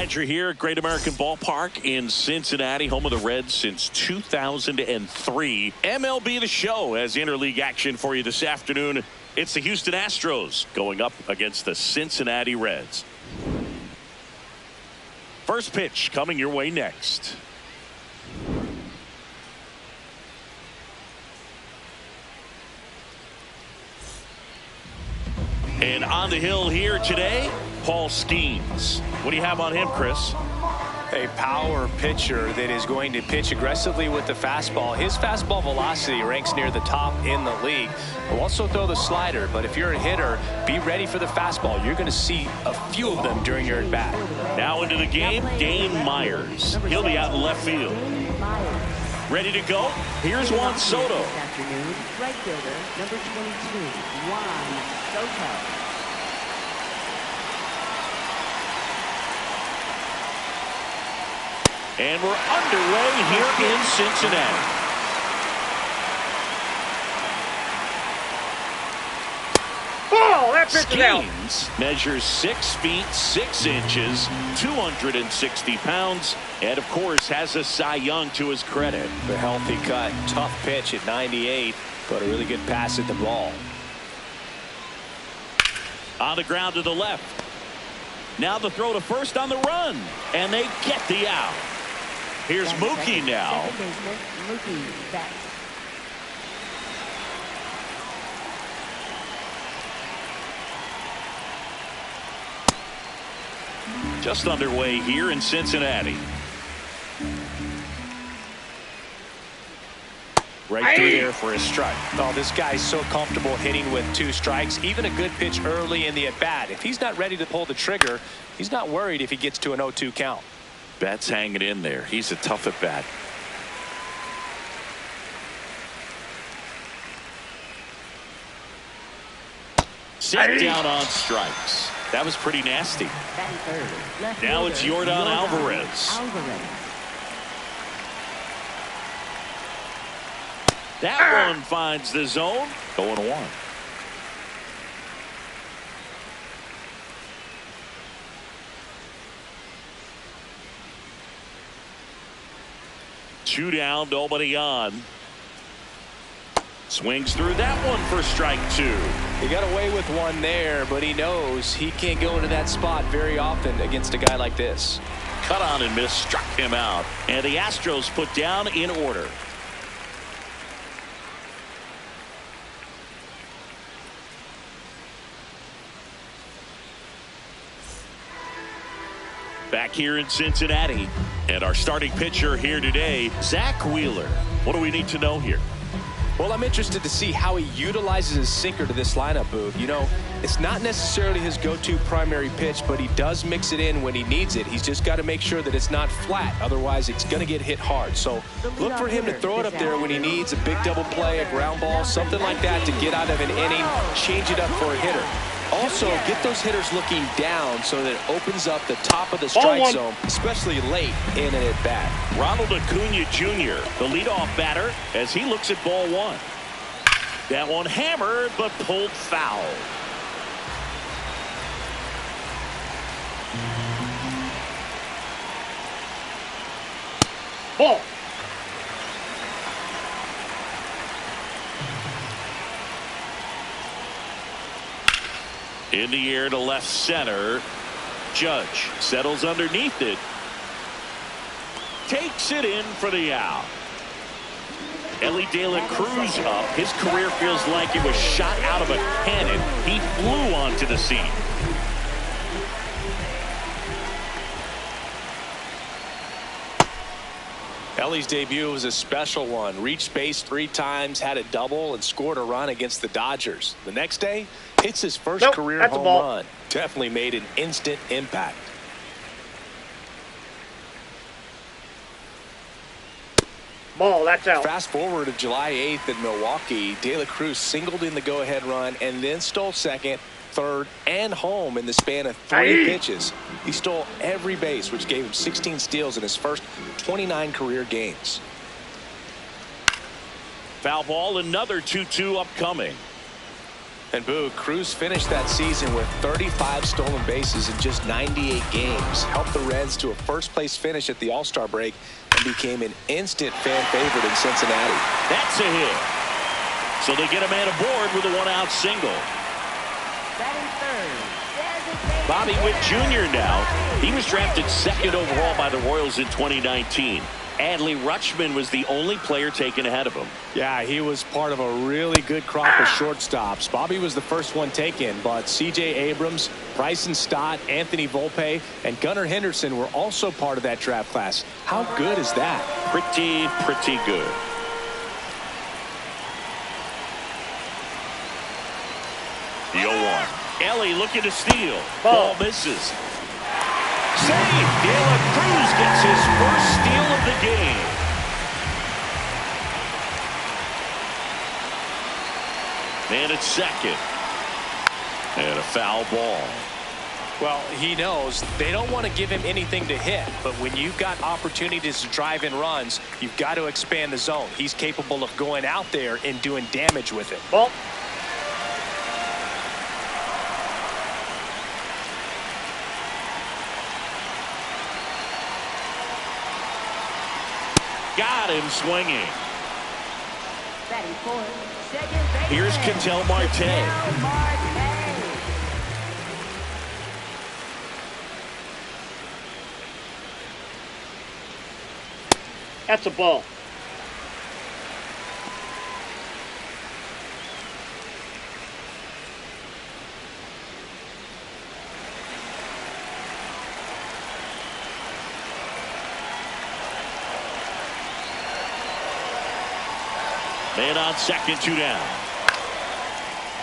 Glad you're here at Great American Ballpark in Cincinnati, home of the Reds since 2003. MLB The Show has interleague action for you this afternoon. It's the Houston Astros going up against the Cincinnati Reds. First pitch coming your way next. And on the hill here today, Paul Skeens. What do you have on him, Chris? A power pitcher that is going to pitch aggressively with the fastball. His fastball velocity ranks near the top in the league. He'll also throw the slider, but if you're a hitter, be ready for the fastball. You're going to see a few of them during your at-bat. Now into the game, Dane Myers. He'll be out in left field. Ready to go? Here's Juan Soto. This afternoon, right fielder, number 22, Juan Soto. And we're underway here in Cincinnati. Ball! That pitch is out. Skeens measures 6 feet 6 inches, 260 pounds, and of course has a Cy Young to his credit. The healthy cut, tough pitch at 98, but a really good pass at the ball. On the ground to the left. Now the throw to first on the run, and they get the out. Here's Mookie now. Second baseman, Mookie Betts. Just underway here in Cincinnati. Right through there for a strike. Oh, this guy's so comfortable hitting with 2 strikes. Even a good pitch early in the at-bat. If he's not ready to pull the trigger, he's not worried if he gets to an 0-2 count. Betts hanging in there. He's a tough at-bat. Set down on strikes. That was pretty nasty. Batting third, left Now it's fielder, Yordan Alvarez. That one finds the zone. 0-1. Two down, nobody on. Swings through that one for strike 2. He got away with one there, but he knows he can't go into that spot very often against a guy like this. Cut on and miss, struck him out. And the Astros put down in order. Back here in Cincinnati, and our starting pitcher here today, Zach Wheeler. What do we need to know here? Well, I'm interested to see how he utilizes his sinker to this lineup, Boog. You know, it's not necessarily his go-to primary pitch, but he does mix it in when he needs it. He's just got to make sure that it's not flat. Otherwise, it's going to get hit hard. So look for him to throw it up there when he needs a big double play, a ground ball, something like that to get out of an inning, change it up for a hitter. Also, get those hitters looking down so that it opens up the top of the strike zone, especially late in an at-bat. Ronald Acuna Jr., the leadoff batter, as he looks at ball 1. That one hammered, but pulled foul. Ball. In the air to left center. Judge settles underneath it. Takes it in for the out. Elly De La Cruz up. His career feels like it was shot out of a cannon. He flew onto the scene. Elly's debut was a special one. Reached base 3 times, had a double, and scored a run against the Dodgers. The next day, hits his first career home run. Definitely made an instant impact. Ball, that's out. Fast forward to July 8th in Milwaukee, De La Cruz singled in the go-ahead run and then stole second, third, and home in the span of 3 pitches. He stole every base, which gave him 16 steals in his first 29 career games. Foul ball, another 2-2 upcoming. And Boog, Cruz finished that season with 35 stolen bases in just 98 games. Helped the Reds to a first-place finish at the All-Star break and became an instant fan favorite in Cincinnati. That's a hit. So they get a man aboard with a one-out single. Batting third, Bobby Witt Jr. now. He was drafted second overall by the Royals in 2019. Adley Rutschman was the only player taken ahead of him. Yeah, he was part of a really good crop of shortstops. Bobby was the first one taken, but C.J. Abrams, Bryson Stott, Anthony Volpe, and Gunnar Henderson were also part of that draft class. How good is that? Pretty good. The 0-1. Ellie looking to steal. Ball misses. Save! De La Cruz gets his first steal of the game. And it's second. And a foul ball. Well, he knows they don't want to give him anything to hit, but when you've got opportunities to drive in runs, you've got to expand the zone. He's capable of going out there and doing damage with it. Ball. Got him swinging. batting fourth, second baseman. Here's Ketel Marte. Ketel Marte. That's a ball. Man on second, 2 down.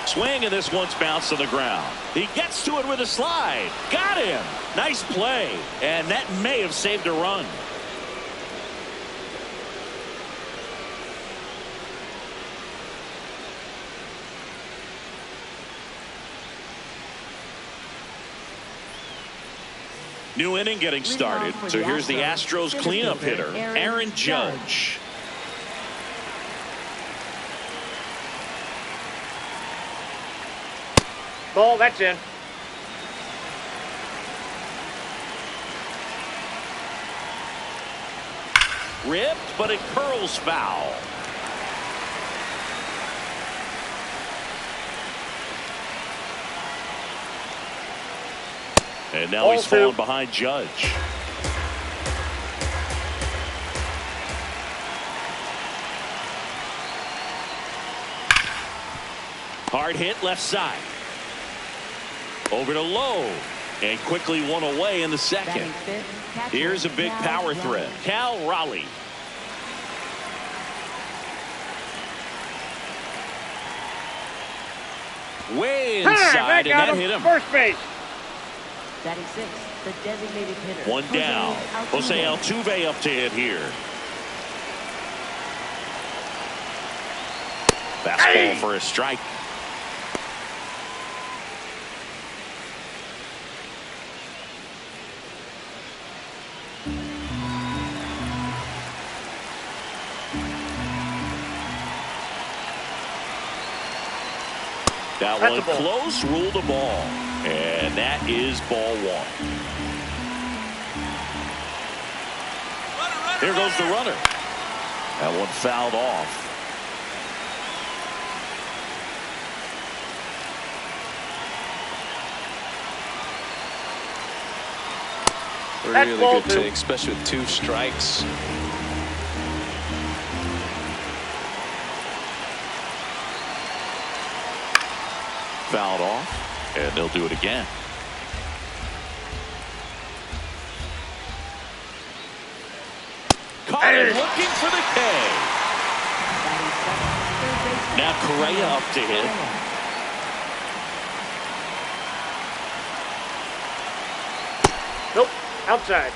Swing, and this one's bounced to the ground. He gets to it with a slide. Got him. Nice play. And that may have saved a run. New inning getting started. So here's the Astros cleanup hitter, Aaron Judge. Ball, that's in. Ripped, but it curls foul. And now he's fallen behind Judge. Hard hit left side. Over to Lowe. And quickly one away in the second. Here's a big power threat. Cal Raleigh. Way inside, and that hit him. First base. Batting sixth, the designated hitter. One down. Jose Altuve up to hit here. Fastball for a strike. That one close, ruled a ball. And that is ball one. Here goes the runner. That one fouled off. Really good take, especially with 2 strikes. Fouled off, and they'll do it again. Caught it, looking for the K. Now Correa up to hit. Nope, outside.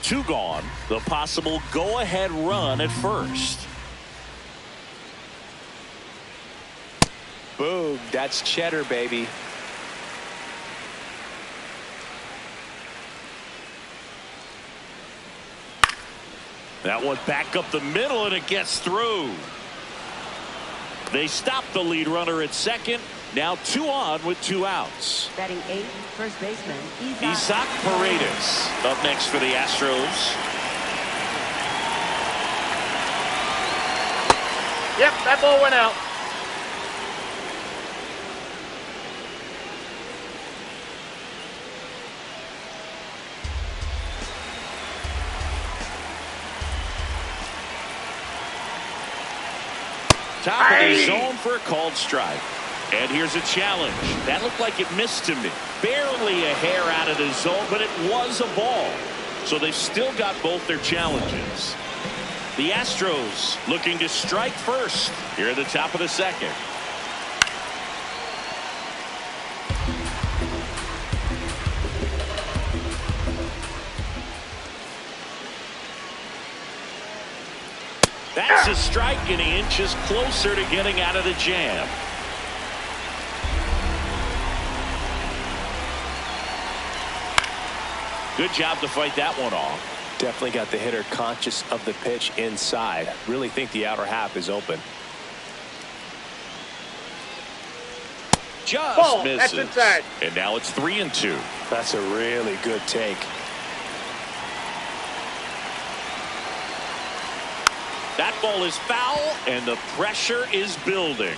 Two gone. The possible go-ahead run at first. Boog, that's cheddar, baby. That one back up the middle, and it gets through. They stop the lead runner at second. Now 2 on with 2 outs. Batting 8th, first baseman, Isaac Paredes up next for the Astros. Yep, that ball went out. Top of the zone for a called strike. And here's a challenge. That looked like it missed to me. Barely a hair out of the zone, but it was a ball. So they've still got both their challenges. The Astros looking to strike first here at the top of the second. That's a strike, and he inches closer to getting out of the jam. Good job to fight that one off. Definitely got the hitter conscious of the pitch inside. Really think the outer half is open. Just Ball, misses. that's inside. And now it's 3-2. That's a really good take. That ball is foul, and the pressure is building.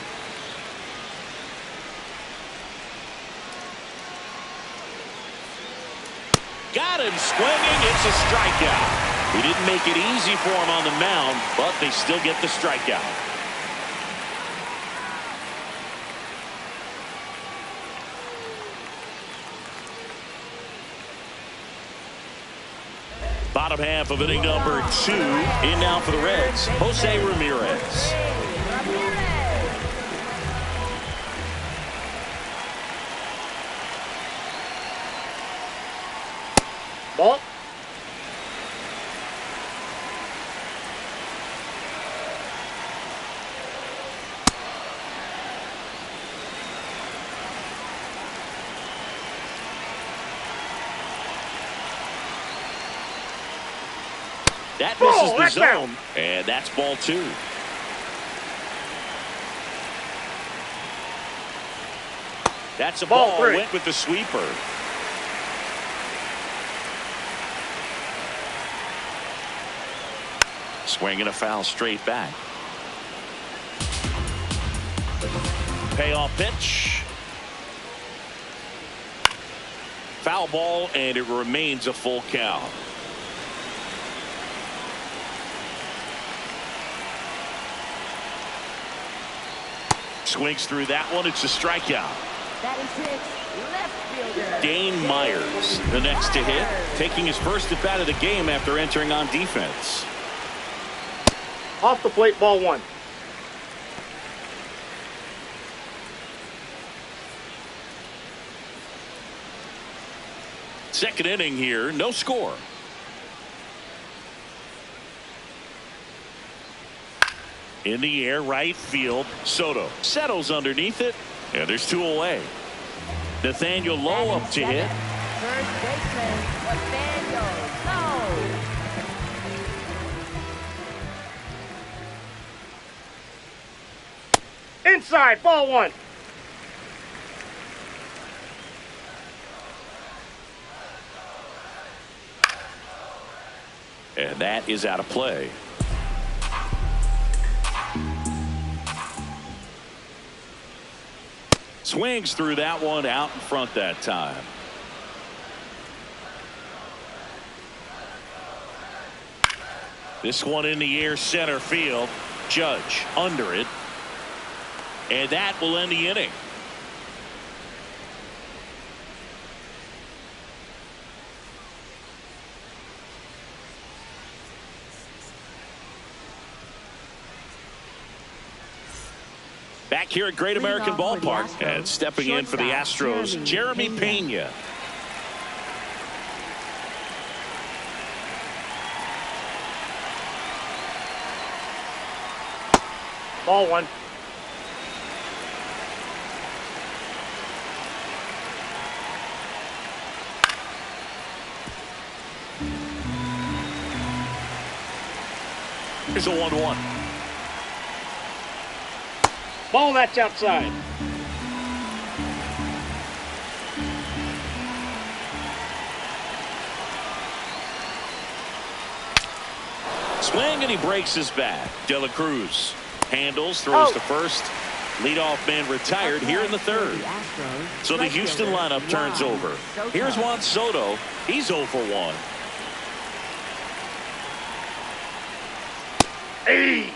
Got him swinging. It's a strikeout. He didn't make it easy for him on the mound, but they still get the strikeout. Bottom half of inning number 2. In now for the Reds, Jose Ramirez. Ball. That Ball, misses the that's zone, and that's ball 2. That's a Ball ball. 3. Went with the sweeper. Swinging a foul straight back. Payoff pitch. Foul ball, and it remains a full count. Swings through that one. It's a strikeout. Batting 6th, left fielder. Dane Myers, the next to hit, taking his first at bat of the game after entering on defense. Off the plate, ball 1. Second inning here, no score. In the air, right field. Soto settles underneath it, and there's 2 away. Nathaniel Lowe up to hit. First baseman, Nathaniel Lowe. Inside, ball 1. And that is out of play. Swings through that one, out in front that time. This one in the air, center field. Judge under it. And that will end the inning. Back here at Great American Ballpark, and stepping in for the Astros, Jeremy Pena. Ball 1. Here's a 1-1. Ball, that's outside. Swing, and he breaks his bat. De La Cruz handles, throws to first. Leadoff man retired here in the third. So the Houston lineup turns over. Here's Juan Soto. He's 0 for 1. Hey!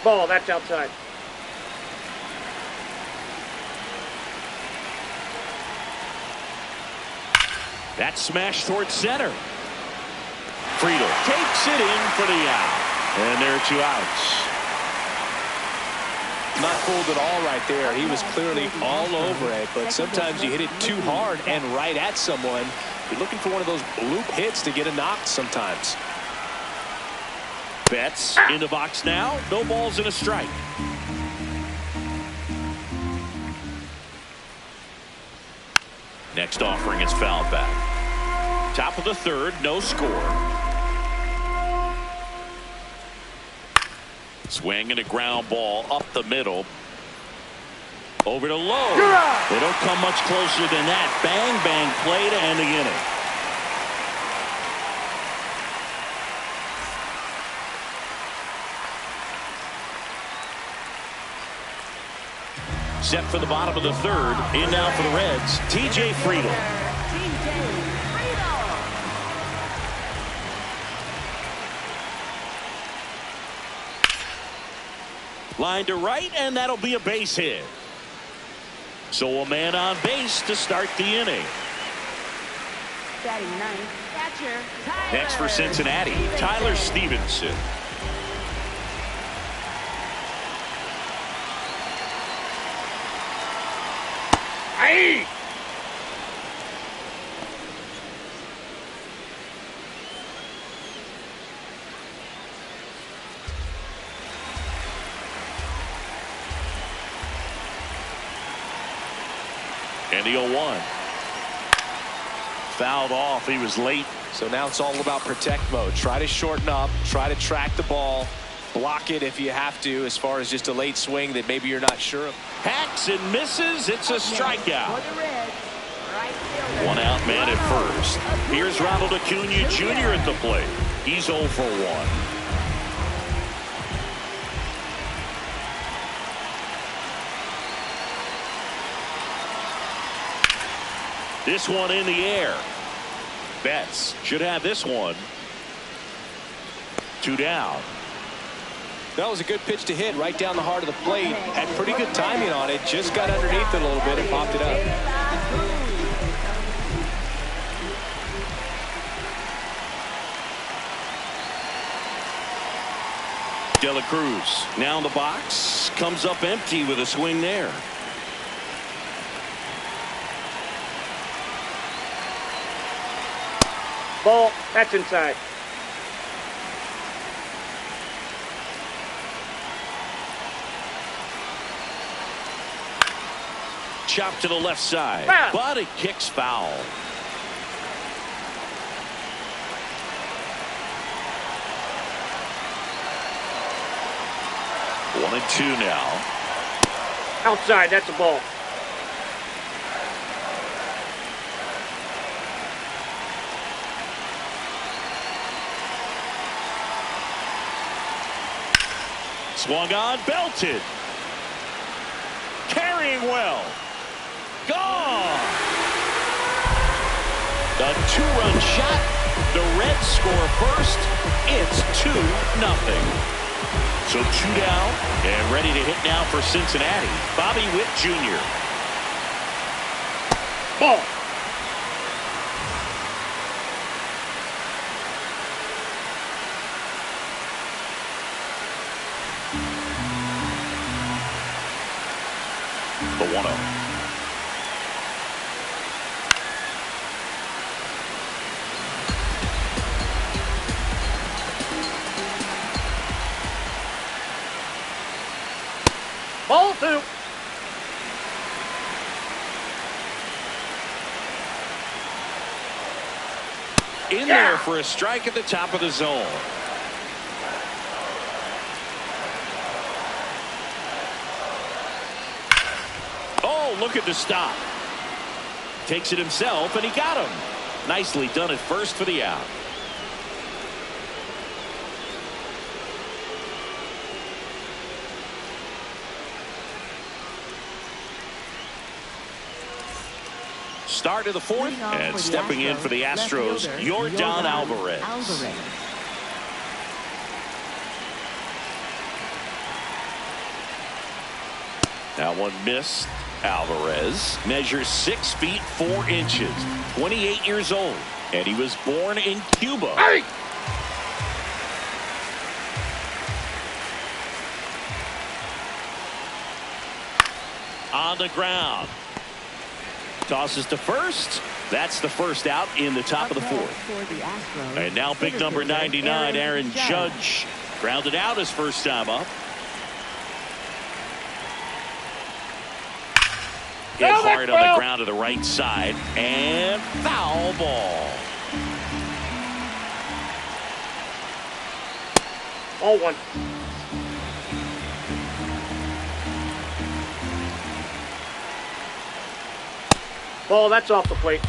Ball, that's outside. That smash towards center. Friedel takes it in for the out. And there are 2 outs. Not fooled at all right there. He was clearly all over it, but sometimes you hit it too hard and right at someone. You're looking for one of those bloop hits to get a knock sometimes. Betts in the box now. No balls and a strike. Next offering is fouled back. Top of the third, no score. Swing and a ground ball up the middle. Over to Lowe. They don't come much closer than that. Bang, bang play to end the inning. Set for the bottom of the third. In now for the Reds, T.J. Friedel. Line to right, and that'll be a base hit. So a man on base to start the inning. Batting ninth, catcher, Tyler. Next for Cincinnati, Tyler Stevenson. Hey! And the 0-1. Fouled off. He was late. So now it's all about protect mode. Try to shorten up. Try to track the ball. Block it if you have to, as far as just a late swing that maybe you're not sure of. Hacks and misses. It's a strikeout. For the Reds, right fielder. 1 out man at first. Here's Ronald Acuna Jr. at the plate. He's 0 for 1. This one in the air. Betts should have this one. 2 down. That was a good pitch to hit right down the heart of the plate. Had pretty good timing on it. Just got underneath it a little bit and popped it up. De La Cruz now in the box. Comes up empty with a swing there. Ball, that's inside. Chop to the left side, Foul. but it kicks foul. One and 2 now. Outside, that's a ball. Swung on, belted. Carrying well. Gone. A 2-run shot. The Reds score first. It's 2-0. So 2 down and ready to hit now for Cincinnati. Bobby Witt Jr. Ball. The 1-0. Ball 2. In there for a strike at the top of the zone. Oh, look at the stop. Takes it himself, and he got him. Nicely done at first for the out. Start of the fourth, and stepping in for the Astros, Yordan Alvarez. That one missed. Alvarez measures 6 feet 4 inches, 28 years old, and he was born in Cuba. Hey! On the ground. Tosses to first. That's the first out in the top of the fourth. And now big number 99, Aaron Judge. Grounded out his first time up. Hit hard on the ground to the right side. And foul ball. All one. Ball, that's off the plate.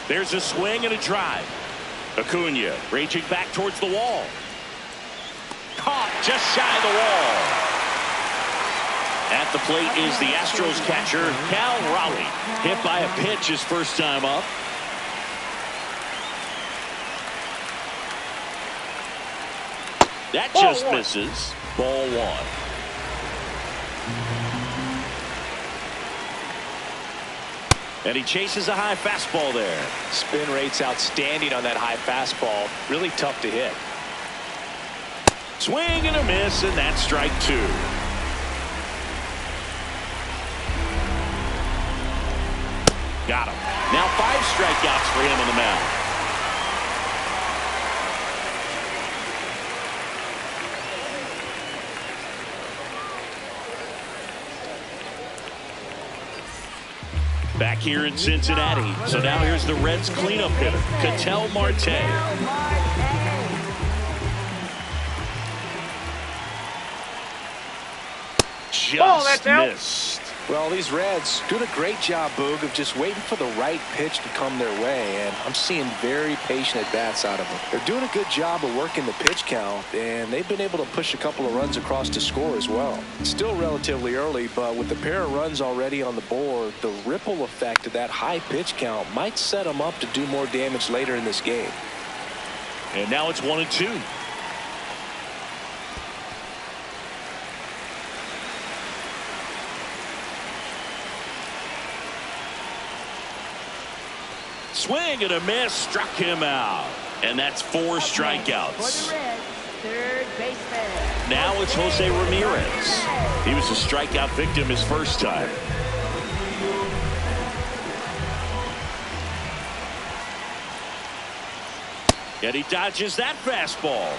There's a swing and a drive. Acuna raging back towards the wall. Caught just shy of the wall. At the plate is the Astros catcher, Cal Raleigh. Hit by a pitch his first time up. That just misses. Ball one. And he chases a high fastball there. Spin rate's outstanding on that high fastball. Really tough to hit. Swing and a miss, and that's strike two. Got him. Now 5 strikeouts for him on the mound. Back here in Cincinnati. So now here's the Reds cleanup hitter, Ketel Marte. Just missed. Well, these Reds doing a great job, Boog, of just waiting for the right pitch to come their way, and I'm seeing very patient at-bats out of them. They're doing a good job of working the pitch count, and they've been able to push a couple of runs across to score as well. It's still relatively early, but with the pair of runs already on the board, the ripple effect of that high pitch count might set them up to do more damage later in this game. And now it's 1-2. Swing and a miss, struck him out. And that's 4 strikeouts. Third baseman. Now it's Jose Ramirez. He was a strikeout victim his first time. And he dodges that fastball.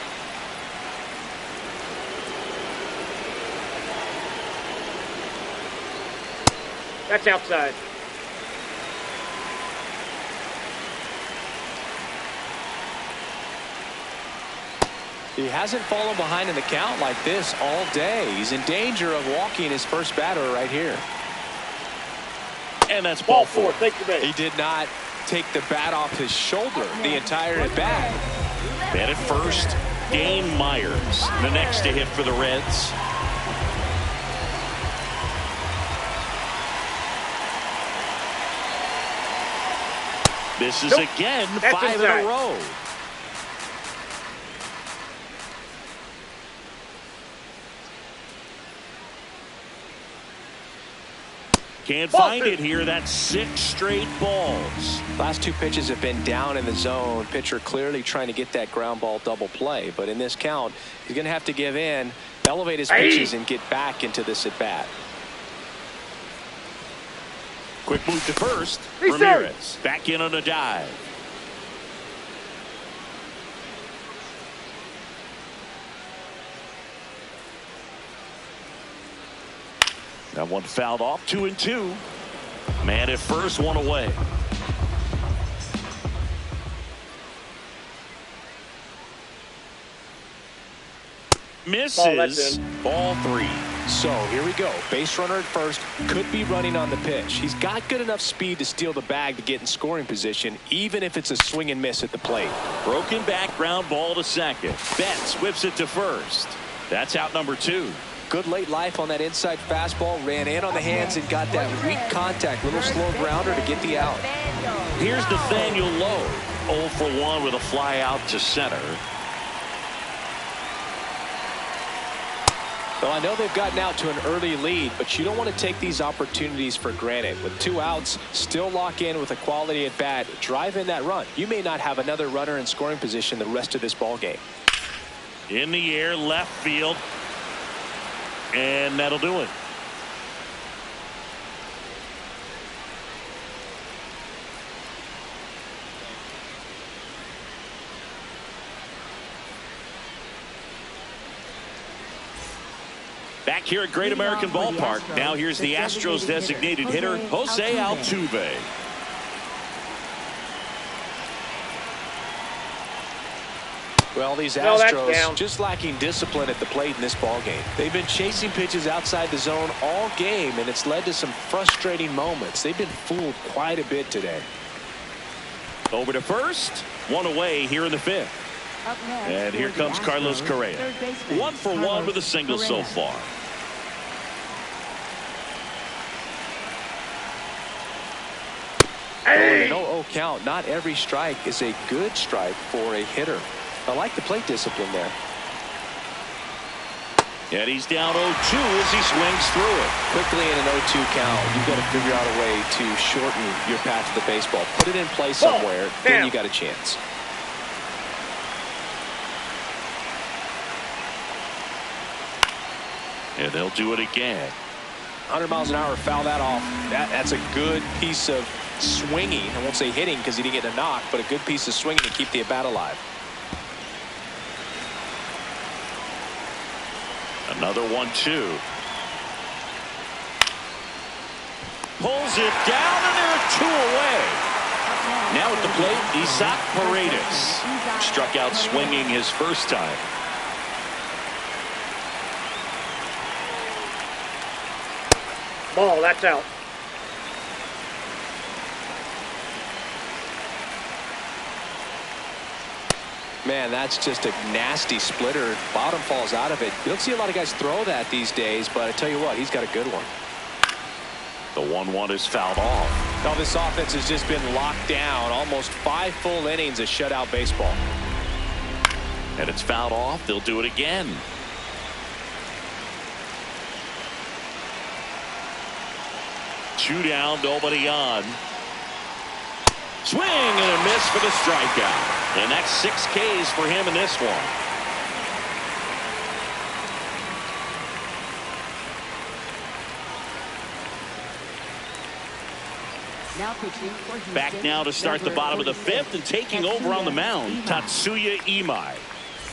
That's outside. He hasn't fallen behind in the count like this all day. He's in danger of walking his first batter right here. And that's ball 4. Take the base. He did not take the bat off his shoulder the entire at bat. Man at first, Dane Myers, the next to hit for the Reds. This is again 5 in a row. Can't find it here. That's 6 straight balls. Last 2 pitches have been down in the zone. Pitcher clearly trying to get that ground ball double play. But in this count, he's going to have to give in elevate his pitches and get back into this at bat. Quick move to first. Ramirez back in on a dive. That one fouled off. 2-2. Man at first, one away. Misses. Ball 3. So here we go. Base runner at first, could be running on the pitch. He's got good enough speed to steal the bag to get in scoring position, even if it's a swing and miss at the plate. Broken back, ground ball to second. Betts whips it to first. That's out number 2. Good late life on that inside fastball. Ran in on the hands and got that weak contact. Little slow grounder to get the out. Here's Nathaniel Lowe. 0 for 1 with a fly out to center. Well, I know they've gotten out to an early lead, but you don't want to take these opportunities for granted. With 2 outs, still lock in with a quality at bat. Drive in that run. You may not have another runner in scoring position the rest of this ball game. In the air, left field. And that'll do it. Back here at Great American Ballpark. Now here's the Astros designated hitter, Jose Altuve. Well, these Astros just lacking discipline at the plate in this ball game. They've been chasing pitches outside the zone all game, and it's led to some frustrating moments. They've been fooled quite a bit today. Over to first. 1 away here in the 5th. And here comes Carlos Correa. 1 for 1 with a single so far. An 0-0 count. Not every strike is a good strike for a hitter. I like the plate discipline there. And he's down 0-2 as he swings through it. Quickly in an 0-2 count, you've got to figure out a way to shorten your path to the baseball. Put it in play somewhere, then you got a chance. And they'll do it again. 100 miles an hour, foul that off. That's a good piece of swinging. I won't say hitting because he didn't get a knock, but a good piece of swinging to keep the at bat alive. Another 1-2. Pulls it down, and there are 2 away. Now at the plate, Isaac Paredes. Struck out swinging his first time. Ball, that's out. Man, that's just a nasty splitter. Bottom falls out of it. You don't see a lot of guys throw that these days, but I tell you what, he's got a good one. The 1-1 is fouled off. Now this offense has just been locked down. Almost 5 full innings of shutout baseball. And it's fouled off. They'll do it again. Two down, nobody on. Swing and a miss for the strikeout. And that's 6 Ks for him in this one. Back now to start the bottom of the 5th and taking over on the mound, Tatsuya Imai.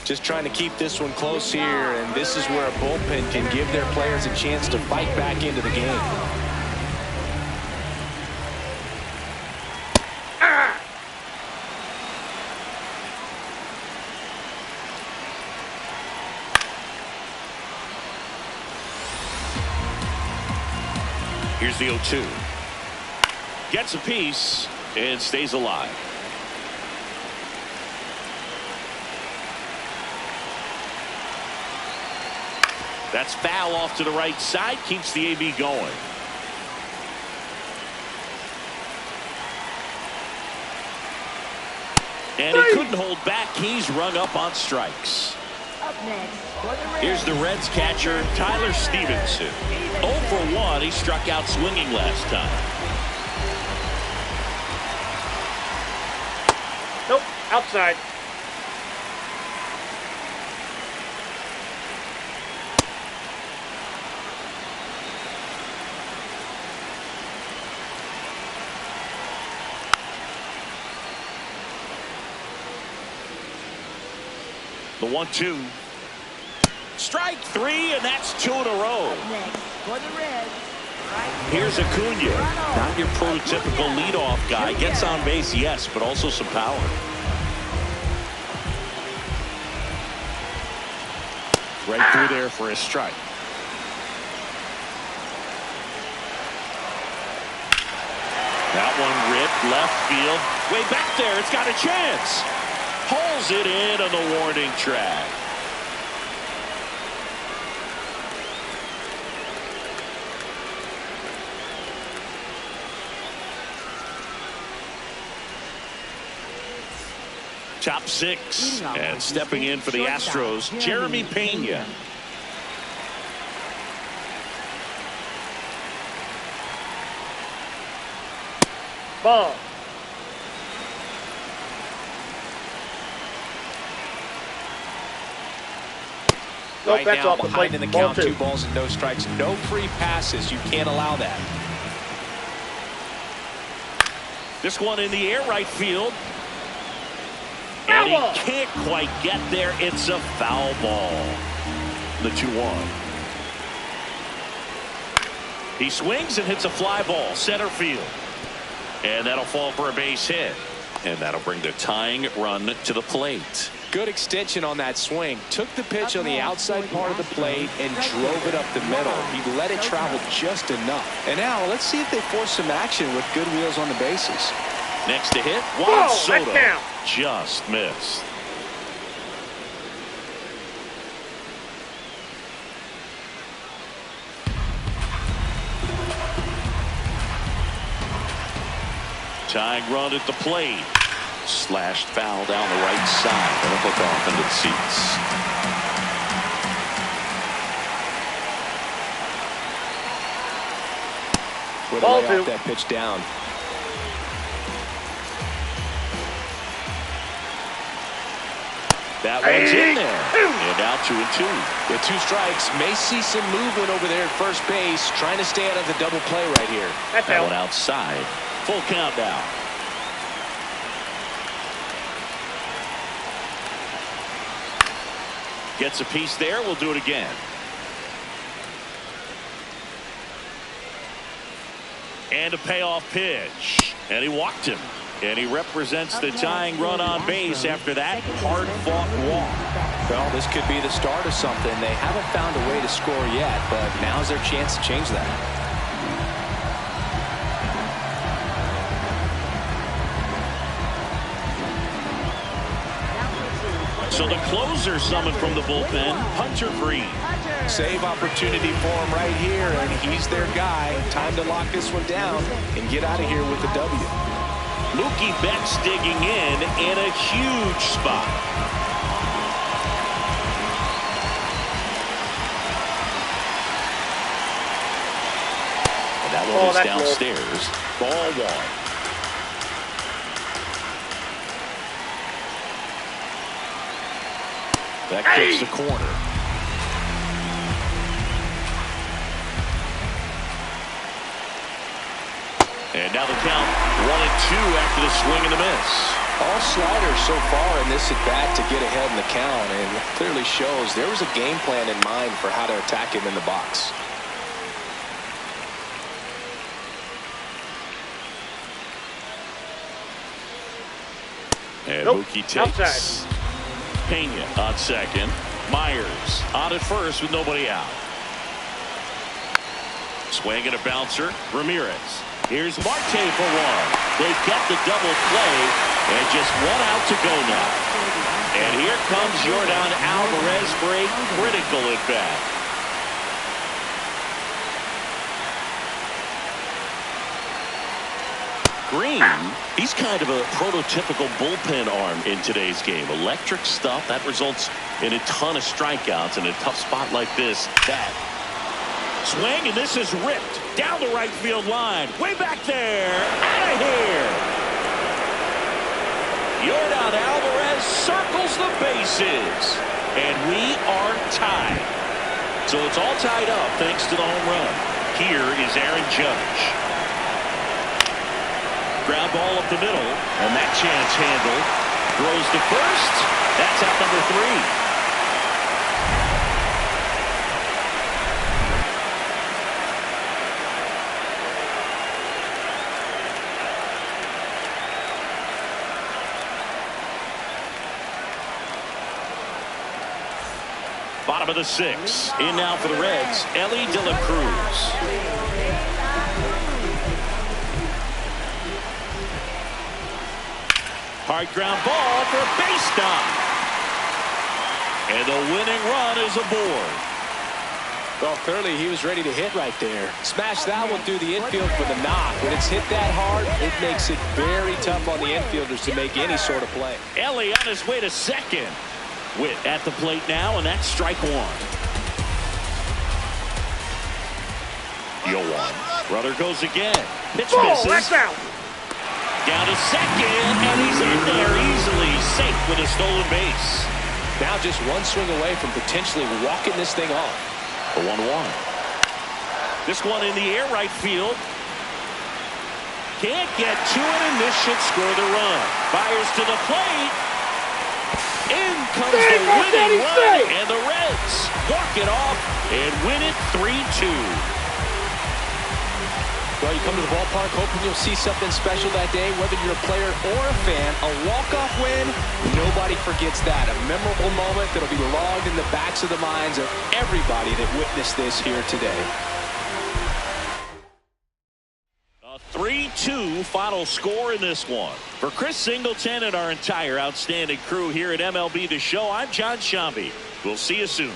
Just trying to keep this one close here, and this is where a bullpen can give their players a chance to fight back into the game. Here's the 0-2. Gets a piece and stays alive. That's foul off to the right side. Keeps the AB going. And he couldn't hold back. He's rung up on strikes. Up next, for the Reds. Here's the Reds catcher, Tyler Stevenson. 0 for 1. He struck out swinging last time. Nope, outside. The 1-2. Strike three, and that's 2 in a row. Up next for the Reds. Right Here's fielder, Acuna. Ronald Not your prototypical Acuna. leadoff guy. Gets on base, yes, but also some power. Right through there for a strike. That one ripped left field. Way back there. It's got a chance. Pulls it in on the warning track. Top 6. And stepping in for the Astros, Jeremy Pena. Ball. Nope, Right that's now off the behind plate. in the Ball count, 2. 2 balls and no strikes. No free passes. You can't allow that. This one in the air right field. And he can't quite get there. It's a foul ball. The 2-1. He swings and hits a fly ball. Center field. And that'll fall for a base hit. And that'll bring the tying run to the plate. Good extension on that swing. Took the pitch on the outside part of the plate and drove it up the middle. He let it travel just enough. And now let's see if they force some action with good wheels on the bases. Next to hit, Juan Whoa, Soto. that's down. Just missed. Tying run at the plate. Slashed foul down the right side. That'll hook off into the seats. Way to Ball lay 2. off that pitch down. That one's in there. And now 2-2. With 2 strikes, may see some movement over there at first base, trying to stay out of the double play right here. That's That out. one outside. Full count now. Gets a piece there. We'll do it again. And a payoff pitch. And he walked him. And he represents the tying run on base after that hard-fought walk. Well, this could be the start of something. They haven't found a way to score yet, but now's their chance to change that. So the closer summoned from the bullpen, Hunter Green. Save opportunity for him right here, and he's their guy. Time to lock this one down and get out of here with the W. Mookie Betts digging in a huge spot. And that one is downstairs. Ball 1. That kicks the corner. And now the count 1-2 after the swing and the miss. All sliders so far in this at bat to get ahead in the count, and it clearly shows there was a game plan in mind for how to attack him in the box. And Nope. Mookie takes. Outside. Pena on second. Myers on at first with nobody out. Swing and a bouncer. Ramirez. Here's Marte for 1. They've got the double play and just 1 out to go now. And here comes Yordan Alvarez for a critical at bat. Green, he's kind of a prototypical bullpen arm in today's game. Electric stuff that results in a ton of strikeouts in a tough spot like this. That swing, and this is ripped down the right field line. Way back there. Out of here. Yordan Alvarez circles the bases. And we are tied. So it's all tied up thanks to the home run. Here is Aaron Judge. Ground ball up the middle, and that chance handled. Throws to first. That's out number 3. Bottom of the 6th. In now for the Reds, Elly De La Cruz. Hard ground ball for a base knock. And the winning run is aboard. Well, clearly he was ready to hit right there. Smash that one through the infield for the knock. When it's hit that hard, it makes it very tough on the infielders to make any sort of play. Elly on his way to second. Witt at the plate now, and that's strike one. Yoan. Brother goes again. Pitch misses. That's out. Down to second, and he's in there easily, safe with a stolen base. Now just one swing away from potentially walking this thing off. The 1-1. This one in the air right field. Can't get to it, and this should score the run. Fires to the plate. In comes the winning run, and the Reds walk it off and win it 3-2. Well, you come to the ballpark hoping you'll see something special that day, whether you're a player or a fan. A walk-off win, nobody forgets that. A memorable moment that'll be logged in the backs of the minds of everybody that witnessed this here today. A 3-2 final score in this one. For Chris Singleton and our entire outstanding crew here at MLB The Show, I'm John Shambi. We'll see you soon.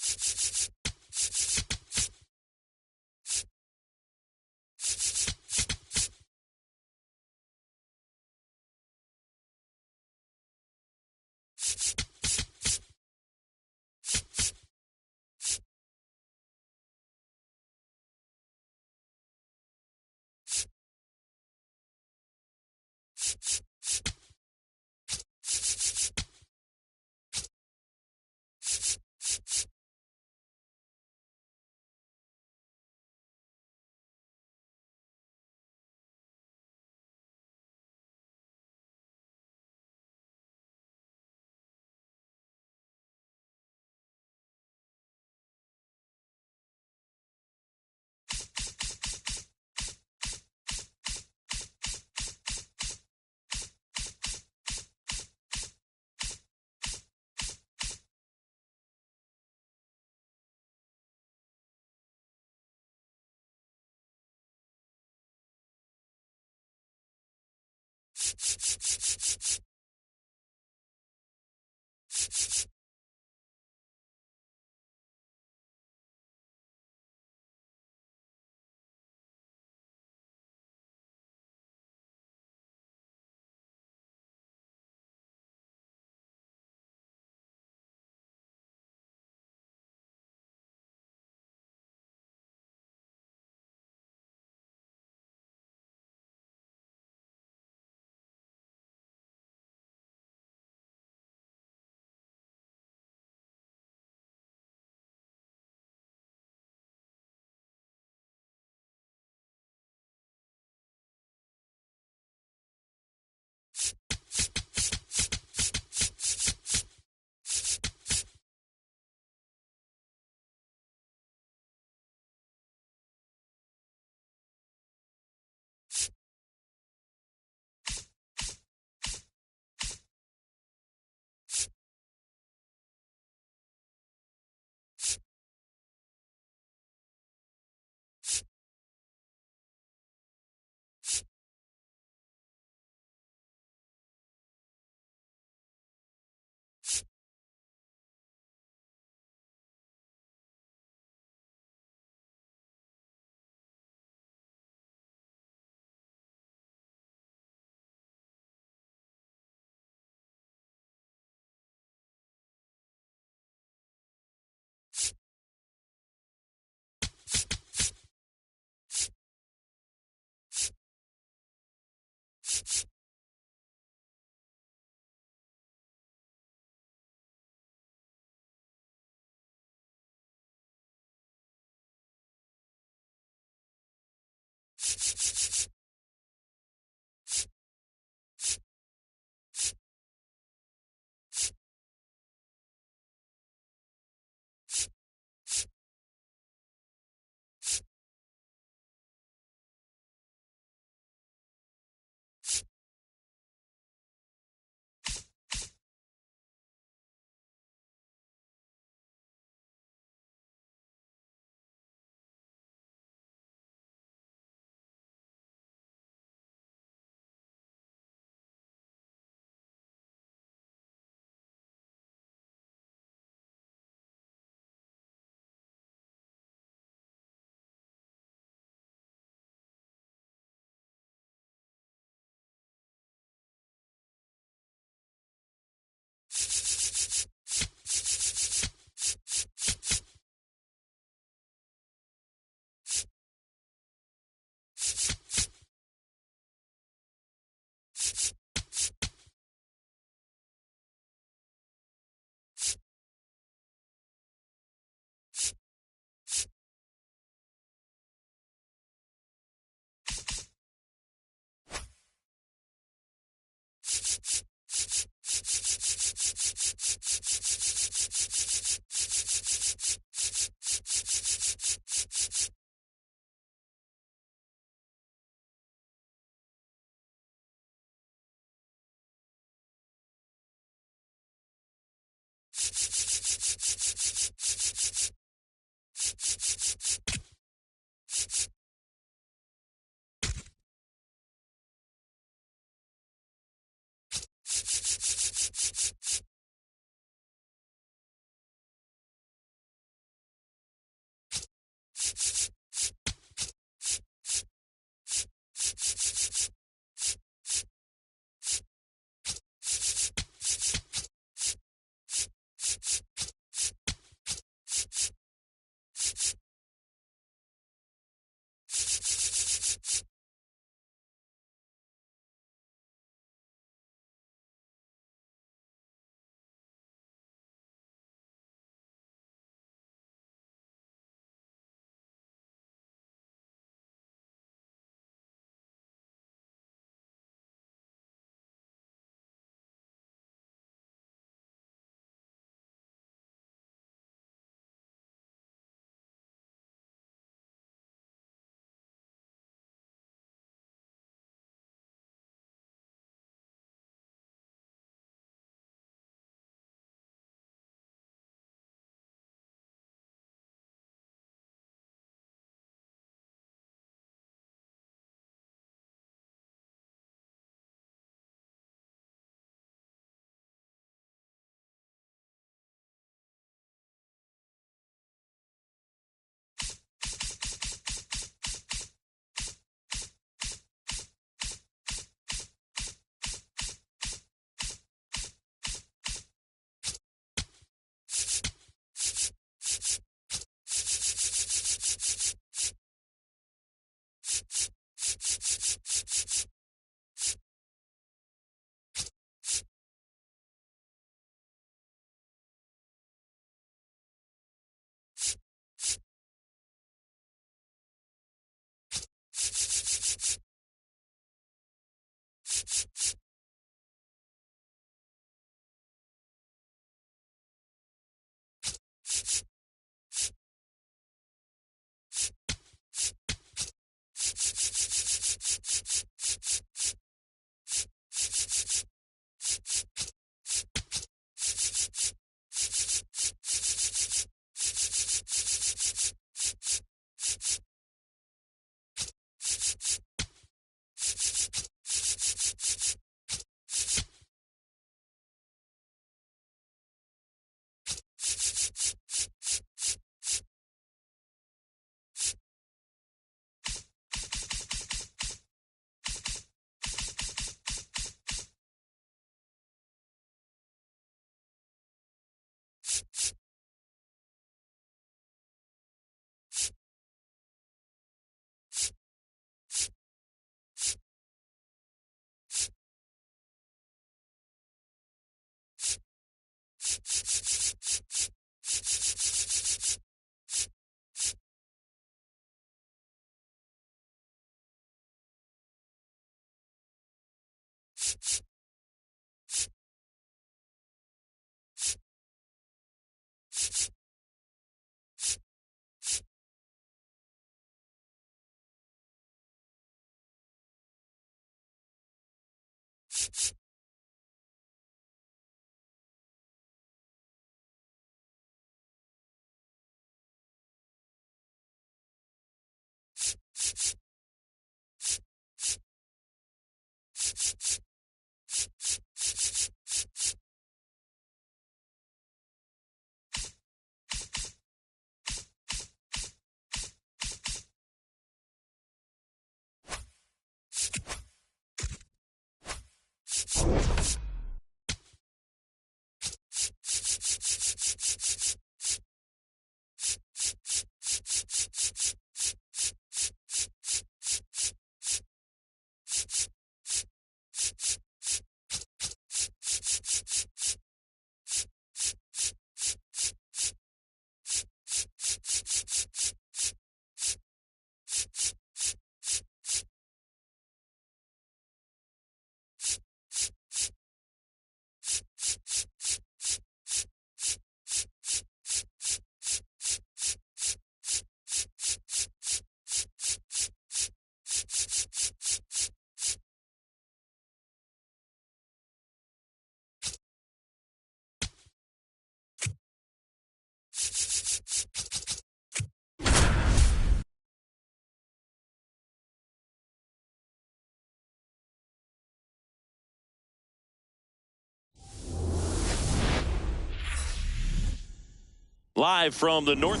Live from the North.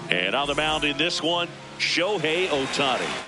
And on the mound in this one, Shohei Ohtani.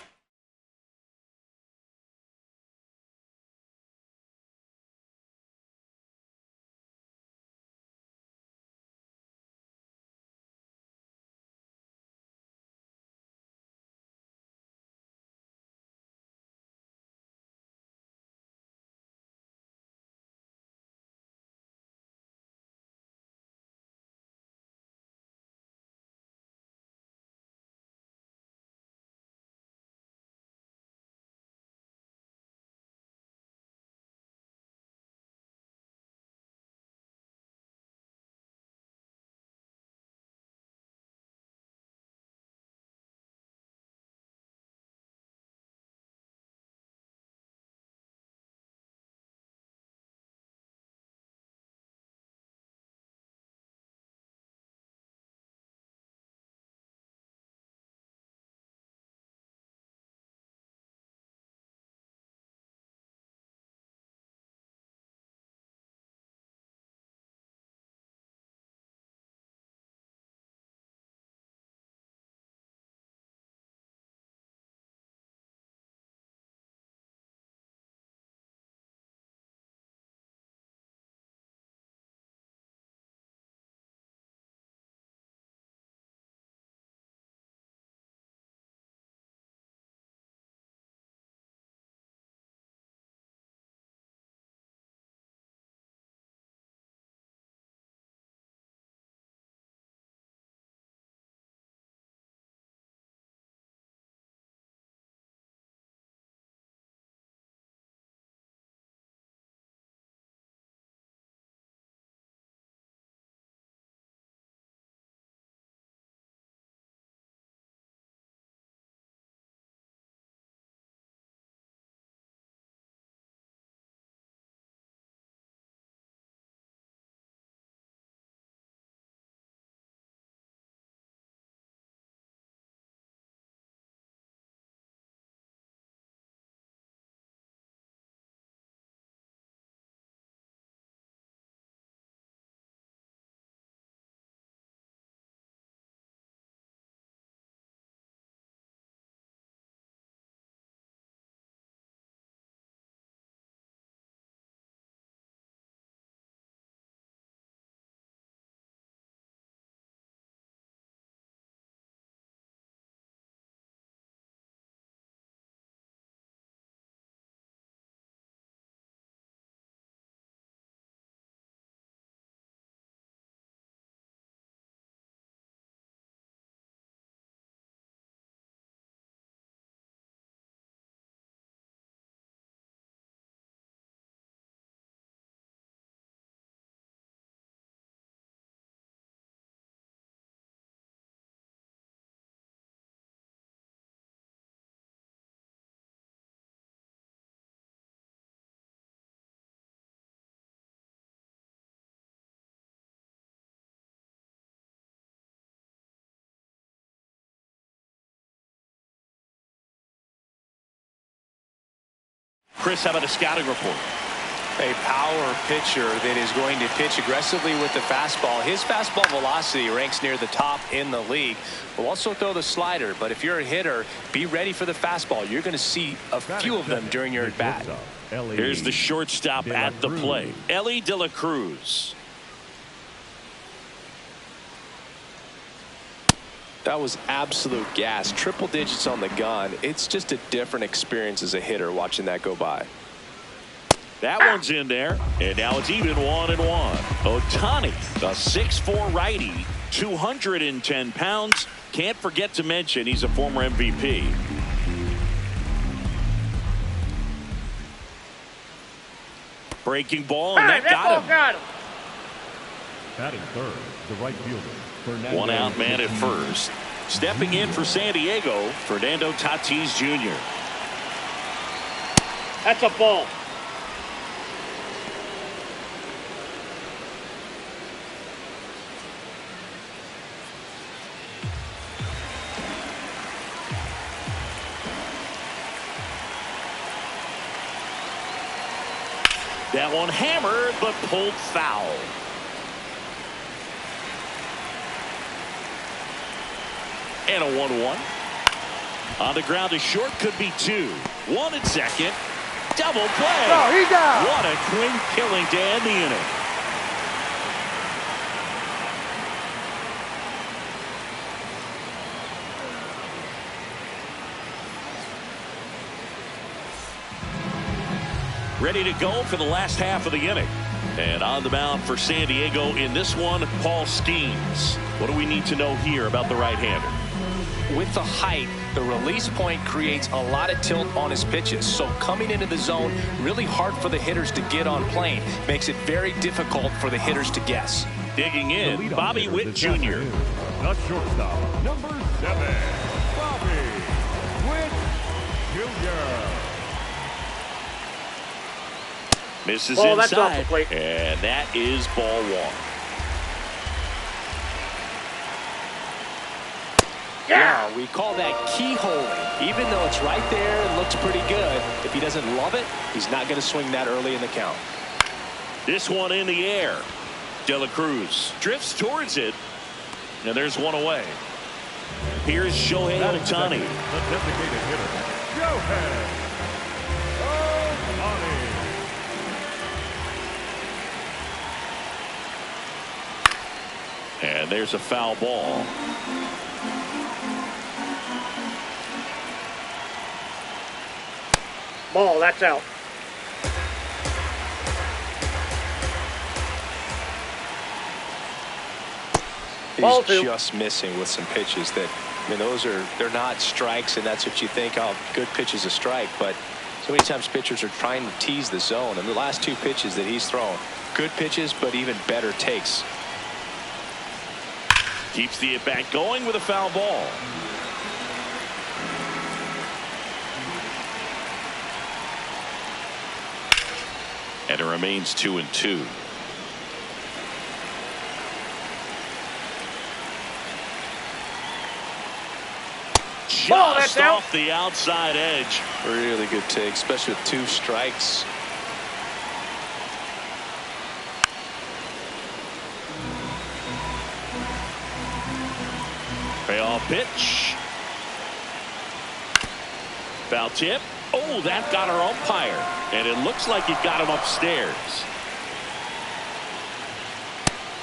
Chris, how about a scouting report? A power pitcher that is going to pitch aggressively with the fastball. His fastball velocity ranks near the top in the league. Will also throw the slider, but if you're a hitter, be ready for the fastball. You're going to see a few of them during your at-bat. Here's the shortstop at the plate, Elly De La Cruz. That was absolute gas. Triple digits on the gun. It's just a different experience as a hitter watching that go by. That one's in there, and now it's even 1-1. Ohtani, a 6'4" righty, 210 pounds. Can't forget to mention he's a former MVP. Breaking ball, and that got him. Got him. Batting third, the right fielder, Fernando. One out man at first. Stepping in for San Diego, Fernando Tatis Jr. That's a ball. That one hammered, but pulled foul. And a 1-1. On the ground to short, could be 2. 1 at second. Double play. No, he's out. What a clean killing to end the inning. Ready to go for the last half of the inning. And on the mound for San Diego in this one, Paul Skeens. What do we need to know here about the right-hander? With the height, the release point creates a lot of tilt on his pitches. So coming into the zone, really hard for the hitters to get on plane. Makes it very difficult for the hitters to guess. Digging in, Bobby Witt Jr. The shortstop, number 7, Bobby Witt Jr. Misses Ball, that's off the inside, plate. and that is ball 1. Yeah. We call that keyholing. Even though it's right there and looks pretty good, if he doesn't love it, he's not going to swing that early in the count. This one in the air. De La Cruz drifts towards it, and there's one away. Here's Shohei Ohtani. The designated hitter, Shohei Ohtani. And there's a foul ball. Ball, that's out. Ball He's 2. just missing with some pitches that, I mean, they're not strikes, and that's what you think, oh, good pitch is a strike. But so many times pitchers are trying to tease the zone. And the last 2 pitches that he's thrown, good pitches, but even better takes. Keeps the at-bat going with a foul ball. And it remains 2-2. Ball, that's Just out. off the outside edge. Really good take, especially with 2 strikes. Payoff pitch. Foul tip. Oh, that got our umpire. And it looks like it got him upstairs.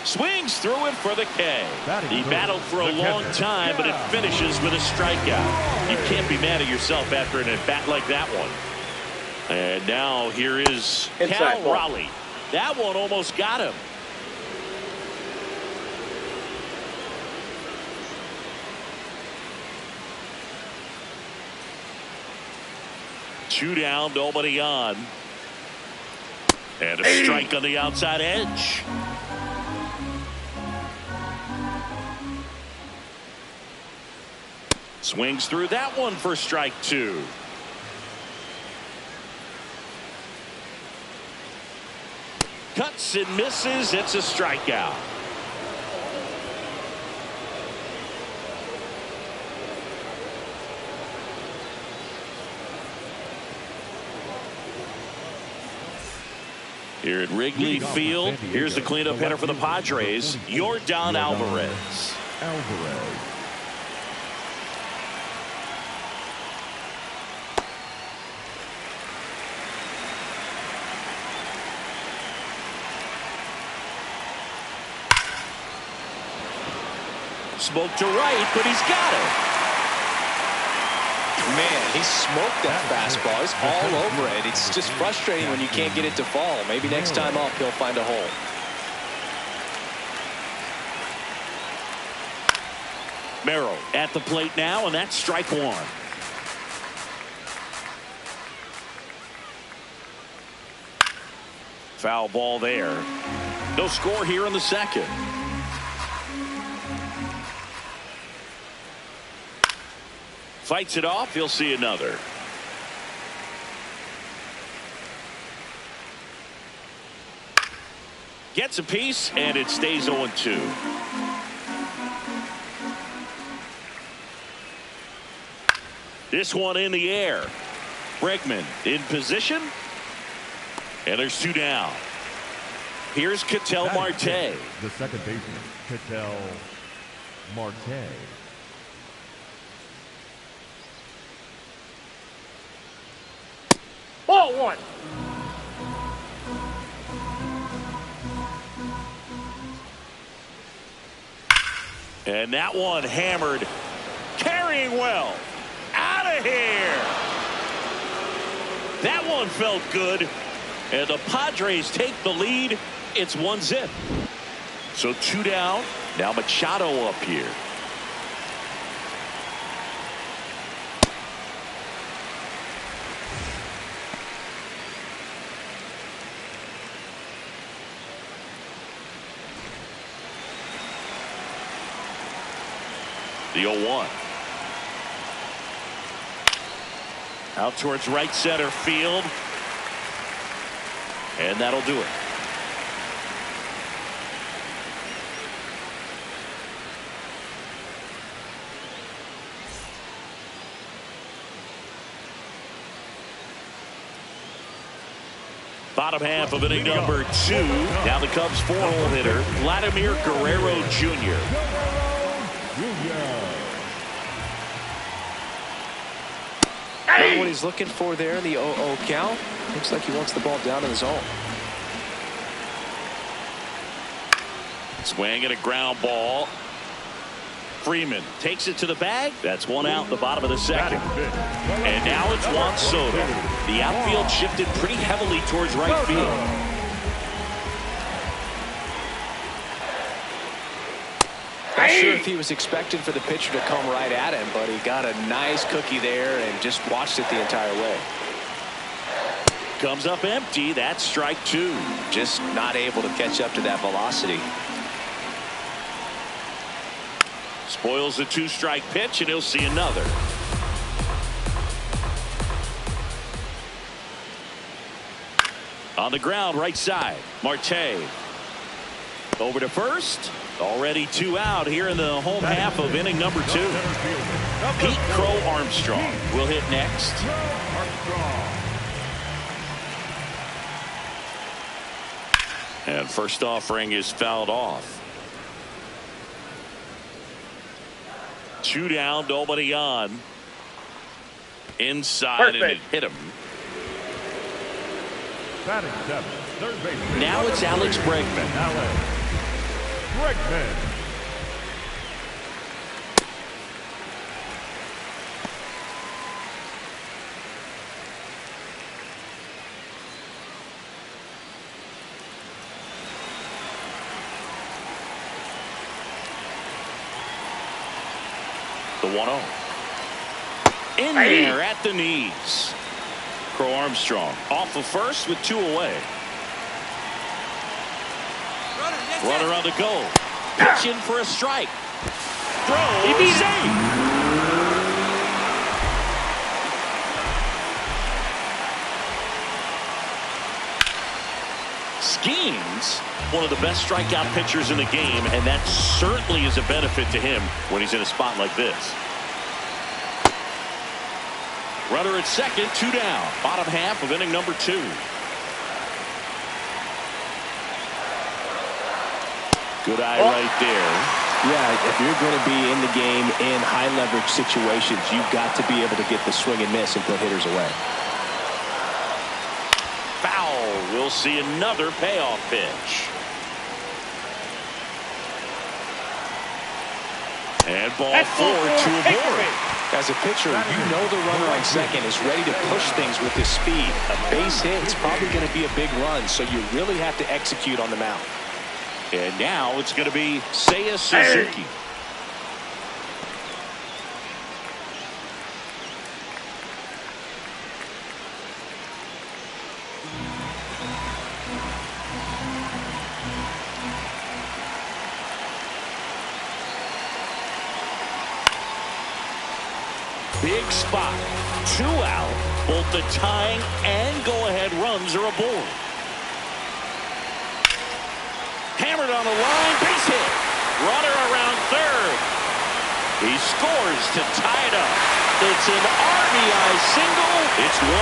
Swings through it for the K. He battled for a long time, but it finishes with a strikeout. You can't be mad at yourself after an at-bat like that one. And now here is Cal Raleigh. That one almost got him. Two down, nobody on. And a strike on the outside edge. Swings through that one for strike 2. Cuts and misses. It's a strikeout. Here at Wrigley Field, here's the cleanup hitter for the Padres, Yordan Alvarez. Smoke to right, but he's got it. Man, he smoked that fastball. He's all over it. It's just frustrating when you can't get it to fall. Maybe next time up he'll find a hole. Merrill at the plate now, and that's strike 1. Foul ball there. No score here in the second. Fights it off. He'll see another. Gets a piece, and it stays 0-2. This one in the air. Bregman in position. And there's 2 down. Here's Ketel Marte. The second baseman, Ketel Marte. Ball one. And that one hammered. Carrying well. Out of here. That one felt good. And the Padres take the lead. It's 1-0. So 2 down. Now Machado up here. The 0-1. Out towards right center field. And that'll do it. Bottom half of inning number 2. Now the Cubs 4-hole hitter, Vladimir Guerrero Jr. Not what he's looking for there in the 0-0 count. Looks like he wants the ball down in the zone. Swing and a ground ball. Freeman takes it to the bag. That's one out in the bottom of the second. And now it's Juan Soto. The outfield shifted pretty heavily towards right field. Not sure if he was expecting for the pitcher to come right at him, but he got a nice cookie there and just watched it the entire way. Comes up empty. That's strike 2. Just not able to catch up to that velocity. Spoils the 2-strike pitch, and he'll see another. On the ground, right side. Marte. Over to first. Already 2 out here in the home half of inning number 2. Pete Crow Armstrong will hit next. And first offering is fouled off. 2 down, nobody on. Inside, and it hit him. Batting 7, third baseman. Now it's Alex Bregman. Bregman. The 1-0. In there at the knees. Crow Armstrong off of first with 2 away. Runner on the go. Pitch in for a strike. Throw. He beat it. Save. Skeens, one of the best strikeout pitchers in the game, and that certainly is a benefit to him when he's in a spot like this. Runner at second, 2 down. Bottom half of inning number 2. Good eye right there. Yeah, if you're going to be in the game in high leverage situations, you've got to be able to get the swing and miss and put hitters away. Foul. We'll see another payoff pitch. And ball 4 to a board. As a pitcher, you know the runner on second is ready to push things with his speed. A base hit is probably going to be a big run, so you really have to execute on the mound. And now it's going to be Seiya Suzuki. Big spot. 2 out. Both the tying and go-ahead runs are aboard. Hammered on the line. Base hit. Runner around third. He scores to tie it up. It's an RBI single. It's 1-1.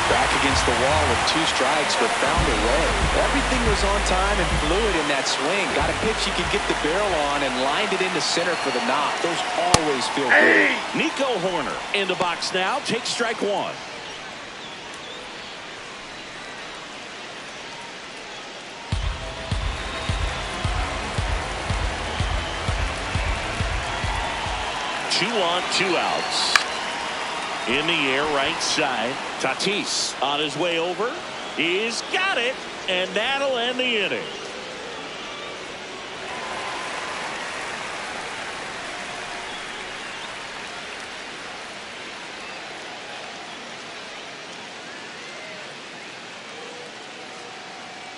Back against the wall with 2 strikes, but found a way. Everything was on time and fluid in that swing. Got a pitch he could get the barrel on and lined it into center for the knock. Those always feel good. Nico Hoerner in the box now. Takes strike 1. 2 on, 2 outs. In the air, right side. Tatis on his way over. He's got it, and that'll end the inning.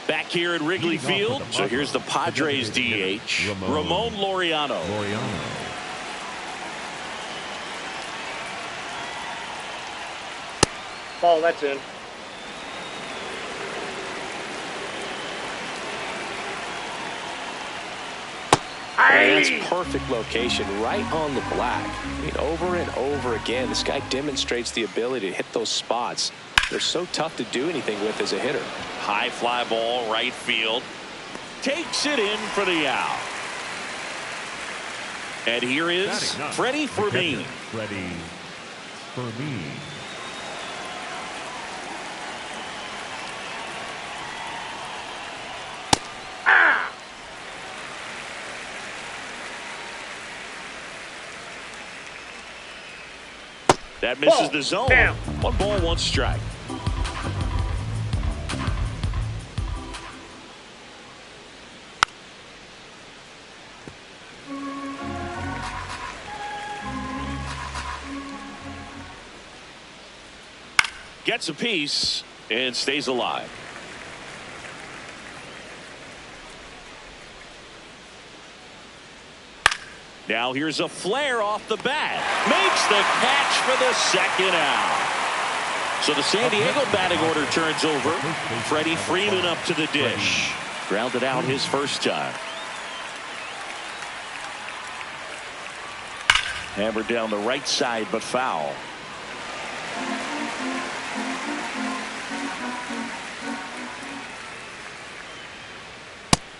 Back here at Wrigley Field. So here's the Padres DH, Ramon Laureano. Ball, that's in. And that's perfect location, right on the black. I mean, over and over again, this guy demonstrates the ability to hit those spots. They're so tough to do anything with as a hitter. High fly ball, right field. Takes it in for the out. And here is Freddie Fermin. Freddie Fermin. That misses the zone. Down. 1 ball, 1 strike. Gets a piece and stays alive. Now here's a flare off the bat. Makes the catch for the 2nd out. So the San Diego batting order turns over. Freddie Freeman up to the dish. Grounded out his first time. Hammered down the right side, but foul.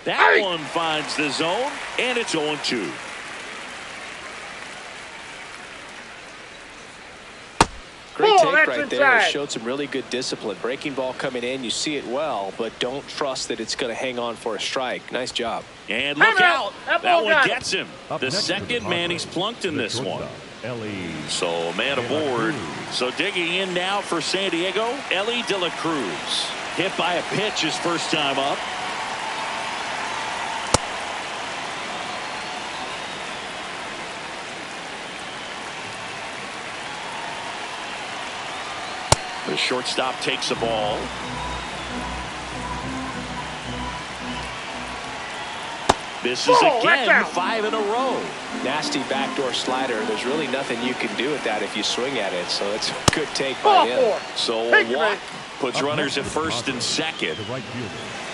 That one finds the zone, and it's 0-2. Great take right inside. there. Showed some really good discipline. Breaking ball coming in, you see it well, but don't trust that it's going to hang on for a strike. Nice job. And look out. That one got gets him. The second man he's plunked in this one. Ellie. So man aboard. So digging in now for San Diego, Ellie De La Cruz. Hit by a pitch his first time up. The shortstop takes a ball. Misses again, 5 in a row. Nasty backdoor slider. There's really nothing you can do with that if you swing at it. So it's a good take by him. So a walk puts runners at first and second.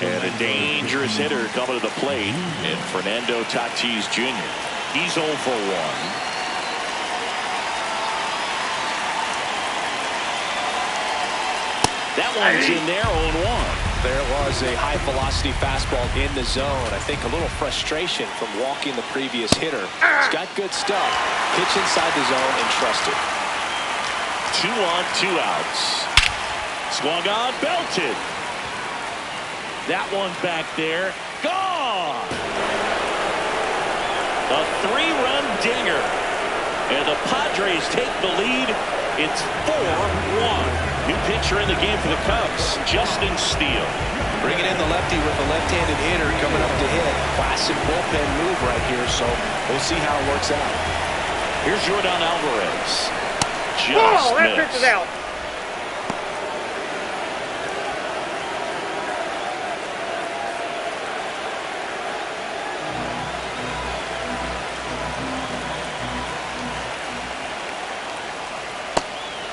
And a dangerous hitter coming to the plate in Fernando Tatis Jr. He's 0 for 1. That one's in there, 0-1. There was a high velocity fastball in the zone. I think a little frustration from walking the previous hitter. He's got good stuff. Pitch inside the zone and trust it. 2 on, 2 outs. Swung on, belted. That one back there, gone. A 3-run dinger. And the Padres take the lead. It's 4-1. New pitcher in the game for the Cubs, Justin Steele. Bringing in the lefty with a left-handed hitter coming up to hit. Classic bullpen move right here, so we'll see how it works out. Here's Jordan Alvarez. That pitch is out.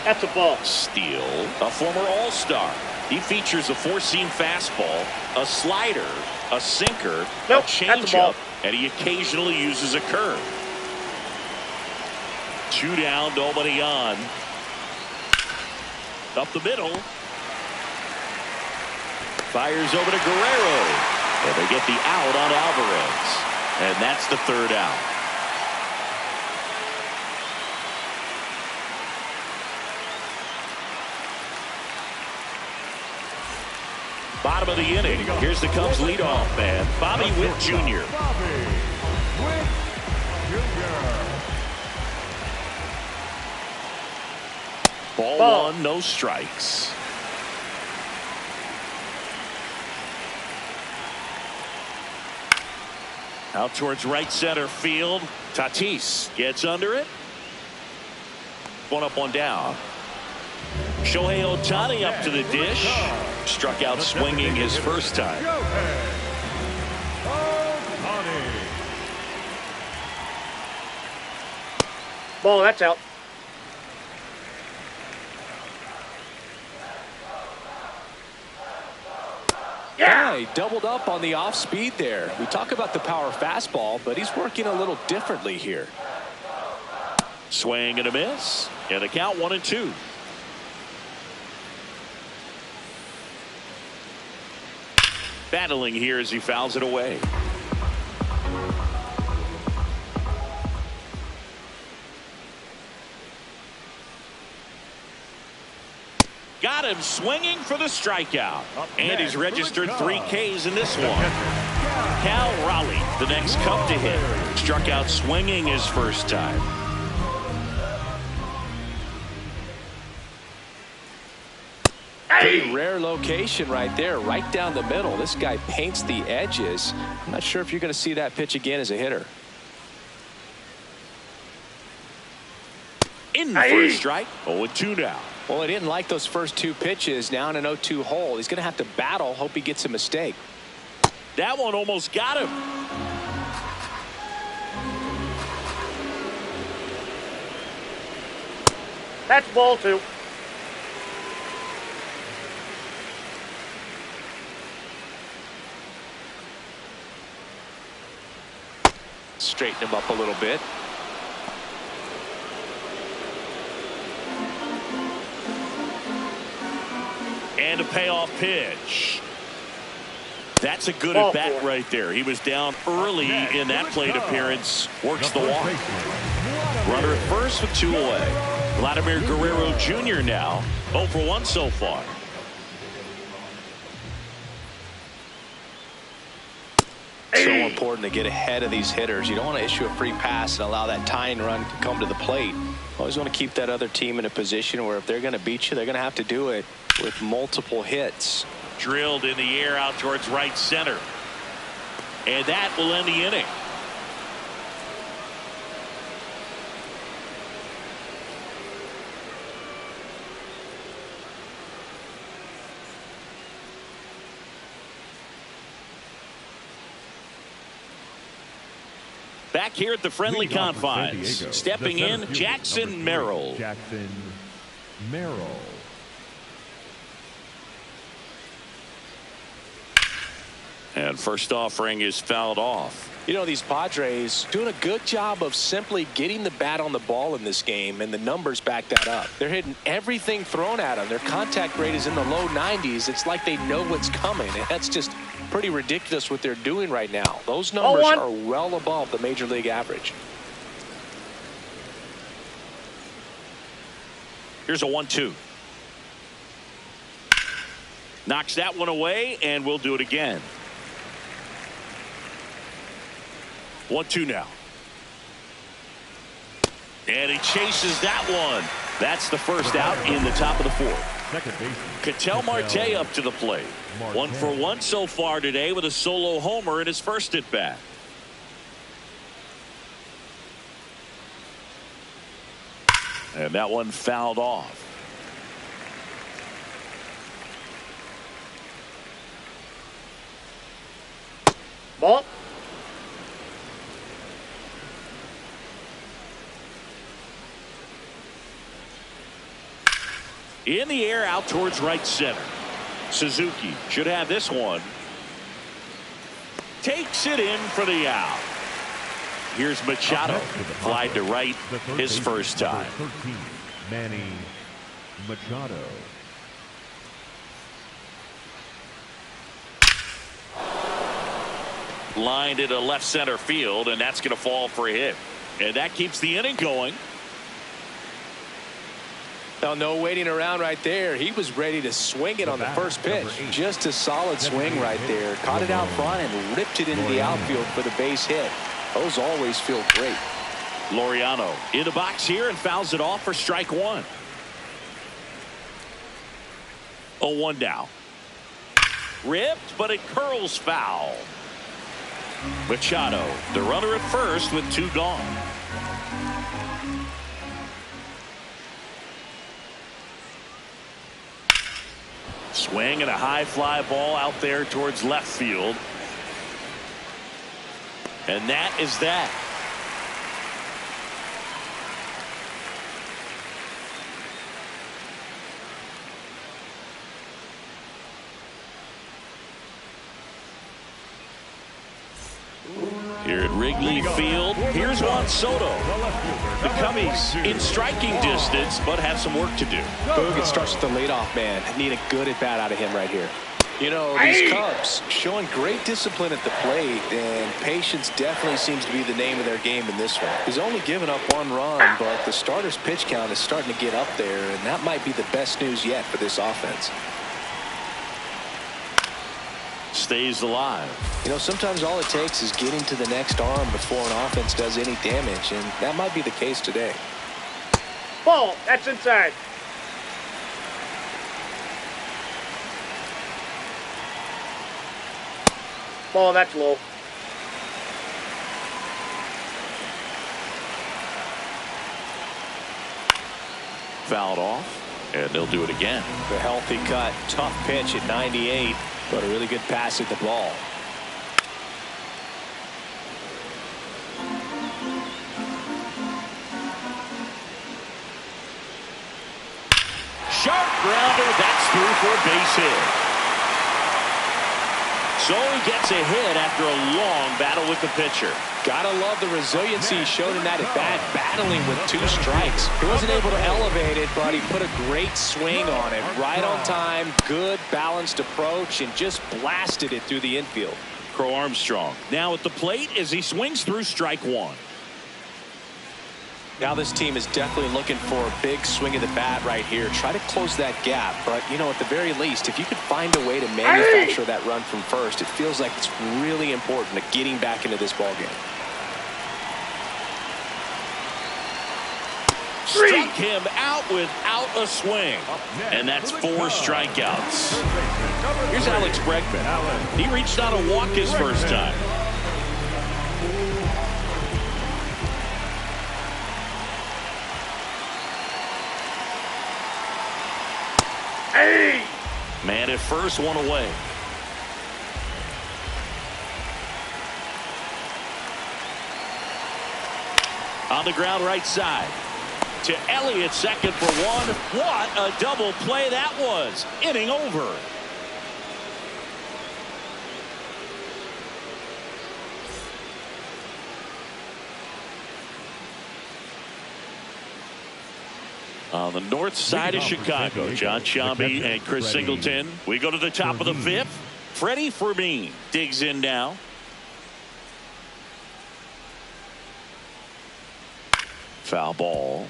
That's a ball. Steele, a former All-Star. He features a 4-seam fastball, a slider, a sinker, a changeup, and he occasionally uses a curve. 2 down, nobody on. Up the middle. Fires over to Guerrero. And they get the out on Alvarez. And that's the 3rd out. Bottom of the inning. Here's the Cubs leadoff man, Bobby Witt Jr. Ball one, no strikes. Out towards right center field. Tatis gets under it. One up, one down. Shohei Ohtani up to the dish. Struck out swinging his first time. Ball, that's out. Yeah, he doubled up on the off speed there. We talk about the power fastball, but he's working a little differently here. Swing and a miss. And the count 1-2. Battling here as he fouls it away. Got him swinging for the strikeout. And he's registered 3 Ks in this one. Cal Raleigh, the next Cub to hit. Struck out swinging his first time. Pretty rare location right there, right down the middle. This guy paints the edges. I'm not sure if you're going to see that pitch again as a hitter. In for a strike. 0-2 now. Well, he didn't like those first 2 pitches. Now in an 0-2 hole. He's going to have to battle. Hope he gets a mistake. That one almost got him. That's ball 2. Straighten him up a little bit. And a payoff pitch. That's a good at bat right there. He was down early in that plate appearance. Works the walk. Runner at first with 2 away. Vladimir Guerrero Jr. now 0 for 1 so far. So important to get ahead of these hitters. You don't want to issue a free pass and allow that tying run to come to the plate. Always want to keep that other team in a position where if they're going to beat you, they're going to have to do it with multiple hits. Drilled in the air out towards right center. And that will end the inning. Back here at the friendly confines, stepping in, Jackson Merrill. Jackson Merrill. And first offering is fouled off. You know, these Padres doing a good job of simply getting the bat on the ball in this game, and the numbers back that up. They're hitting everything thrown at them. Their contact rate is in the low 90s. It's like they know what's coming, and that's just pretty ridiculous what they're doing right now. Those numbers are well above the major league average. Here's a 1-2. Knocks that one away, and we'll do it again. 1-2 now. And he chases that one. That's the first out in the top of the 4th. Ketel Marte up to the plate. 1 for 1 so far today with a solo homer in his first at bat. And that one fouled off. Ball. In the air out towards right center. Suzuki should have this one. Takes it in for the out. Here's Machado. Fly to right his first time. 13, Manny Machado. Lined into left center field, and that's going to fall for a hit. And that keeps the inning going. Now, no waiting around right there. He was ready to swing it on the first pitch. Just a solid swing right there. Caught it out front and ripped it into the outfield for the base hit. Those always feel great. Laureano in the box here and fouls it off for strike 1. 0-1 now. Ripped, but it curls foul. Machado, the runner at first with 2 gone. Swing and a high fly ball out there towards left field. And that is that. Here at Wrigley Field, here's Juan Soto. The Cubbies in striking distance, but have some work to do. Boog, it starts with the leadoff man. Need a good at-bat out of him right here. You know, these Cubs showing great discipline at the plate, and patience definitely seems to be the name of their game in this one. He's only given up 1 run, but the starter's pitch count is starting to get up there, and that might be the best news yet for this offense. Stays alive. You know, sometimes all it takes is getting to the next arm before an offense does any damage, and that might be the case today. Ball. That's inside. Ball. That's low. Fouled off, and they'll do it again. The healthy cut, tough pitch at 98, but a really good pass at the ball. Sharp grounder, that's through for a base hit. So he gets a hit after a long battle with the pitcher. Gotta love the resiliency shown in that at bat, battling with 2 strikes. He wasn't able to elevate it, but he put a great swing on it. Right on time, good balanced approach, and just blasted it through the infield. Crow Armstrong now at the plate as he swings through strike 1. Now this team is definitely looking for a big swing of the bat right here. Try to close that gap, but you know, at the very least, if you could find a way to manufacture that run from first, it feels like it's really important to getting back into this ball game. Struck him out without a swing, and that's 4 strikeouts. Here's Alex Bregman. He reached out a walk his first time. Man at first, 1 away. On the ground right side. To Elliott, second for 1. What a double play that was. Inning over. On the north side of Chicago, John Sciambi and Chris Singleton. We go to the top of the 5th. Freddie Fermin digs in now. Foul ball.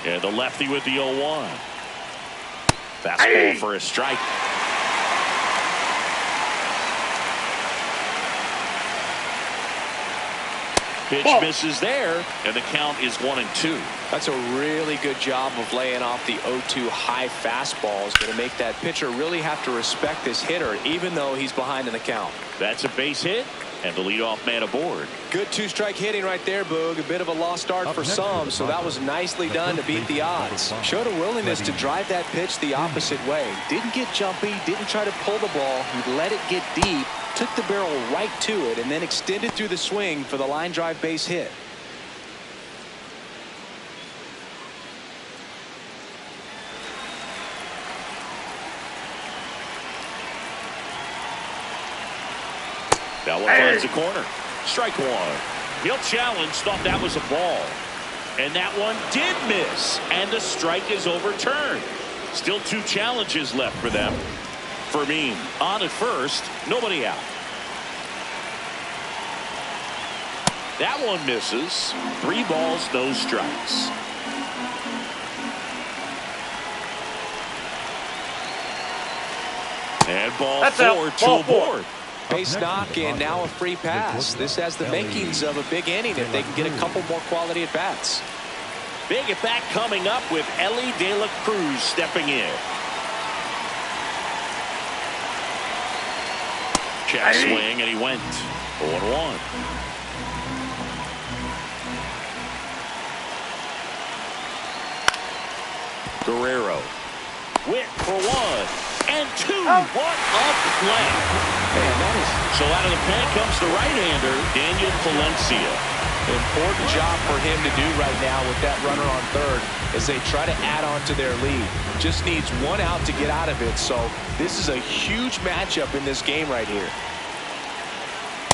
And the lefty with the 0-1. Fastball for a strike. Pitch misses there, and the count is 1-2. That's a really good job of laying off the 0-2 high fastball. Is going to make that pitcher really have to respect this hitter, even though he's behind in the count. That's a base hit, and the leadoff man aboard. Good 2-strike hitting right there, Boog. A bit of a lost start for some, so that was nicely done to beat the odds. Showed a willingness to drive that pitch the opposite way. Didn't get jumpy, didn't try to pull the ball. He let it get deep, took the barrel right to it, and then extended through the swing for the line drive base hit. That one finds the corner. Strike 1. He'll challenge, thought that was a ball. And that one did miss, and the strike is overturned. Still 2 challenges left for them. Fermin on at first, nobody out. That one misses. 3 balls, no strikes. And ball 4, 2 aboard. Base knock and now a free pass. This has the makings of a big inning if they can get a couple more quality at bats. Big at bat coming up with Elly De La Cruz stepping in. Check swing, and he went 0-1. Guerrero. Witt for 1 and 2. What a play. Man, that is... So out of the pen comes the right-hander, Daniel Palencia. Important job for him to do right now with that runner on third as they try to add on to their lead. Just needs 1 out to get out of it, so this is a huge matchup in this game right here.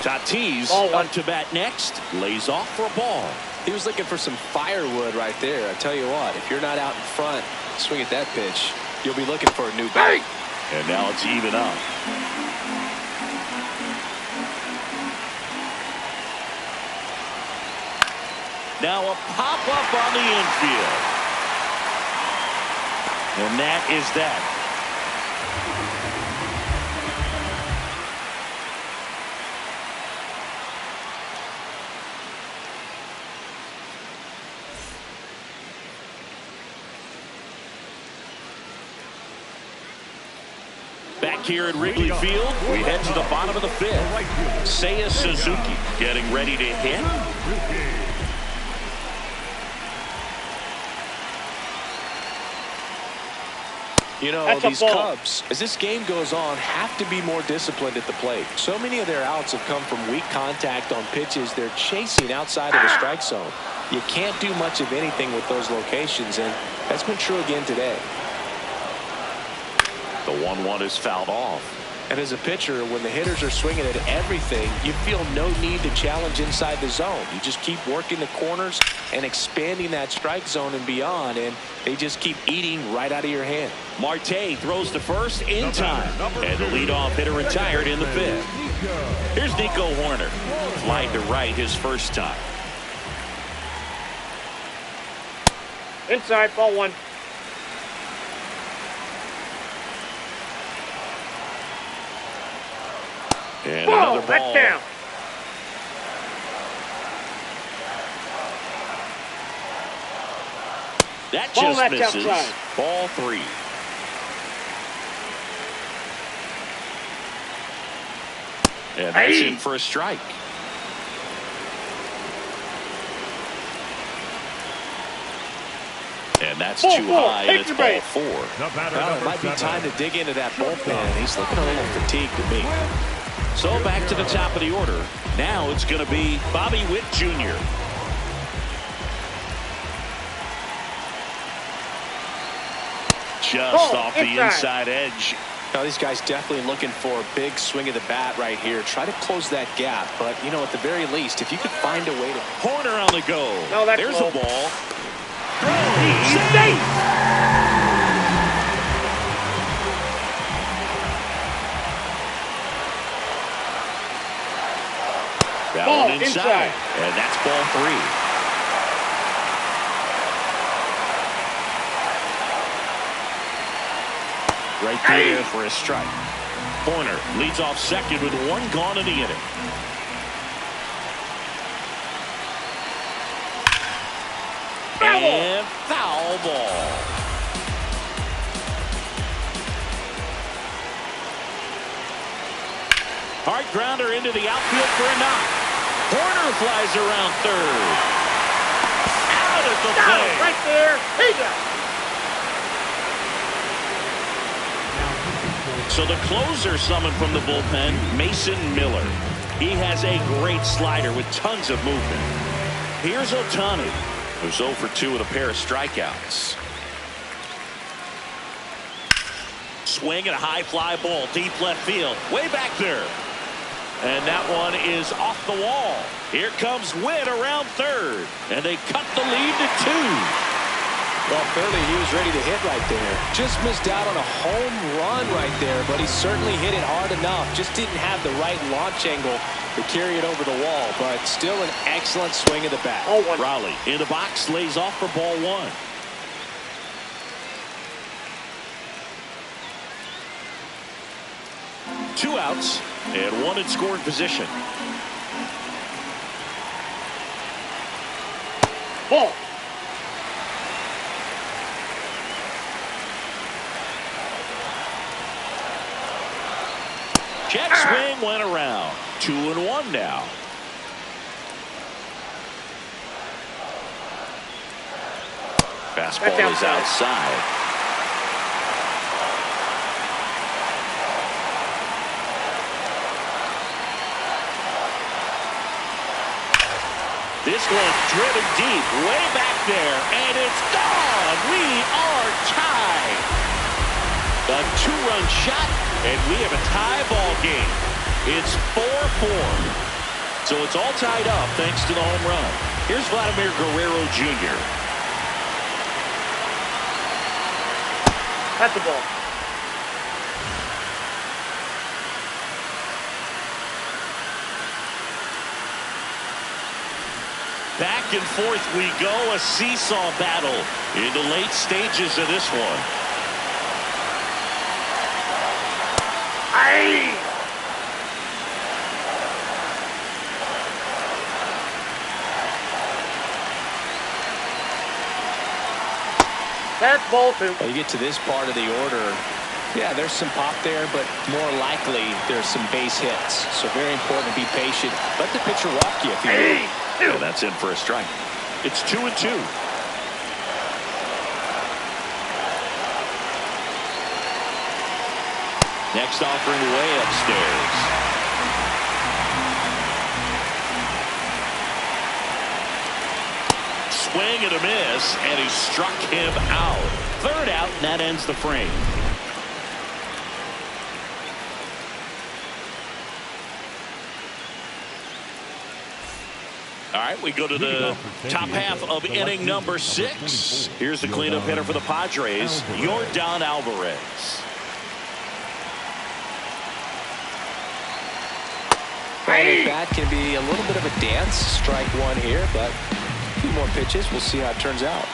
Tatis up to bat next, lays off for a ball. He was looking for some firewood right there. I tell you what, if you're not out in front, swing at that pitch, you'll be looking for a new bat. And now it's even up. Now a pop-up on the infield. And that is that. Back here at Wrigley Field, we head to the bottom of the 5th. Seiya Suzuki getting ready to hit. You know, these Cubs, as this game goes on, have to be more disciplined at the plate. So many of their outs have come from weak contact on pitches they're chasing outside of the strike zone. You can't do much of anything with those locations, and that's been true again today. The 1-1 is fouled off. And as a pitcher, when the hitters are swinging at everything, you feel no need to challenge inside the zone. You just keep working the corners and expanding that strike zone and beyond, and they just keep eating right out of your hand. Marte throws to first in time, and the leadoff hitter retired in the 5th. Here's Nico Hoerner, flying to right his first time. Inside, ball 1. And another ball. That's down. That Ball, just that's misses. outside. Ball 3. And that's in for a strike. And that's too high, and it's ball 4. Well, it might be time to dig into that bullpen. He's looking a little fatigued to me. So back to the top of the order. Now it's going to be Bobby Witt Jr. Just off the inside edge. Now these guys definitely looking for a big swing of the bat right here. Try to close that gap, but you know, at the very least, if you could find a way to... Hoerner on the go. No, that's There's low. a ball. He's safe. That Ball one inside. And that's ball 3. Right there for a strike. Hoerner leads off second with 1 gone in the inning. And foul ball. Hard grounder into the outfield for a knock. Hoerner flies around third. Out at the plate. Right there. He got it. So the closer summoned from the bullpen, Mason Miller. He has a great slider with tons of movement. Here's Ohtani, who's 0 for 2 with a pair of strikeouts. Swing and a high fly ball, deep left field, way back there. And that one is off the wall. Here comes Witt around third, and they cut the lead to 2. Well, clearly he was ready to hit right there. Just missed out on a home run right there, but he certainly hit it hard enough. Just didn't have the right launch angle to carry it over the wall, but still an excellent swing of the bat. Raleigh in the box, lays off for ball 1. Two outs and 1 in scoring position. Ball. swing went around. 2-1 now. Fastball is outside. This one driven deep, way back there, and it's gone. We are tied. A 2-run shot, and we have a tie ball game. It's 4-4. So it's all tied up thanks to the home run. Here's Vladimir Guerrero Jr. That's the ball. Back and forth we go, a seesaw battle in the late stages of this one. Aye. That's ball 2. Well, you get to this part of the order. Yeah, there's some pop there, but more likely there's some base hits. So very important to be patient. Let the pitcher walk you if you will. And that's in for a strike. It's 2-2. Next offering way upstairs. Swing and a miss, and he struck him out. Third out, and that ends the frame. All right, we go to the top half of inning number 6. Here's the cleanup hitter for the Padres, Yordan Alvarez. Well, the bat can be a little bit of a dance. Strike one here, but a few more pitches. We'll see how it turns out.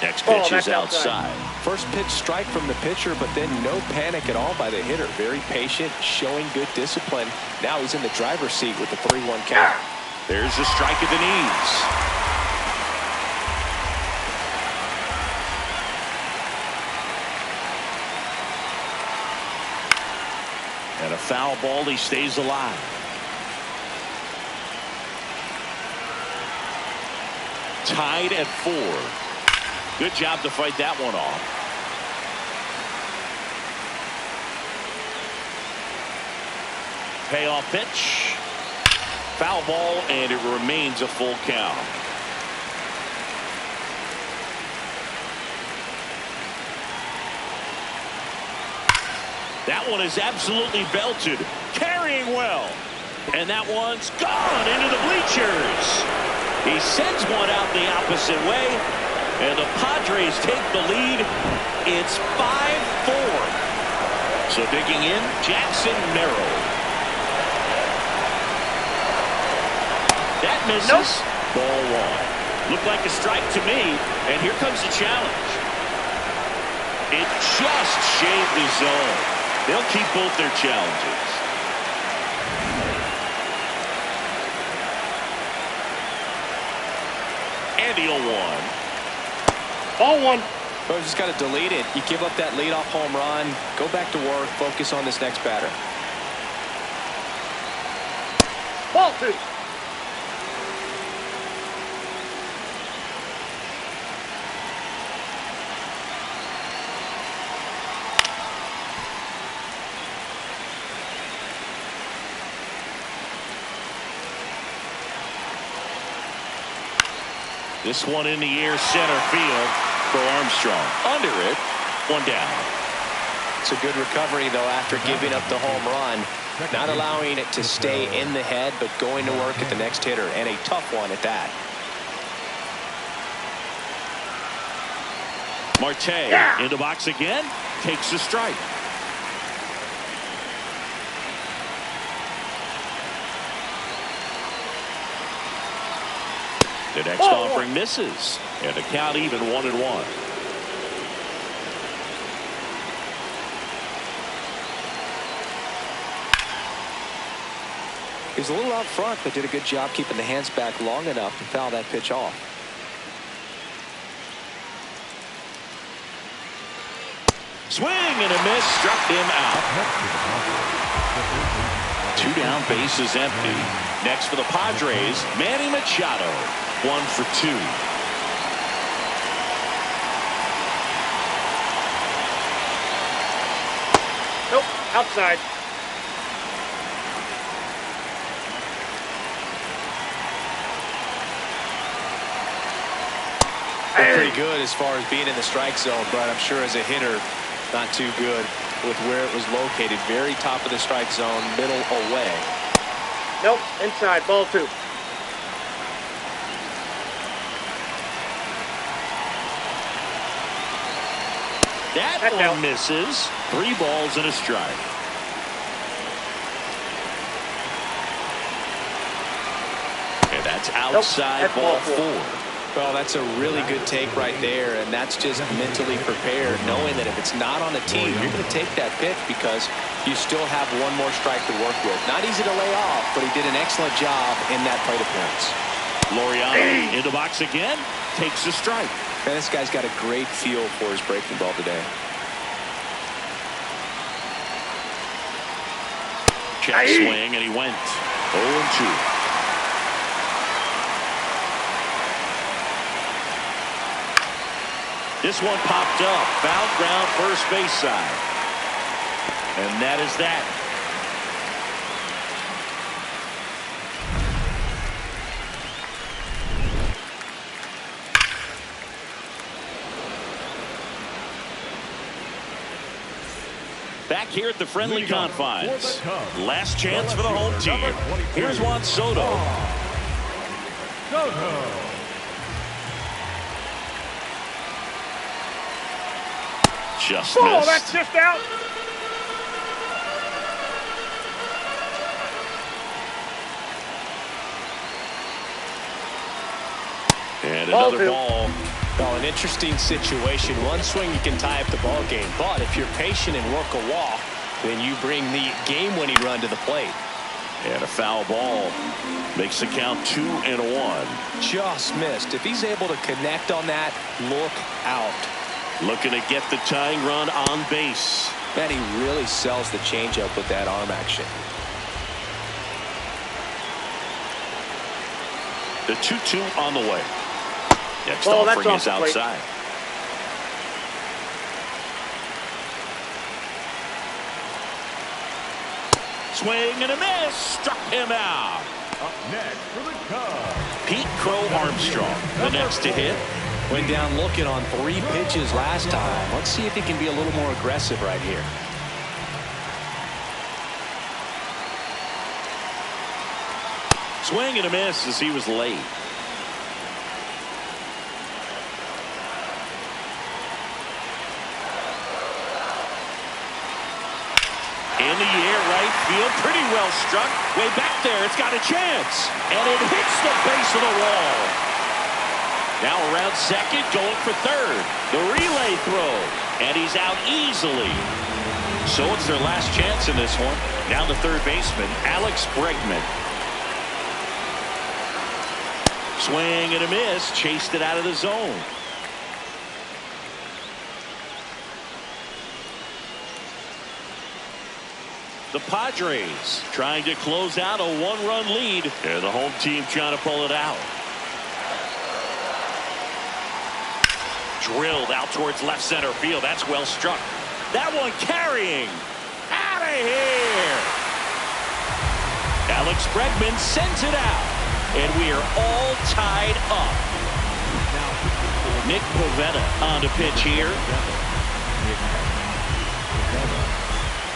Next pitch is outside. First pitch strike from the pitcher, but then no panic at all by the hitter. Very patient, showing good discipline. Now he's in the driver's seat with the 3-1 count. There's a strike at the knees. And a foul ball, he stays alive. Tied at 4. Good job to fight that one off. Payoff pitch. Foul ball, and it remains a full count. That one is absolutely belted. Carrying well. And that one's gone into the bleachers. He sends one out the opposite way. And the Padres take the lead. It's 5-4. So digging in, Jackson Merrill. That misses. Nope. Ball 1. Looked like a strike to me. And here comes the challenge. It just shaved the zone. They'll keep both their challenges. And the 0-1. Ball 1. Well, you just got to delete it. You give up that leadoff home run. Go back to work. Focus on this next batter. Ball 2. This one in the air, center field for Armstrong. Under it, 1 down. It's a good recovery, though, after giving up the home run. Not allowing it to stay in the head, but going to work at the next hitter, and a tough one at that. Marte in the box again, takes a strike. The next offering misses, and the count even 1-1. He's a little out front, but did a good job keeping the hands back long enough to foul that pitch off. Swing and a miss, struck him out. 2 down, bases empty. Next for the Padres, Manny Machado. 1 for 2. Nope, outside. They're pretty good as far as being in the strike zone, but I'm sure as a hitter, not too good with where it was located. Very top of the strike zone, middle away. Nope, inside, ball 2. That one misses. 3 balls and a strike. And that's outside, nope, ball 4. Well, that's a really good take right there, and that's just mentally prepared, knowing that if it's not on the team, you're going to take that pitch because you still have one more strike to work with. Not easy to lay off, but he did an excellent job in that plate appearance. Laureano in the box again, takes a strike. Man, this guy's got a great feel for his breaking ball today. Check swing, and he went 0-2. This one popped up, foul ground, first base side. And that is that. Back here at the friendly confines. Last chance for the home team. Here's Juan Soto. Just Oh, missed. that's just out. And Ball another 2. ball. Well, an interesting situation. One swing you can tie up the ball game, but if you're patient and work a walk, then you bring the game-winning run to the plate. And a foul ball makes the count 2-1. Just missed. If he's able to connect on that, look out. Looking to get the tying run on base. Man, he really sells the changeup with that arm action. The 2-2 on the way. Next Oh, that's offering off is the plate. outside. Swing and a miss. Struck him out. Up next for the Cubs, Pete Crow Armstrong, the next to hit. Went down looking on 3 pitches last time. Let's see if he can be a little more aggressive right here. Swing and a miss as he was late. In the air, right field, pretty well struck. Way back there, it's got a chance. And it hits the base of the wall. Now around second, going for third. The relay throw, and he's out easily. So it's their last chance in this one. Now the third baseman, Alex Bregman. Swing and a miss, chased it out of the zone. The Padres trying to close out a 1-run lead, and the home team trying to pull it out. Drilled out towards left center field. That's well struck. That one carrying. Out of here. Alex Bregman sends it out. And we are all tied up. Nick Pivetta on to pitch here.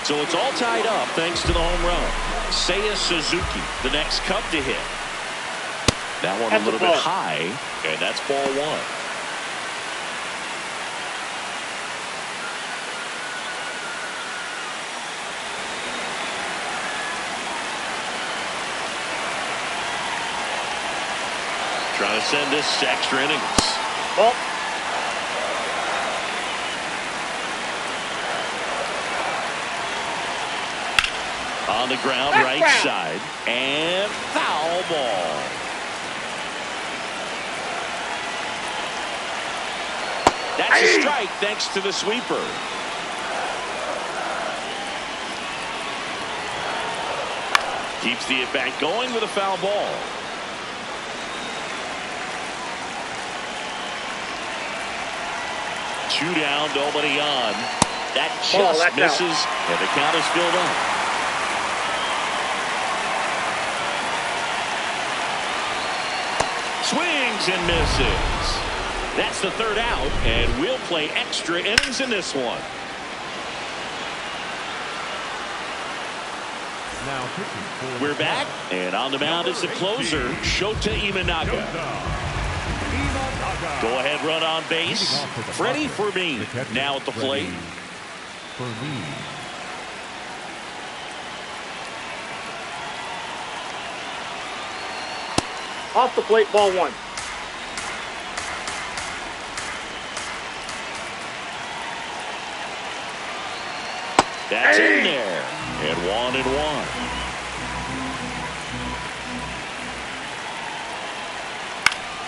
So it's all tied up thanks to the home run. Seiya Suzuki, the next Cub to hit. That one a little bit high, and that's ball 1. Trying to send this to extra innings. Ball. On the ground, right side. And foul ball. That's a strike thanks to the sweeper. Keeps the at-bat going with a foul ball. Two down, nobody on. That just misses, and the count is filled up. Swings and misses. That's the third out, and we'll play extra innings in this one. We're back, and on the mound is the closer, Shota Imanaga. Go ahead, run on base. Freddie Fermin now at the plate. Off the plate, ball one. That's in there. And 1-1.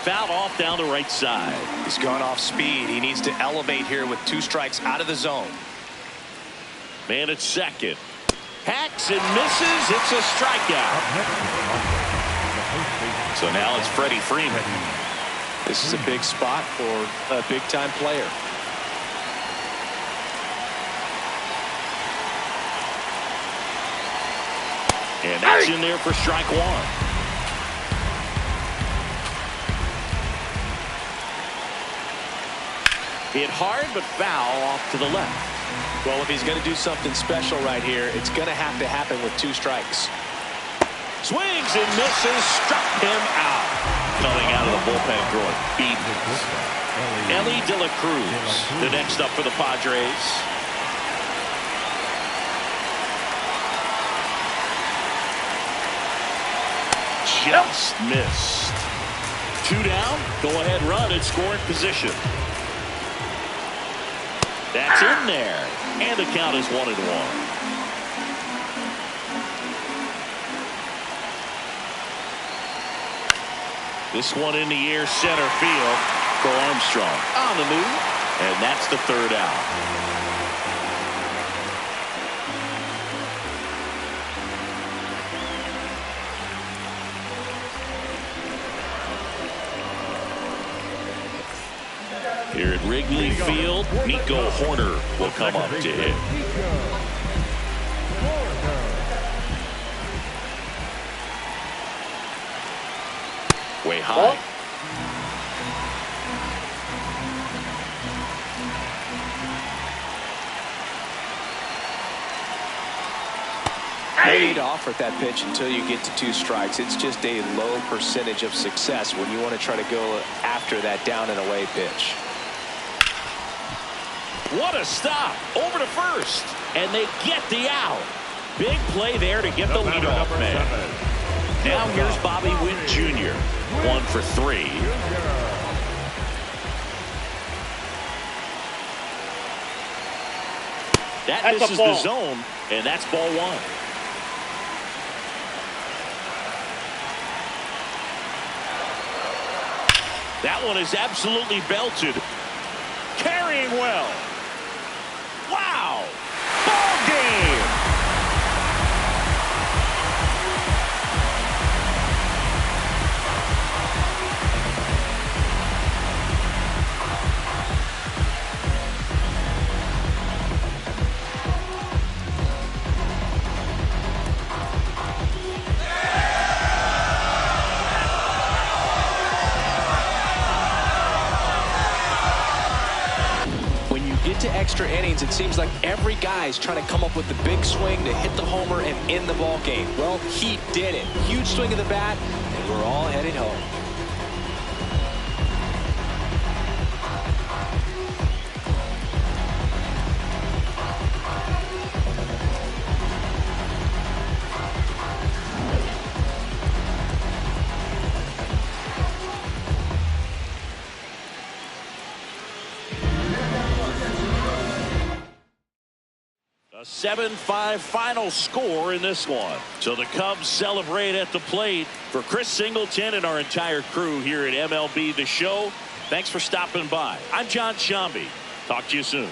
Fouled off down the right side. He's gone off speed. He needs to elevate here with 2 strikes out of the zone. Man at second. Hacks and misses. It's a strikeout. So now it's Freddie Freeman. This is a big spot for a big-time player. And that's in there for strike one. Hit hard, but foul off to the left. Well, if he's going to do something special right here, it's going to have to happen with 2 strikes. Swings and misses, struck him out. Coming out of the bullpen, throwing beat. Elly De La Cruz, the next up for the Padres. Just missed. 2 down. Go ahead, run and scoring position. That's in there. And the count is 1-1. This one in the air, center field. Bo Armstrong on the move. And that's the third out. Here at Wrigley Field, Nico Hoerner will come up to hit. Way high. No need to offer at that pitch until you get to 2 strikes. It's just a low percentage of success when you want to try to go after that down and away pitch. What a stop. Over to first. And they get the out. Big play there to get the leadoff man. Now here's Bobby Witt Jr. 1 for 3. That misses the zone, and that's ball 1. That one is absolutely belted. Carrying well. Wow. Ball game. To extra innings, it seems like every guy's trying to come up with the big swing to hit the homer and end the ball game. Well, he did it. Huge swing of the bat, and we're all headed home. A 7-5 final score in this one. So the Cubs celebrate at the plate. For Chris Singleton and our entire crew here at MLB The Show, thanks for stopping by. I'm John Sciambi. Talk to you soon.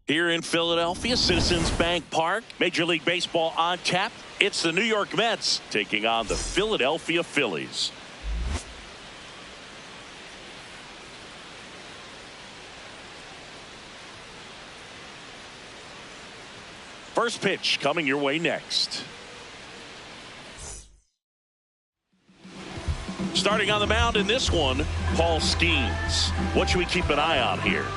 Here in Philadelphia, Citizens Bank Park, Major League Baseball on tap. It's the New York Mets taking on the Philadelphia Phillies. First pitch coming your way next. Starting on the mound in this one, Paul Skeens. What should we keep an eye on here?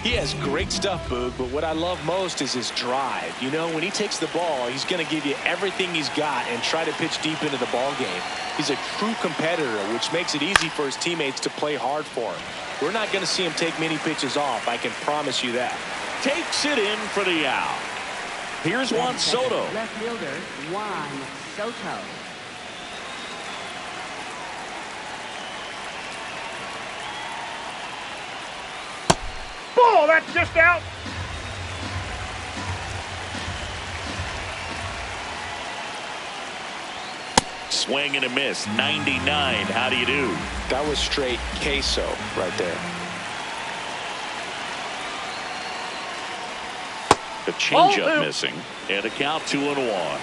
He has great stuff, Boog, but what I love most is his drive. You know, when he takes the ball, he's going to give you everything he's got and try to pitch deep into the ball game. He's a true competitor, which makes it easy for his teammates to play hard for him. We're not going to see him take many pitches off, I can promise you that. Takes it in for the out. Here's Juan Soto. Left fielder, Juan Soto. Ball, that's just out. Swing and a miss. 99. How do you do? That was straight queso right there. The changeup missing. And a count 2-1.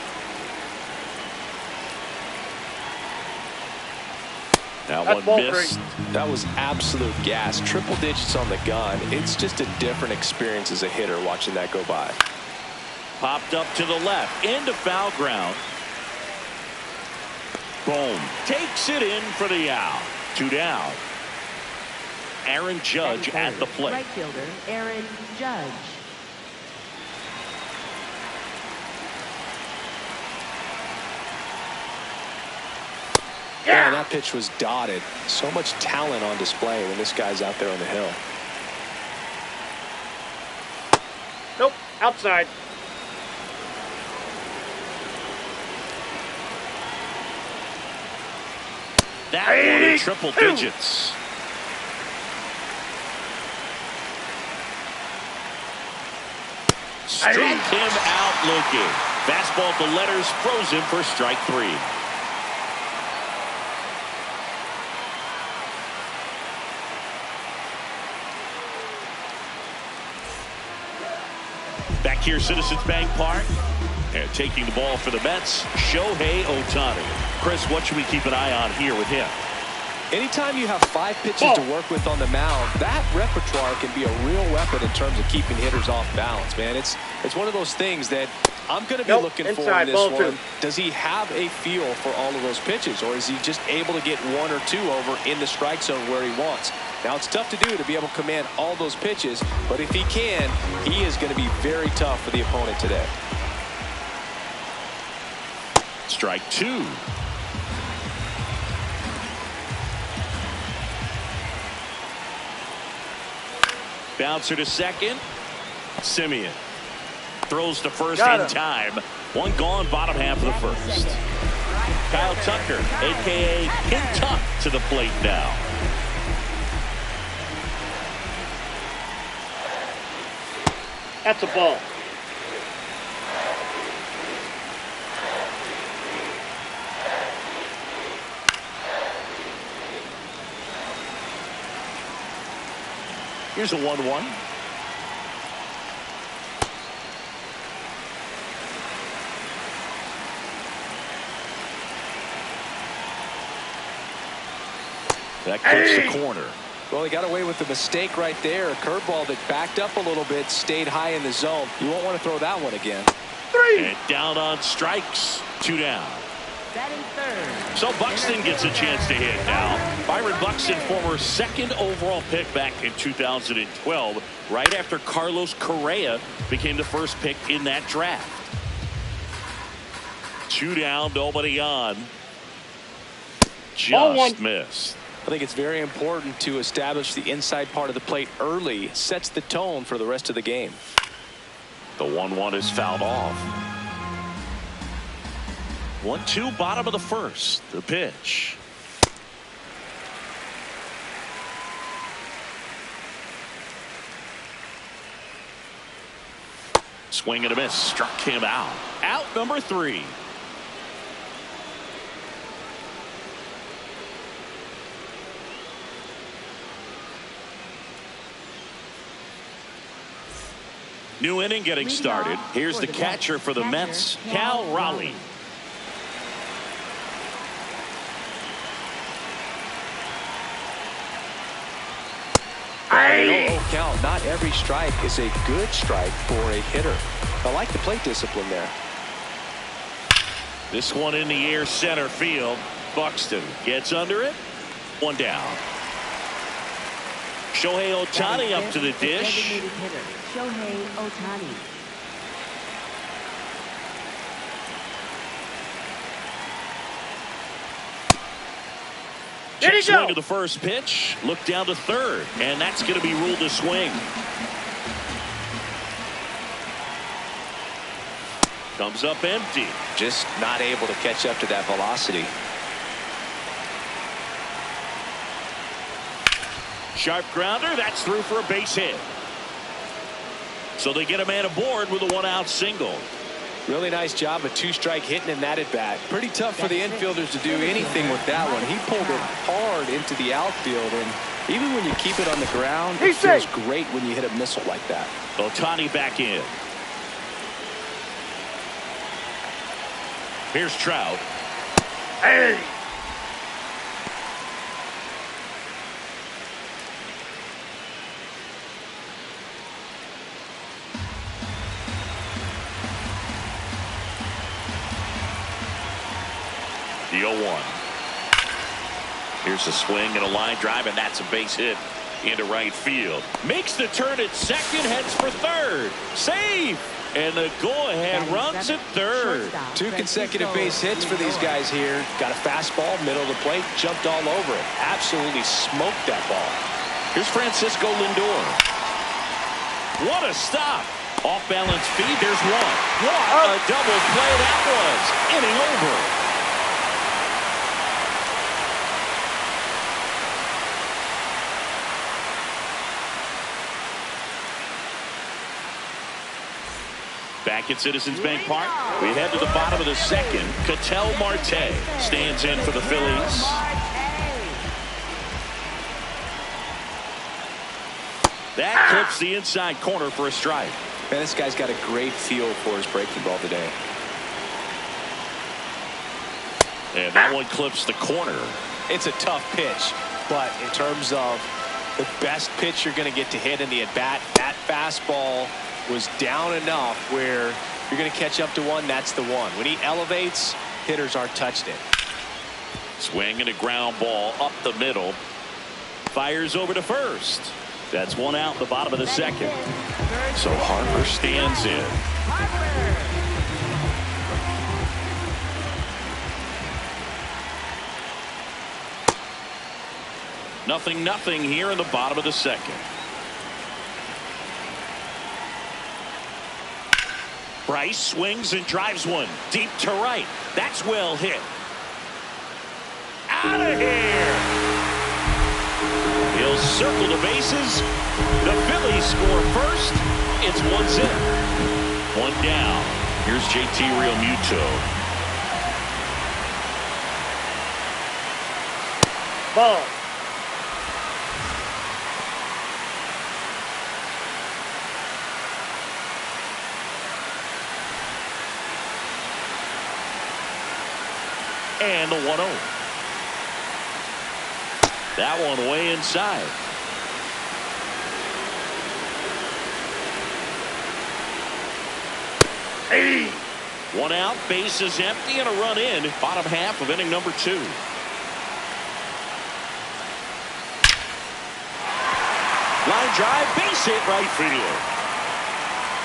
That That's one missed. That was absolute gas. Triple digits on the gun. It's just a different experience as a hitter watching that go by. Popped up to the left. Into foul ground. Boom. Takes it in for the out. 2 down. Aaron Judge at the plate. Right fielder, Aaron Judge. Yeah, that pitch was dotted. So much talent on display when this guy's out there on the hill. Nope, outside. That one in triple digits. Struck him out looking. Fastball at the letters, froze him for strike 3. Back here, Citizens Bank Park. And taking the ball for the Mets, Shohei Ohtani. Chris, what should we keep an eye on here with him? Anytime you have 5 pitches to work with on the mound, that repertoire can be a real weapon in terms of keeping hitters off balance, man. It's one of those things that I'm going to be looking for in this one. Does he have a feel for all of those pitches, or is he just able to get 1 or 2 over in the strike zone where he wants? Now, it's tough to do to be able to command all those pitches, but if he can, he is going to be very tough for the opponent today. Strike 2. Bouncer to second. Simeon throws to first in time. 1 gone, bottom half of the first. Kyle Tucker, a.k.a. Kid Tuck, to the plate now. That's a ball. Here's a 1-1. That clips the corner. Well, he got away with the mistake right there. A curveball that backed up a little bit, stayed high in the zone. You won't want to throw that one again. 3. And down on strikes. 2 down. Batting third. So Buxton gets a chance to hit now. Byron Buxton, former 2nd overall pick back in 2012, right after Carlos Correa became the first pick in that draft. 2 down, nobody on. Just missed. I think it's very important to establish the inside part of the plate early. Sets the tone for the rest of the game. The 1-1 is fouled off. 1-2, bottom of the first. The pitch. Swing and a miss. Struck him out. Out number 3. New inning getting started. Here's the catcher for the Mets, Cal Raleigh. Oh, count. Not every strike is a good strike for a hitter. I like the plate discipline there. This one in the air, center field. Buxton gets under it. One down. Shohei Ohtani up to the dish. Shohei Ohtani. There you Swing go. to the first pitch. Look down to third. And that's going to be ruled a swing. Comes up empty. Just not able to catch up to that velocity. Sharp grounder. That's through for a base hit. So they get a man aboard with a 1-out single. Really nice job of two-strike hitting in that at-bat. Pretty tough for the infielders to do anything with that one. He pulled it hard into the outfield, and even when you keep it on the ground, it feels great when you hit a missile like that. Ohtani back in. Here's Trout. Hey. The 0-1. Here's a swing and a line drive, and that's a base hit into right field. Makes the turn at second, heads for third. Save! And the go-ahead runs at third. Two consecutive base hits for these guys here. Got a fastball, middle of the plate, jumped all over it. Absolutely smoked that ball. Here's Francisco Lindor. What a stop. Off-balance feed, there's one. What a double play that was. Inning over. Back at Citizens Bank Park, we head to the bottom of the second. Ketel Marte stands in for the Phillies. That clips the inside corner for a strike. Man, this guy's got a great feel for his breaking ball today. And that one clips the corner. It's a tough pitch, but in terms of the best pitch you're going to get to hit in the at-bat, that fastball was down enough where you're going to catch up to one. That's the one. When he elevates, hitters aren't touched it. Swing and a ground ball up the middle. Fires over to first. That's 1 out in the bottom of the second. So Harper stands in. Nothing here in the bottom of the second. Bryce swings and drives one deep to right. That's well hit. Out of here. He'll circle the bases. The Phillies score first. It's 1-0. One down. Here's JT Realmuto. Ball. And the 1-0. That one way inside. Hey. 1 out, bases empty, and a run in. Bottom half of inning number 2. Line drive, base hit, right field.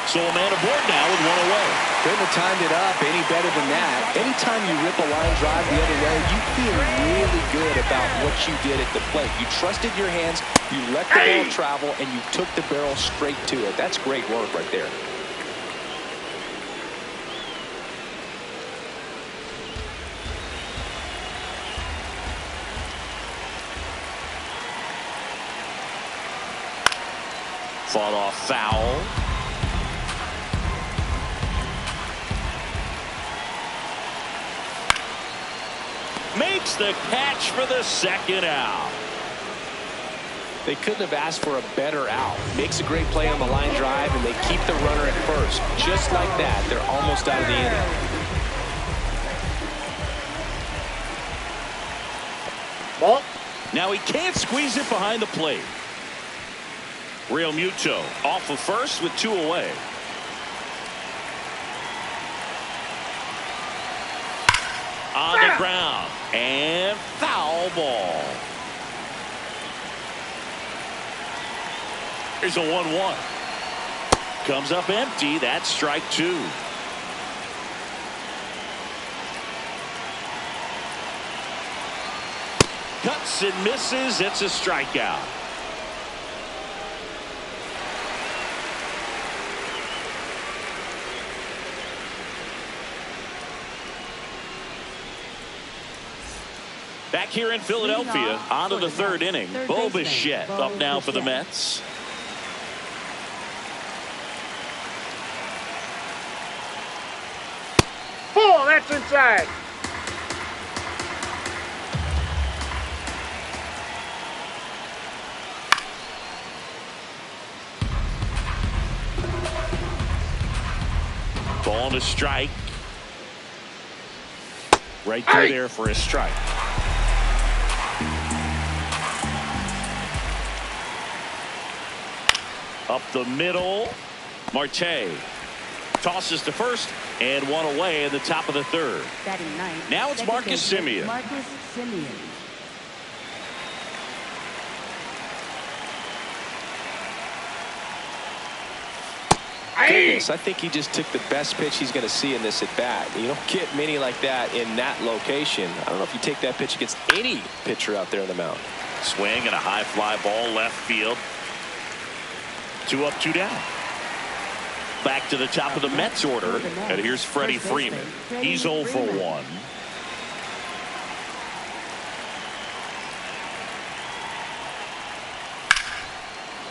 So a man aboard now with 1 away. Couldn't have timed it up any better than that. Anytime you rip a line drive the other way, you feel really good about what you did at the plate. You trusted your hands, you let the ball travel, and you took the barrel straight to it. That's great work right there. Fought off foul. Makes the catch for the second out. They couldn't have asked for a better out. Makes a great play on the line drive, and they keep the runner at first. Just like that, they're almost out of the inning. Ball. Now he can't squeeze it behind the plate. Real Muto off of first with 2 away. On the ground and foul ball. Here's a 1-1. Comes up empty. That's strike 2. Cuts and misses. It's a strikeout. Back here in Philadelphia, on to the 3rd inning. Bo Bichette up now for the Mets. Ball. That's inside. Ball to strike. Right through there for a strike. Up the middle. Marte tosses to first and 1 away in the top of the 3rd. Batting ninth. Now it's Marcus Semien. Marcus Semien. Goodness, I think he just took the best pitch he's going to see in this at bat. You don't get many like that in that location. I don't know if you take that pitch against any pitcher out there on the mound. Swing and a high fly ball left field. 2 up, 2 down. Back to the top of the Mets order. And here's Freddie Freeman. He's 0 for 1.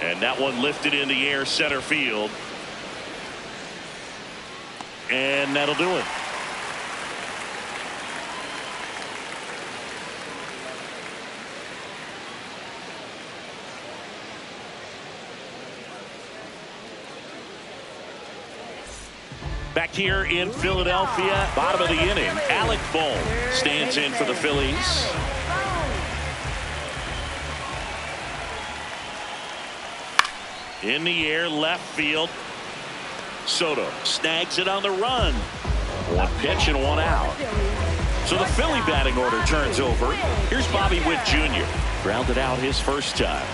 And that one lifted in the air center field. And that'll do it. Back here in Philadelphia, bottom of the inning, Alec Bohm stands in for the Phillies. In the air, left field. Soto snags it on the run. 1 pitch and 1 out. So the Philly batting order turns over. Here's Bobby Witt Jr. Grounded out his first time.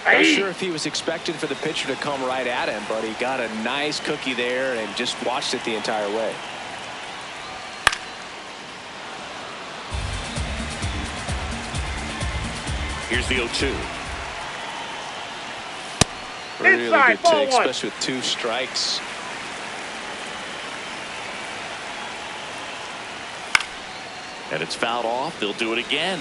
Not sure if he was expecting for the pitcher to come right at him, but he got a nice cookie there and just watched it the entire way. Here's the 0-2. Really Inside, good ball take, 1. especially with 2 strikes. And it's fouled off. They'll do it again.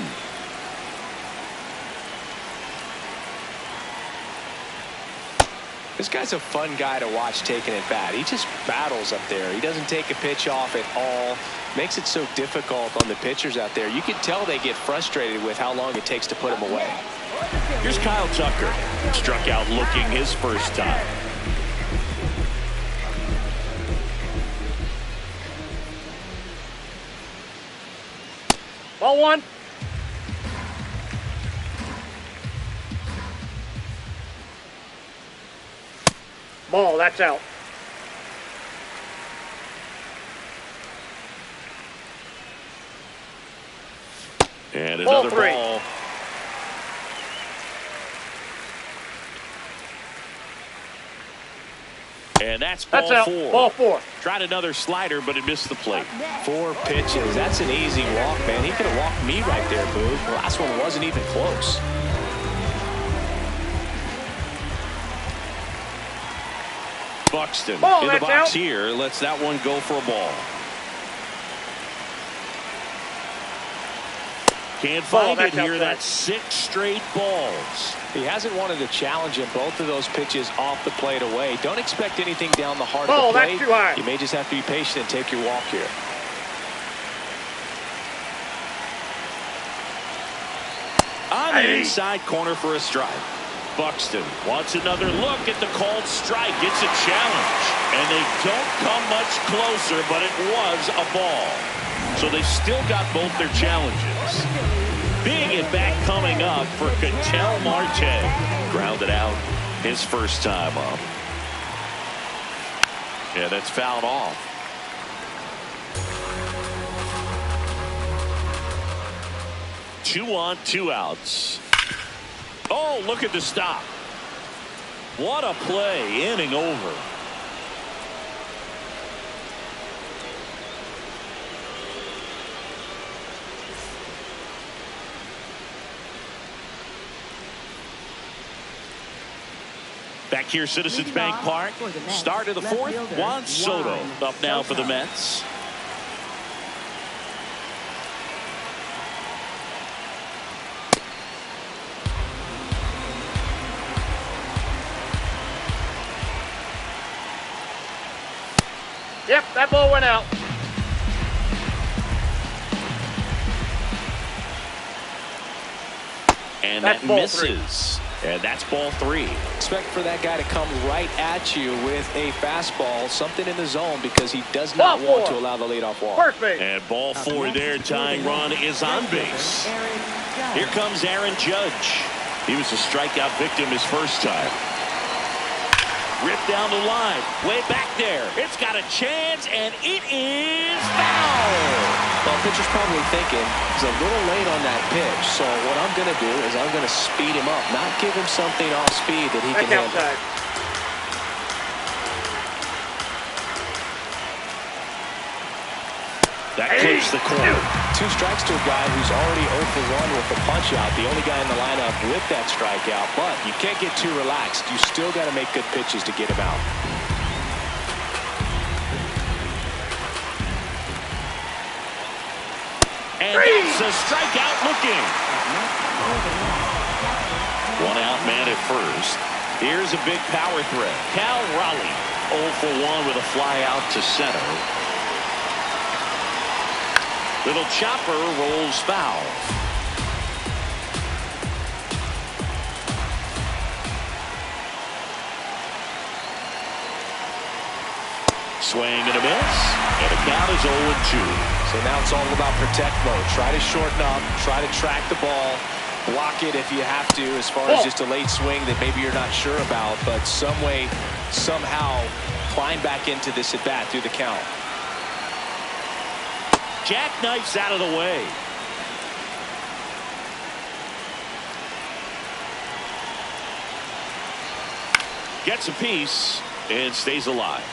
This guy's a fun guy to watch taking at bat. He just battles up there. He doesn't take a pitch off at all. Makes it so difficult on the pitchers out there. You can tell they get frustrated with how long it takes to put him away. Here's Kyle Tucker. Struck out looking his first time. Ball 1. Ball. That's out. And Ball another 3. ball. And that's ball That's out. 4. Ball 4. Tried another slider, but it missed the plate. 4 pitches. That's an easy walk, man. He could have walked me right there, Boog. The last one wasn't even close. Buxton Ball, in the that's box out. here. Lets that one go for a ball. Can't find it that's here. outside. That's 6 straight balls. He hasn't wanted to challenge him. Both of those pitches off the plate away. Don't expect anything down the heart Ball, of the that's plate. too high. You may just have to be patient and take your walk here. On the inside corner for a strike. Buxton wants another look at the called strike. It's a challenge, and they don't come much closer, but it was a ball. So they still got both their challenges. Big at bat coming up for Ketel Marte. Grounded out his first time up. Yeah, that's fouled off. Two on, two outs. Oh, look at the stop. What a play, inning over. Back here, Citizens Bank Park. Start of the fourth. Juan Soto up now for the Mets. Yep, that ball went out. And That's that ball misses. And that's ball three. Expect for that guy to come right at you with a fastball, something in the zone, because he does not Ball want four. to allow the leadoff walk. First base. And ball four there. Tying run is on base. Here comes Aaron Judge. He was a strikeout victim his first time. Ripped down the line. Way back there. It's got a chance, and it is foul. Well, pitcher's probably thinking he's a little late on that pitch. So what I'm going to do is I'm going to speed him up, not give him something off speed that he can That's handle. outside. That clips the corner. 2 strikes to a guy who's already 0 for 1 with a punch out. The only guy in the lineup with that strikeout. But you can't get too relaxed. You still got to make good pitches to get him out. And that's a strikeout looking. 1 out man at first. Here's a big power threat. Cal Raleigh 0 for 1 with a fly out to center. Little chopper rolls foul. Swing and a miss. And the count is 0-2. So now it's all about protect mode. Try to shorten up. Try to track the ball. Block it if you have to, as far as just a late swing that maybe you're not sure about. But some way, somehow, climb back into this at bat through the count. Jackknife's out of the way. Gets a piece and stays alive.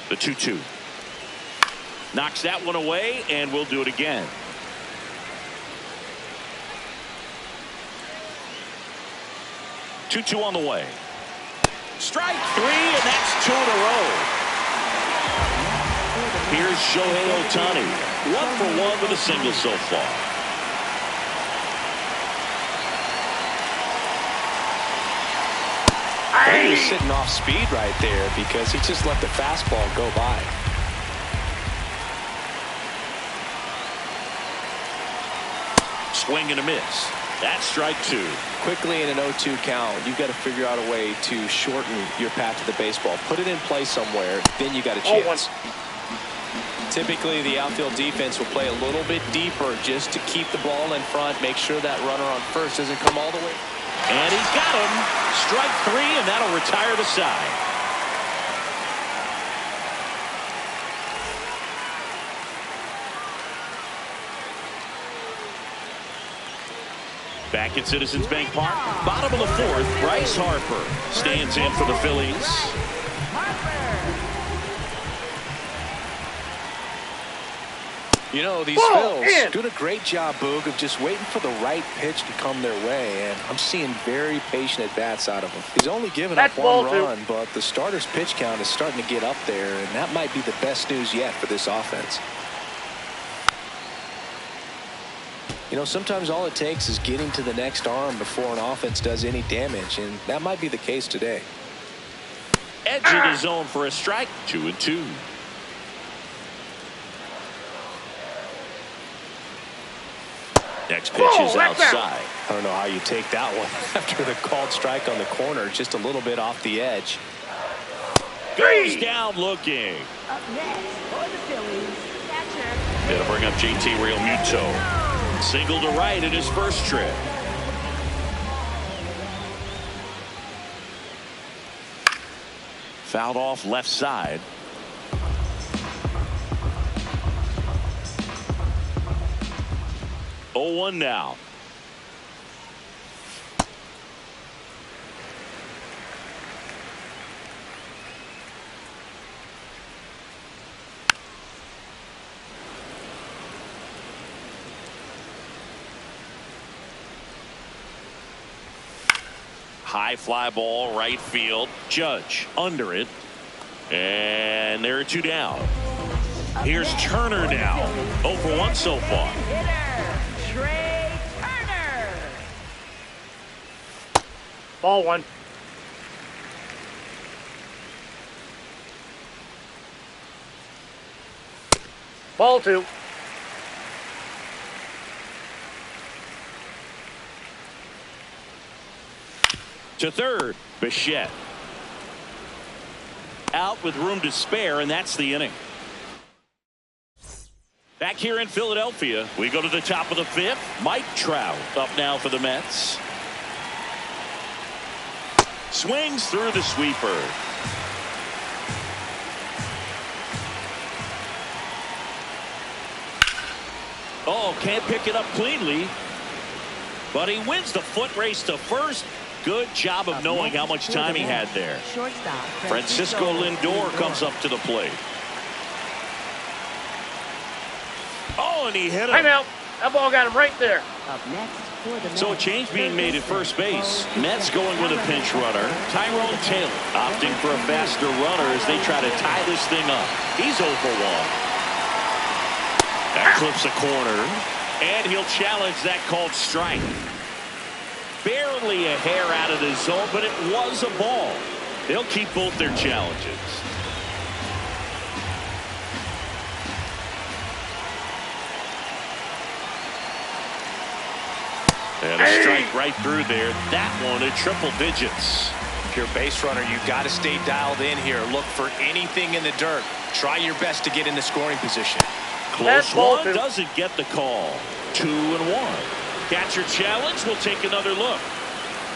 The 2-2. Knocks that one away, and we'll do it again. Two on the way. Strike 3, and that's 2 in a row. Here's Shohei Ohtani. 1 for 1 with a single so far. He was sitting off speed right there because he just let the fastball go by. Swing and a miss. That's strike 2. Quickly in an 0-2 count, you've got to figure out a way to shorten your path to the baseball. Put it in play somewhere, then you got a chance. Typically, the outfield defense will play a little bit deeper just to keep the ball in front, make sure that runner on first doesn't come all the way. And he's got him. Strike 3, and that'll retire the side. Back at Citizens Bank Park, bottom of the fourth, Bryce Harper stands in for the Phillies. You know, these Phils doing a great job, Boog, of just waiting for the right pitch to come their way, and I'm seeing very patient at-bats out of him. He's only given up 1 run, but the starter's pitch count is starting to get up there, and that might be the best news yet for this offense. You know, sometimes all it takes is getting to the next arm before an offense does any damage, and that might be the case today. Edge of the zone for a strike. 2-2. Next pitch is outside. I don't know how you take that one after the called strike on the corner, just a little bit off the edge. Goes down looking. Up next for the Phillies, catcher. It'll bring up JT Realmuto. Single to right in his first trip. Fouled off left side. Oh, 1 now. High fly ball, right field. Judge under it. And there are 2 down. Here's Turner now. 0 for 1 so far. Hitter, Trey Turner. Ball 1. Ball 2. To third, Bichette. Out with room to spare, and that's the inning. Back here in Philadelphia, we go to the top of the 5th. Mike Trout up now for the Mets. Swings through the sweeper. Oh, can't pick it up cleanly. But he wins the foot race to first. Good job of knowing how much time he had there. Shortstop Francisco Lindor comes up to the plate. Oh, and he hit him. Timeout. That ball got him right there. Up next for the So a Mets, change being made at first base. Bo Mets going with a pinch runner. Tyrone Taylor opting for a faster runner as they try to tie this thing up. He's 0 for 1. That clips a corner. And he'll challenge that called strike. Barely a hair out of the zone, but it was a ball. They'll keep both their challenges. And a strike right through there. That one at triple digits. If you're a base runner, you've got to stay dialed in here. Look for anything in the dirt. Try your best to get in the scoring position. Close ball one, 2. doesn't get the call. 2 and 1. Catcher challenge. We'll take another look.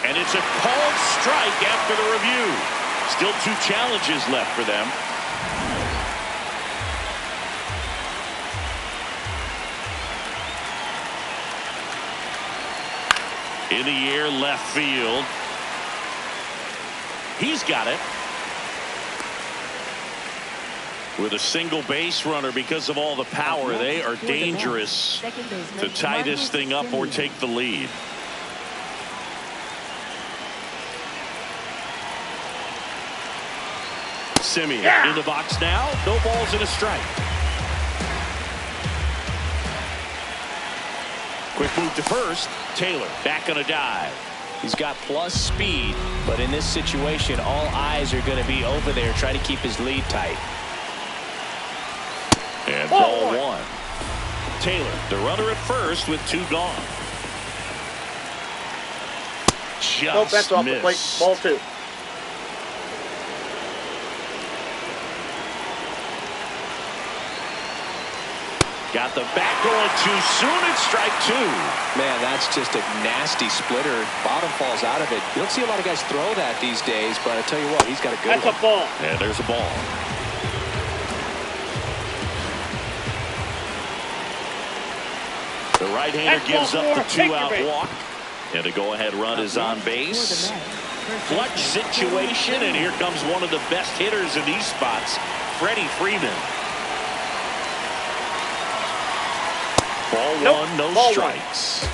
And it's a called strike after the review. Still 2 challenges left for them. In the air, left field. He's got it. With a single base runner, because of all the power, they are dangerous to tie this thing up or take the lead. Simeon in the box now. No balls and a strike. Quick move to first. Taylor back on a dive. He's got plus speed, but in this situation, all eyes are going to be over there trying to keep his lead tight. And ball 1. Taylor, the runner at first with 2 gone. Just Nope, that's off the plate. missed. Ball 2. Got the bat going too soon. It's strike 2. Man, that's just a nasty splitter. Bottom falls out of it. You don't see a lot of guys throw that these days, but I tell you what, he's got a good That's one. a ball. And there's a ball. The right-hander That's gives ball up the 4. Take your 2-out base. walk. And a go-ahead run is on base. Clutch situation, and here comes one of the best hitters in these spots, Freddie Freeman. Ball 1, no Ball 1. strikes.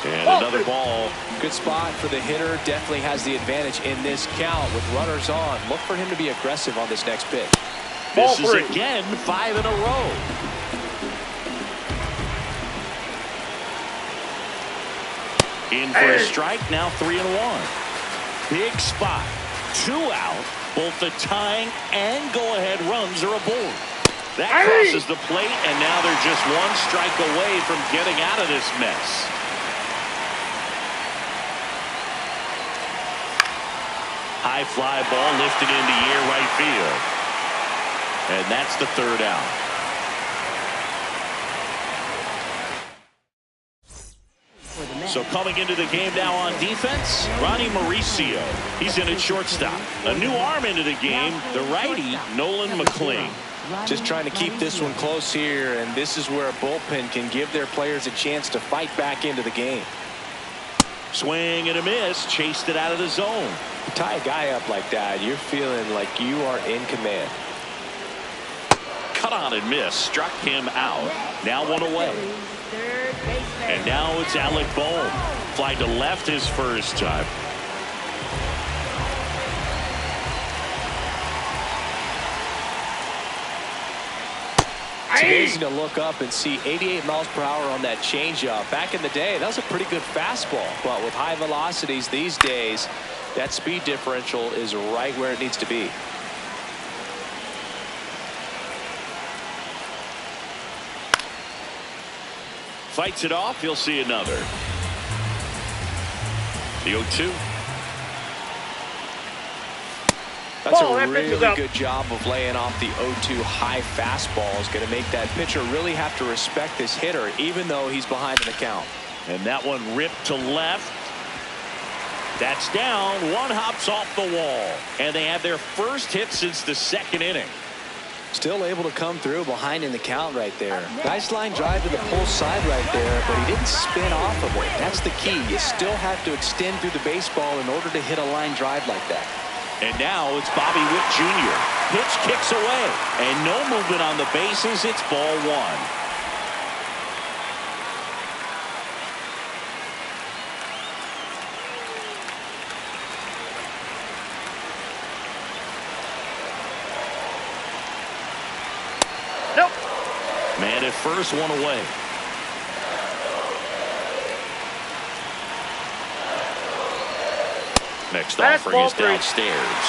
And another ball. Good spot for the hitter. Definitely has the advantage in this count with runners on. Look for him to be aggressive on this next pitch. This Ball 3. is again 5 in a row. In for a strike, now 3 and 1. Big spot. 2 out. Both the tying and go-ahead runs are aboard. That crosses the plate, and now they're just one strike away from getting out of this mess. High fly ball lifted into air right field. And that's the third out. So coming into the game now on defense, Ronnie Mauricio. He's in at shortstop. A new arm into the game, the righty, Nolan McLean. Just trying to keep this one close here, and this is where a bullpen can give their players a chance to fight back into the game. Swing and a miss, chased it out of the zone. You tie a guy up like that, you're feeling like you are in command. Cut on and miss, struck him out. Now one away. And now it's Alec Bohm. Fly to left his first time. It's amazing to look up and see 88 miles per hour on that changeup. Back in the day, that was a pretty good fastball. But with high velocities these days, that speed differential is right where it needs to be. Fights it off. He'll see another. The 0-2. That's a really good job of laying off the 0-2 high fastball. Is going to make that pitcher really have to respect this hitter, even though he's behind in the count. And that one ripped to left. That's down. One hops off the wall. And they have their first hit since the second inning. Still able to come through behind in the count right there. Nice line drive to the pull side right there, but he didn't spin off of it. That's the key. You still have to extend through the baseball in order to hit a line drive like that. And now it's Bobby Witt Jr. Pitch kicks away. And no movement on the bases. It's ball one. Nope. Man at first, one away. Next offering is downstairs.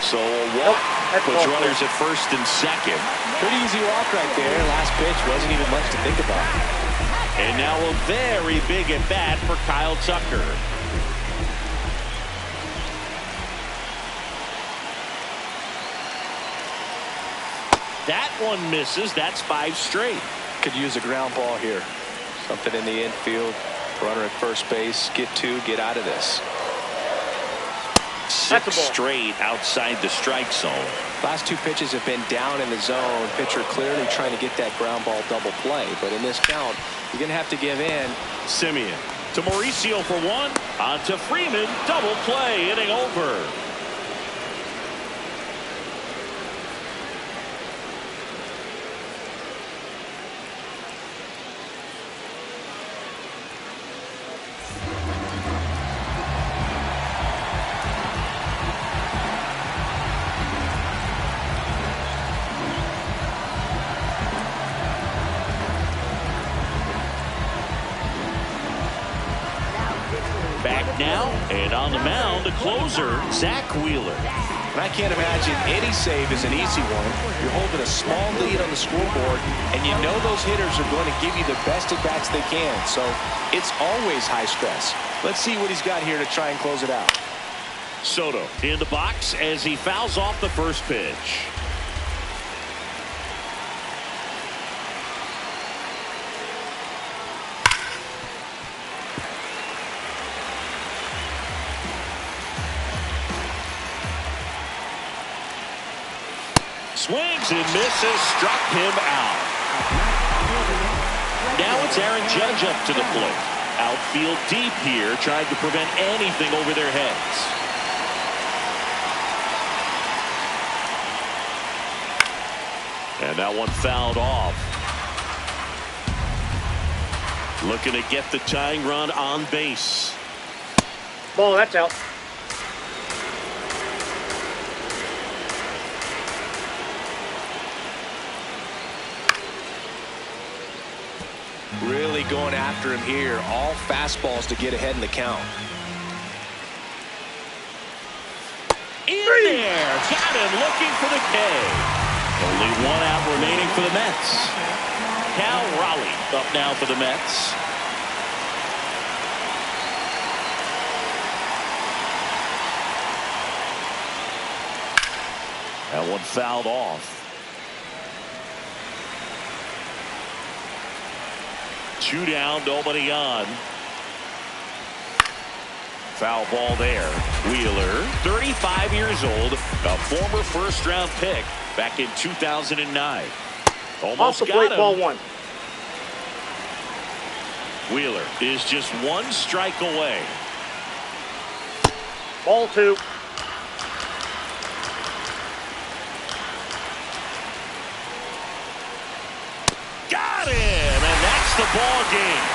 So a walk puts runners at first and second. Pretty easy walk right there. Last pitch wasn't even much to think about. And now a very big at bat for Kyle Tucker. That one misses. That's 5 straight. Could use a ground ball here. Something in the infield. Runner at first base. Get 2. Get out of this. 6 straight outside the strike zone. Last 2 pitches have been down in the zone. Pitcher clearly trying to get that ground ball double play. But in this count, you're going to have to give in. Simeon to Mauricio for 1. On to Freeman. Double play. Inning over. Now, and on the mound, the closer, Zach Wheeler. And I can't imagine any save is an easy one. You're holding a small lead on the scoreboard, and you know those hitters are going to give you the best at-bats they can. So it's always high stress. Let's see what he's got here to try and close it out. Soto in the box as he fouls off the first pitch. Swings and misses, struck him out. Now it's Aaron Judge up to the plate. Outfield deep here, trying to prevent anything over their heads. And that one fouled off. Looking to get the tying run on base. Ball, that's out. Really going after him here. All fastballs to get ahead in the count. In there. Got him looking for the K. Only one out remaining for the Mets. Cal Raleigh up now for the Mets. That one fouled off. 2 down, nobody on. Foul ball there. Wheeler, 35 years old, a former first-round pick back in 2009. Almost Off the got plate, him. ball 1. Wheeler is just 1 strike away. Ball 2. Got him, and that's the ball game.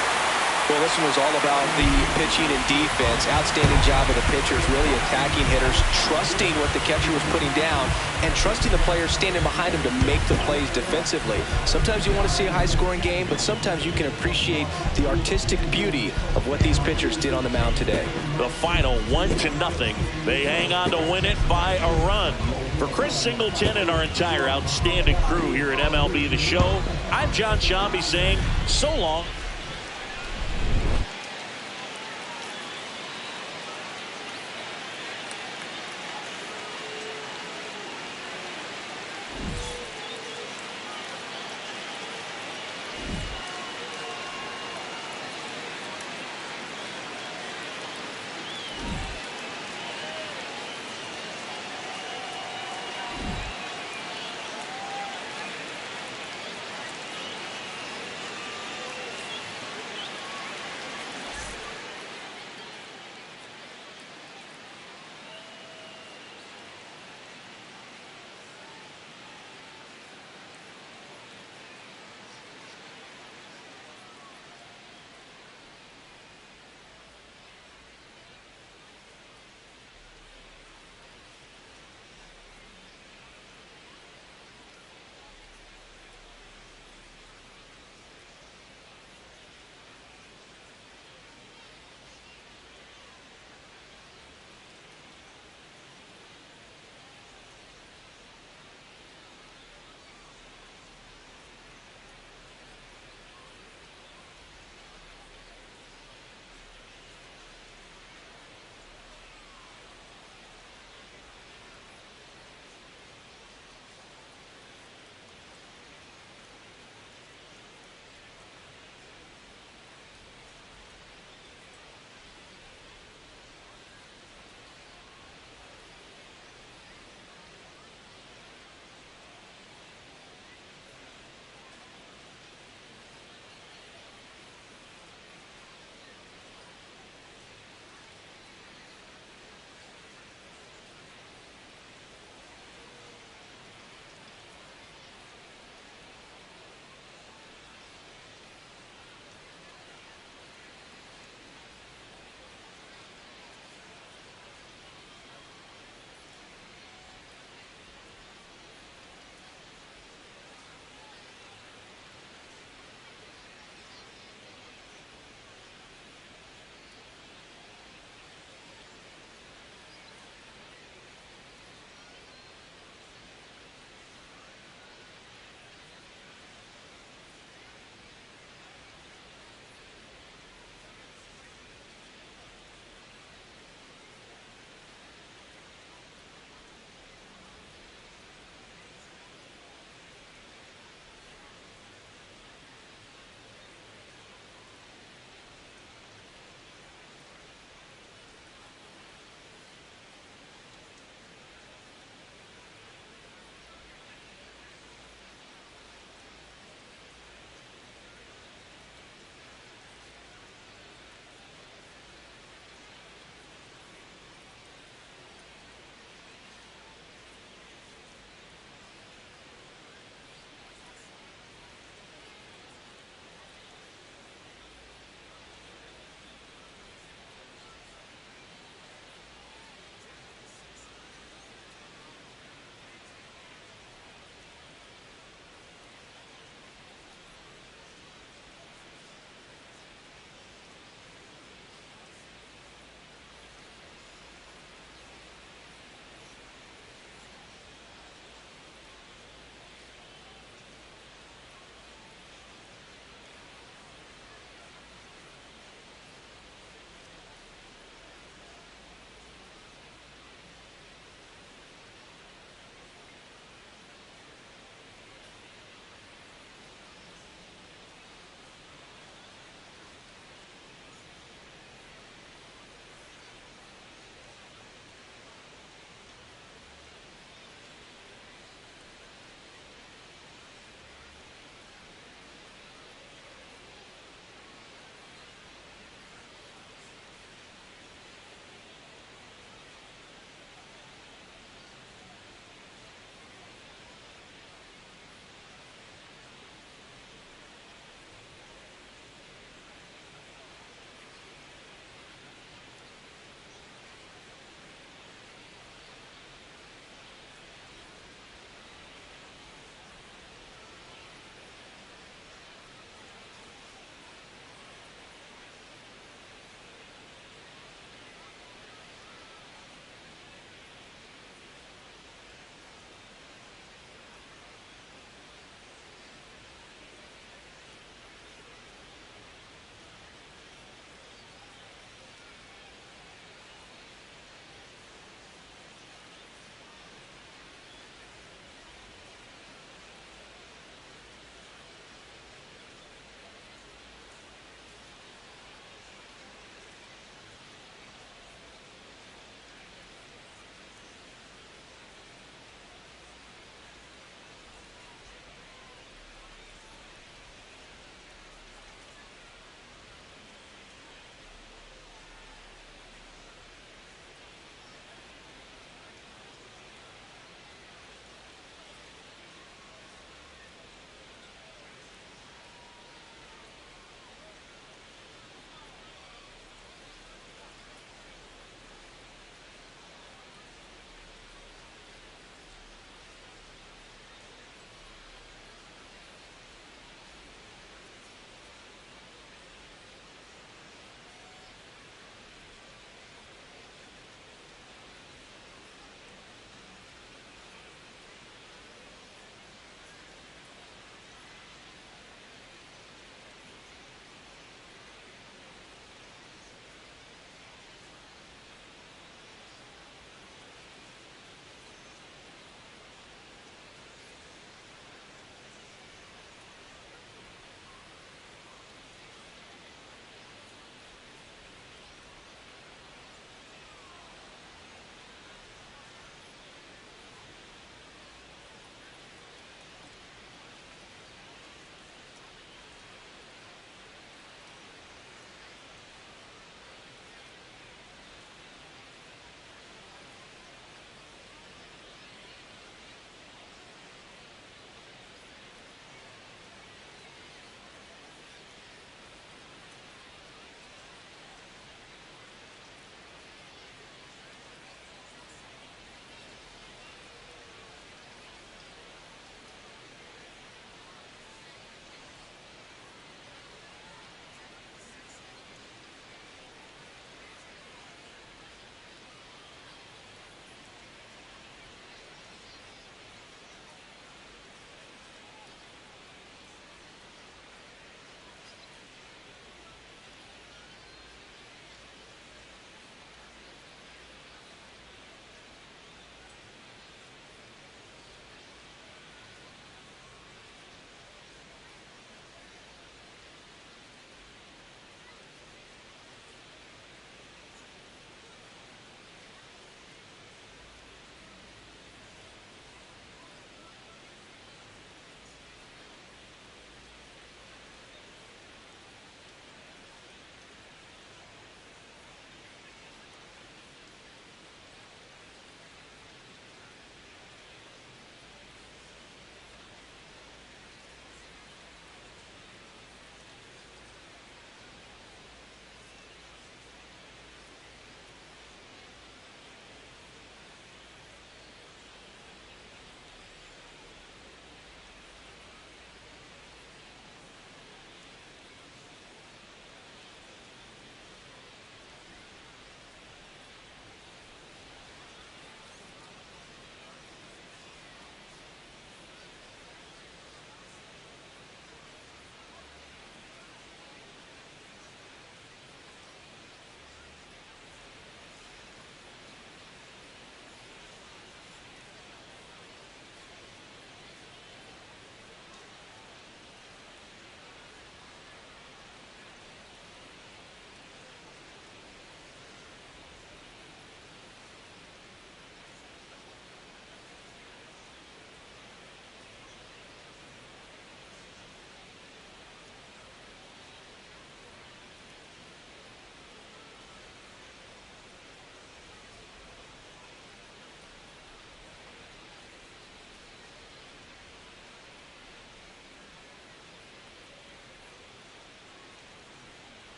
Well, this one was all about the pitching and defense. Outstanding job of the pitchers, really attacking hitters, trusting what the catcher was putting down, and trusting the players standing behind him to make the plays defensively. Sometimes you want to see a high-scoring game, but sometimes you can appreciate the artistic beauty of what these pitchers did on the mound today. The final 1-0. They hang on to win it by a run. For Chris Singleton and our entire outstanding crew here at MLB The Show, I'm John Shambi saying so long.